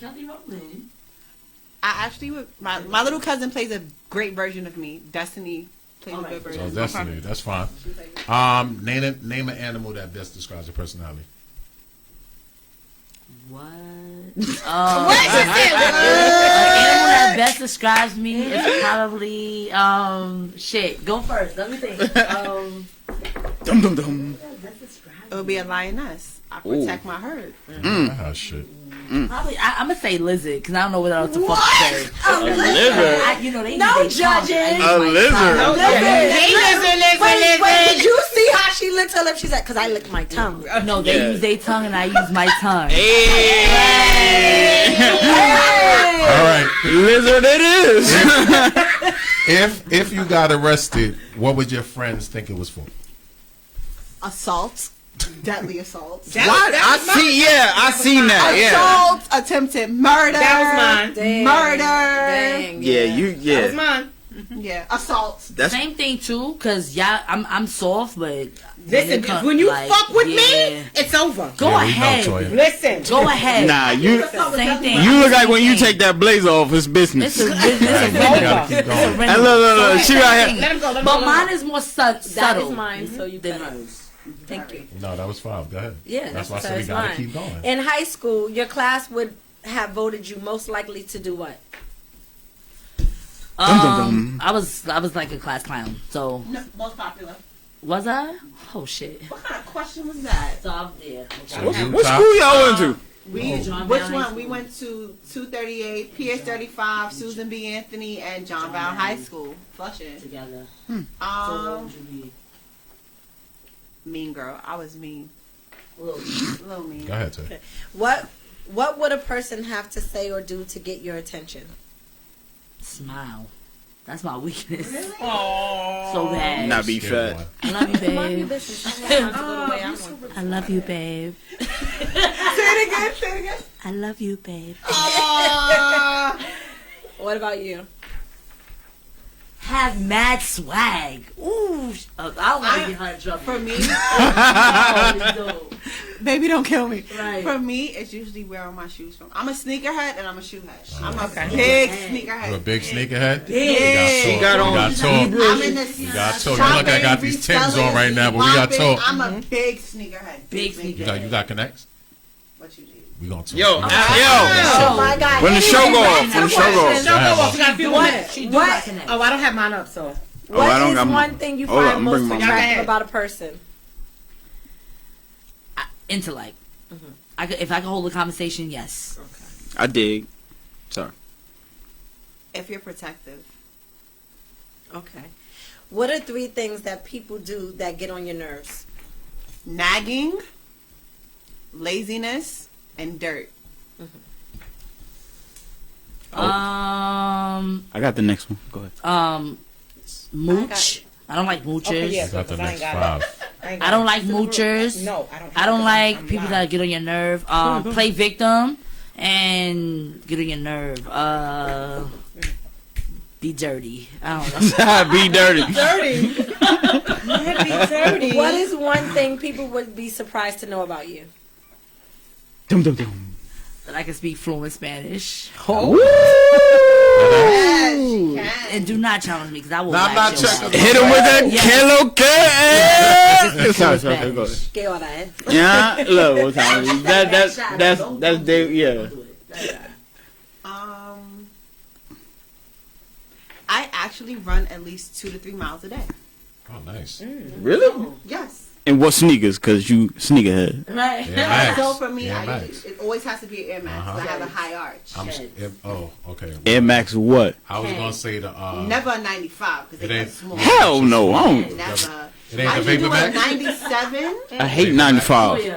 Kelly Rowland. I actually would. My little cousin plays a great version of me. Destiny plays a good version. So of me. Destiny, that's fine. Name an animal that best describes your personality. What? An animal that best describes me is probably shit. Go first. Let me think. Dum dum dum. It would be a lioness. I protect my herd. Ah, shit. Probably. I'm gonna say lizard because I don't know what else to fuck say. A lizard. They No they judging. A lizard. Wait, did you see how she licked her lip? She's like, because I licked my tongue. No, they Yeah. use their tongue and I use my tongue. All right. Lizard it is. If you got arrested, what would your friends think it was for? Assault. deadly assault. What? I seen that. Yeah. Assault, attempted murder. That was mine. Dang. Murder. Dang. That was mine. Yeah, assault. That's Same thing too, cause I'm soft, but Listen, when you fuck with me, it's over. Go ahead. Listen. Go ahead. nah. You Same thing. you look like when you Same take that blazer off. It's business. It's a rental. Keep going. And look. She got here. Let him go. But mine is more That subtle is mine, so you than better. hers. Thank you. No, that was 5. Go ahead. Yeah, That's why I so said we it's gotta mine. keep going. In high school, your class would have voted you most likely to do what? I was like a class clown. So No, most popular. was I? Oh shit. What kind of question was that? So I'm there. So you What top? school y'all went to? John Which Brown one? High We School. went to 238, PS 35, Susan B. Anthony, and John Brown High School, Flushing. Together. So what would you be? Mean girl. I was mean. Little. A little mean. Go ahead, Tay. What would a person have to say or do to get your attention? Smile. That's my weakness. Really? So bad. Not be Scared fat. one. I love you, Mind your babe. business. I want to go the way I want. I love you, babe. Say it again. Say it again. I love you, babe. What about you? Have mad swag. Ooh. I don't want to get her in trouble. For me, No. baby, don't kill me. Right. For me, it's usually where are my shoes from. I'm a sneakerhead and I'm a shoehead. I'm a Okay. big You're a sneakerhead. big sneakerhead? Big. She got on. We got talk. I'm in this. We got talk. You look like I got these Timbs on right now, but we got talk. I'm a big sneakerhead. Big You sneakerhead. got connects? What you do? We gonna talk. Yo, Oh my God. When the show go off, when the show go off. Show go off. We got a few minutes. She do What? got connect. Oh, I don't have mine up, so. Oh, I What don't is got one my- thing you Hold on, find I'm most bringing my mic. attractive about a person? Intellect. If I can hold a conversation, yes. I dig. Sorry. If you're protective. Okay. What are 3 things that people do that get on your nerves? Nagging, laziness, and dirt. I got the next one. Go ahead. Mooch. I don't like moochers. Okay, yeah. We got the I ain't next got 5. I don't like moochers. No, I don't. I don't like I'm people lying. that get on your nerve. Play victim and get on your nerve. Be dirty. I don't know. Be dirty. Dirty. What is one thing people would be surprised to know about you? Dum, dum, dum. That I can speak fluent Spanish. Yes, she can. And do not challenge me because I will. Nah, I'm wax not your checking. ass. Hit him with that Yes. kilo Sorry, sorry. Go ahead. ¿Qué hora, eh? Yeah, look, what's happening? That's Dave. Yeah. I actually run at least 2 to 3 miles a day. Oh, nice. Really? Yes. And what sneakers? Cause you sneakerhead. Right. Air Max. So for me, Air Max. it always has to be an Air Max. 'Cause I have a high arch. Oh, okay. Air Max what? I was gonna say the Never a 95 because it they ain't- get small. Hell no, I don't. Never. It ain't I the can do Vapor a Max? 97. I hate 95. She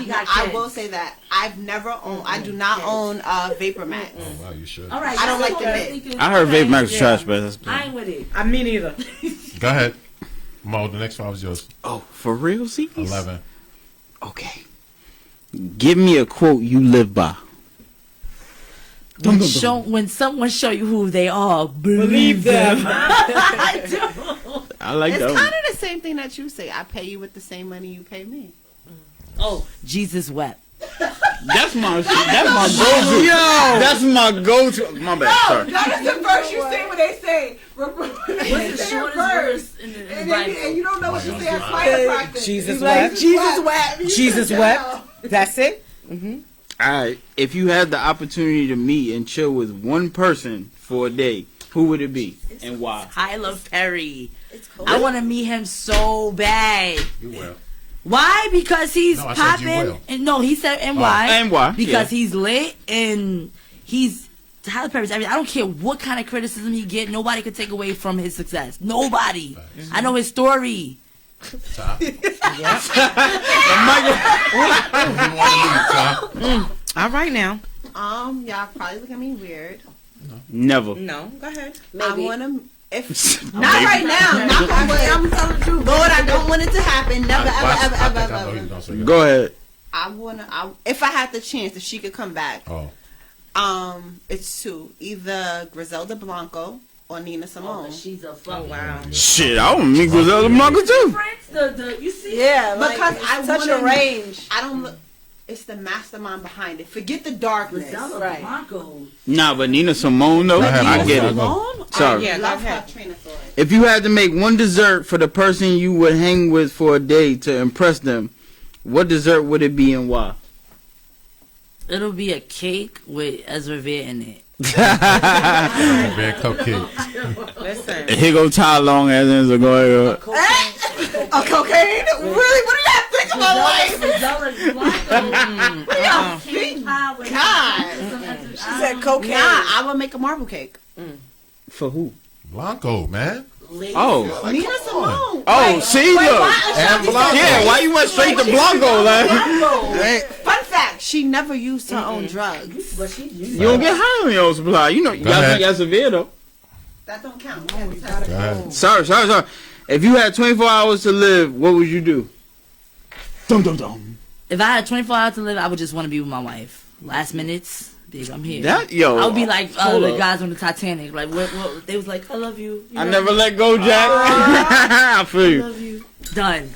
got I kids. will say that I've never owned. I do not own a Vapor Max. Oh wow, you should. All right. I don't that's like the what I'm mid. thinking. I heard Vape Max was Yeah. trash, but that's I ain't with it. I mean either. Go ahead. Mo, the next 5 is yours. Oh, for real, see? 11. Okay. Give me a quote you live by. When someone show you who they are, believe them. I do. I like It's that kind one. of the same thing that you say. I pay you with the same money you pay me. Oh, Jesus wept. That's my go-to. Yo, that's my go-to. My bad. Sorry. That is the verse you say when they say. What's the shortest verse in the Bible? you don't know what you say at fire practice. Jesus wept. Jesus wept. Jesus wept. That's it. Alright, if you had the opportunity to meet and chill with one person for a day, who would it be and why? Tyler Perry. It's cool. I want to meet him so bad. You will. Why? Because he's No, I said you popping. will. And no, he said and why? And why? Because he's lit and he's Tyler Perry's everything. I don't care what kind of criticism he get. Nobody could take away from his success. Nobody. Facts. I know his story. Top. Who you want to meet, Top? All right now. Y'all probably look at me weird. Never. No, go ahead. Maybe. I want to. If not right now, knock on wood. I'm telling you, Lord, I don't want it to happen. Never, ever. Go ahead. If I had the chance, if she could come back. Oh. It's two. Either Griselda Blanco or Nina Simone. She's a fuck. Oh, wow. Shit, I want to meet Griselda Blanco too. You see? Yeah, Because I such a range. I don't look. It's the mastermind behind it. Forget the darkness. Right. Nah, but Nina Simone though, I get it. Sorry. Yeah, Love go her ahead. train of thought. If you had to make one dessert for the person you would hang with for a day to impress them, what dessert would it be and why? It'll be a cake with Ezra in it. Red cupcake. Listen. Here go Ty Long as in the go. A cocaine? Really? What do y'all think of my wife? What y'all think? God. She said cocaine. Nah, I would make a marble cake. For who? Blanco, man. Oh. Nina Simone. Oh, see, look. And Blanco. Yeah, why you went straight to Blanco? Like, Fun fact, she never used her own drugs. But she you don't get high on your own supply. You know, you gotta ahead. drink Elsevier though. That don't count. Go ahead. Sorry. If you had 24 hours to live, what would you do? Dum dum dum. If I had 24 hours to live, I would just want to be with my wife. Last minutes, babe, I'm here. Yo. I would be like hold the up. guys on the Titanic. Like, what? They was like, I love you. I never let go, Jack. I feel I you. love you. Done.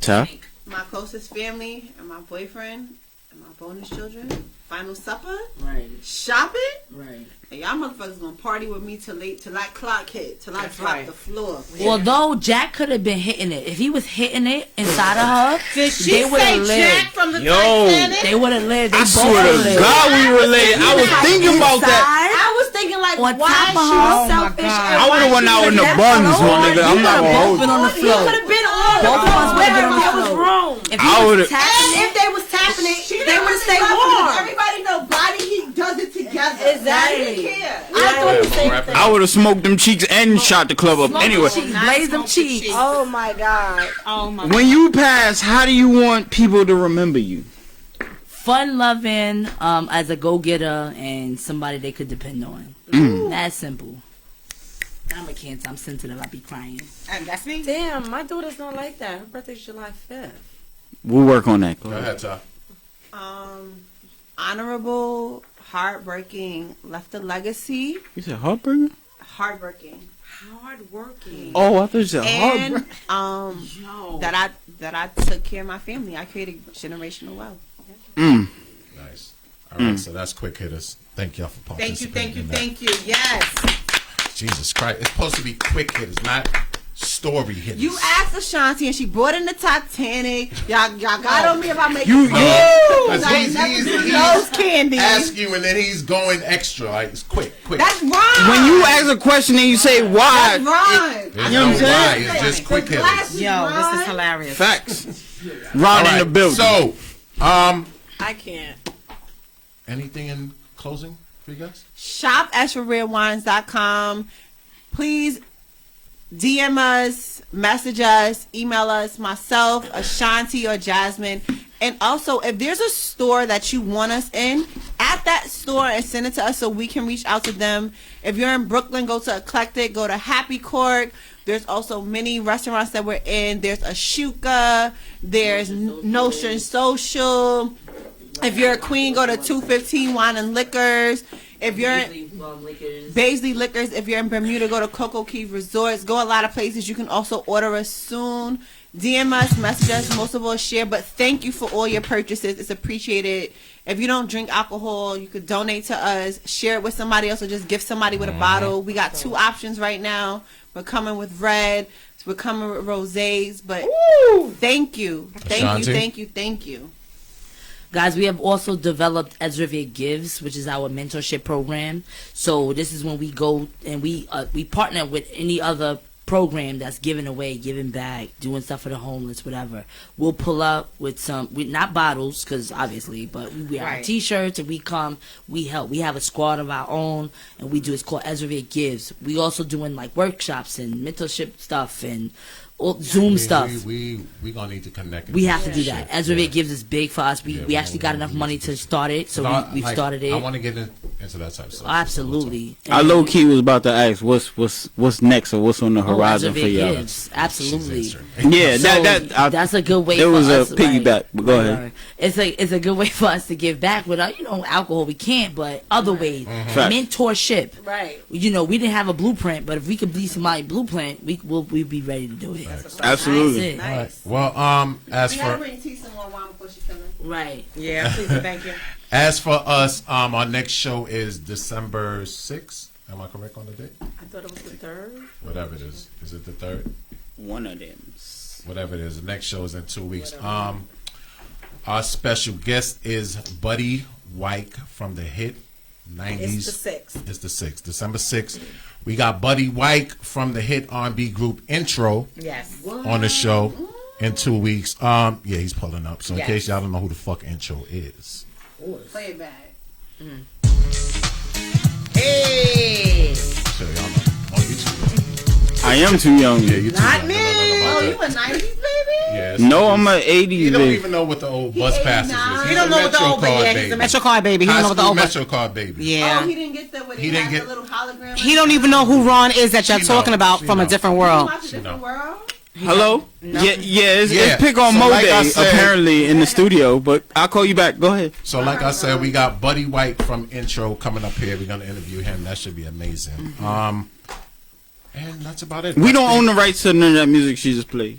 Huh? My closest family and my boyfriend and my bonus children. Final supper. Right. Shopping. Right. And y'all motherfuckers gonna party with me till I clock hit, till I drop right. the floor. Although Jack could have been hitting it, if he was hitting it inside of her, Did she they would say have Jack lived. from the Yo. Titanic? They would have lived. They I both swear would've to lived. God we related. I was thinking about that. I was thinking like, On why top she of was her. selfish. God. and I why would've went she out in the left buns, my alone. nigga. I'm You not could gonna have hold both been on the You floor. could have been on the Both of us floor. would've been on the Whatever floor. was wrong. If I he was would've- tapping And if they was tapping it, they would stay warm. Everybody know body heat does it together. Exactly. I thought the same Wrap it thing. I would have smoked them cheeks and shot the club up. Anyway, blaze them cheeks. Oh my God. Oh my when you pass, how do you want people to remember you? Fun loving, as a go getter and somebody they could depend on. That's simple. I'm a Cancer. I'm sensitive. I be crying. And that's me. Damn, my daughter's not like that. Her birthday's July 5th. We'll work on that. Go ahead, Ty. Honorable, hardworking, left a legacy. You said heartburger? Hardworking. Hardworking. Oh, I thought you said And heartburger. that I took care of my family. I created generational wealth. Nice. All right, so that's quick hitters. Thank y'all for participating. Thank you. Yes. Jesus Christ. It's supposed to be quick hitters, not story hitters. You asked Ashanti and she brought in the Titanic. Y'all got on me about making You- Because I ain't never he's do those candies. ask you and then he's going extra. Like, it's quick. That's wrong. When you ask a question and you say why, That's wrong. There's You know no what I'm saying? why. It's just quick hitters. Glasses Yo, wrong. this is hilarious. facts. Ron in the building. So, I can't. anything in closing for you guys? Shop EsRevereWines.com. Please DM us, message us, email us, myself, Ashanti, or Jasmine. And also, if there's a store that you want us in, at that store and send it to us so we can reach out to them. If you're in Brooklyn, go to Eclectic, go to Happy Court. There's also many restaurants that we're in. There's Ashuka. There's Notion Social. If you're a queen, go to 215 Wine and Liquors. If you're in Baisley Liquors, if you're in Bermuda, go to Coco Key Resorts. Go a lot of places. You can also order us soon. DM us, message us, most of all share. But thank you for all your purchases. It's appreciated. If you don't drink alcohol, you could donate to us, share it with somebody else, or just gift somebody with a bottle. We got 2 options right now. We're coming with red. We're coming with rosés. But thank you. Thank you. Guys, we have also developed Ezrevier Gives, which is our mentorship program. So this is when we go and we partner with any other program that's giving away, giving back, doing stuff for the homeless, whatever. We'll pull up with some, not bottles, because obviously, but we wear our T-shirts and we come, we help. We have a squad of our own, and we do. It's called Ezrevier Gives. We also doing like workshops and mentorship stuff and Zoom stuff. We gonna need to connect. We have to do that. Ezrevier Gives is big for us. We actually got enough money to start it, so we've started it. I want to get into that type of stuff. Absolutely. I low key was about to ask what's next or what's on the horizon for y'all. Absolutely. Yeah, So that's a good way. There was for us, a piggyback, but go ahead. It's a good way for us to give back without alcohol. We can't, but other ways, mentorship. Right. We didn't have a blueprint, but if we could be somebody's blueprint, we'd be ready to do it. Absolutely. Nice. Well, as We for gotta bring T some more wine before she comes in. Right. Yeah, please and thank you. as for us, our next show is December 6th. Am I correct on the date? I thought it was the 3rd. Whatever it is it the 3rd? One of them. Whatever it is, the next show is in 2 weeks. Our special guest is Buddy White from the hit 90s. It's the 6th. It's the 6th, December 6th. We got Buddy White from the hit R&B group Intro Yes. on the show in 2 weeks. Yeah, he's pulling up. So in Yes. case y'all don't know who the fuck Intro is. Play it back. Hey. So y'all know. On YouTube. I am too young. Yeah, you too Not young. me. Don't know Oh, about you that. a 90s baby? Yeah, No, I'm an 80s He don't baby. even know what the old bus passes is. 89. He's You don't a know what the Metro old card baby. Yeah, he's baby. a Metro card baby. He High don't know what the school old. Metro card baby. Yeah. Oh, he didn't get that when He he didn't had get- the little hologram. He don't even know who Ron is that y'all She talking know. about She from a know. different He world. watched a different world. Hello? Yeah, it's Yeah. pick on So Mo like I Day, said- apparently, in the studio, but I'll call you back. Go ahead. So like I said, we got Buddy White from Intro coming up here. We're gonna interview him. That should be amazing. And that's about it. We don't own the rights to none of that music she just played.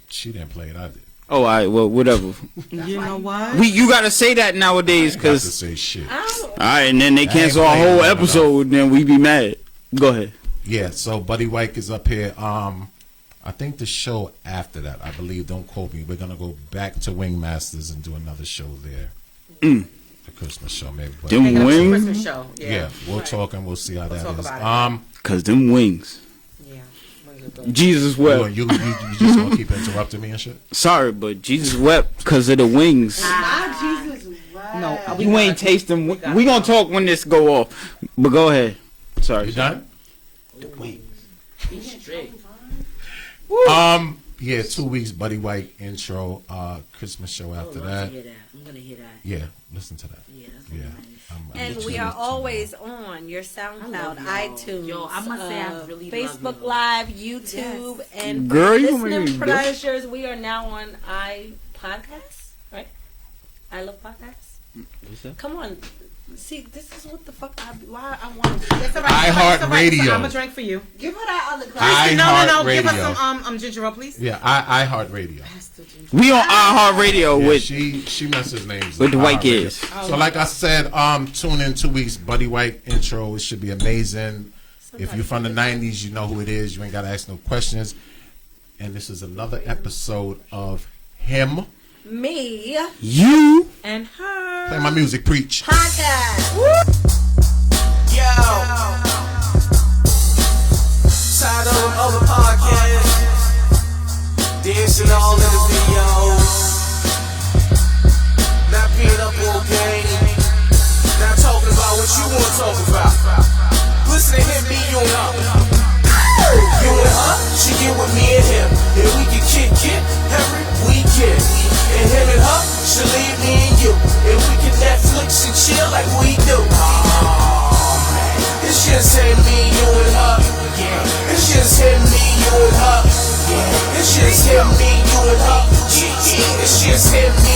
She didn't play it. I did. Oh, all right, well, whatever. You know what? You gotta say that nowadays, I got to cause say shit. all right, and then they ain't cancel our playing whole that episode, then we be mad. Go ahead. Yeah. So Buddy White is up here. I think the show after that, I believe. Don't quote me. We're gonna go back to Wingmasters and do another show there. The Christmas show, maybe. But Them Making up some wings, Christmas show. yeah, we'll talk and we'll see how that talk is. about it. cause them wings. Yeah. Wings are good. Jesus You, wept. you just gonna keep interrupting me and shit? Sorry, but Jesus wept cause of the wings. Not Jesus. Wow. No, You ain't taste them. We gonna talk when this go off. But go ahead. Sorry. You done? He's straight. Yeah, 2 weeks. Buddy White Intro. Christmas show after that. I'm gonna hear that. Yeah, listen to that. Yeah, that's Yeah. nice. I'm And literally we are too always on your SoundCloud, love y'all. iTunes, Yo, I must say I really love Facebook y'all. Live, YouTube, and for Girl, you listening mean- pleasures, we are now on iPodcasts, right? I love podcasts. What's that? Come on, see, this is what the fuck why I want to. It's all right. iHeartRadio. I'm gonna drink for you. Give her that other glass. No. Give us iHeartRadio. some ginger ale, please. Yeah, iHeartRadio. We on iHeartRadio Yeah, with she messes names with the white iHeartRadio. kids. So like I said, tune in 2 weeks. Buddy White Intro. It should be amazing. If you're from the 90s, you know who it is. You ain't gotta ask no questions. And this is another episode of Him. Me You. and her Play my music, preach. podcast. Yo. Tired of them other podcasts. Dancing all in the videos. Not being up all game. Not talking about what you want to talk about. Listen to him, me, you and her. You and her, she get with me and him. And we can kick it every weekend. And him and her, she leave me and you. And we can Netflix and chill like we do.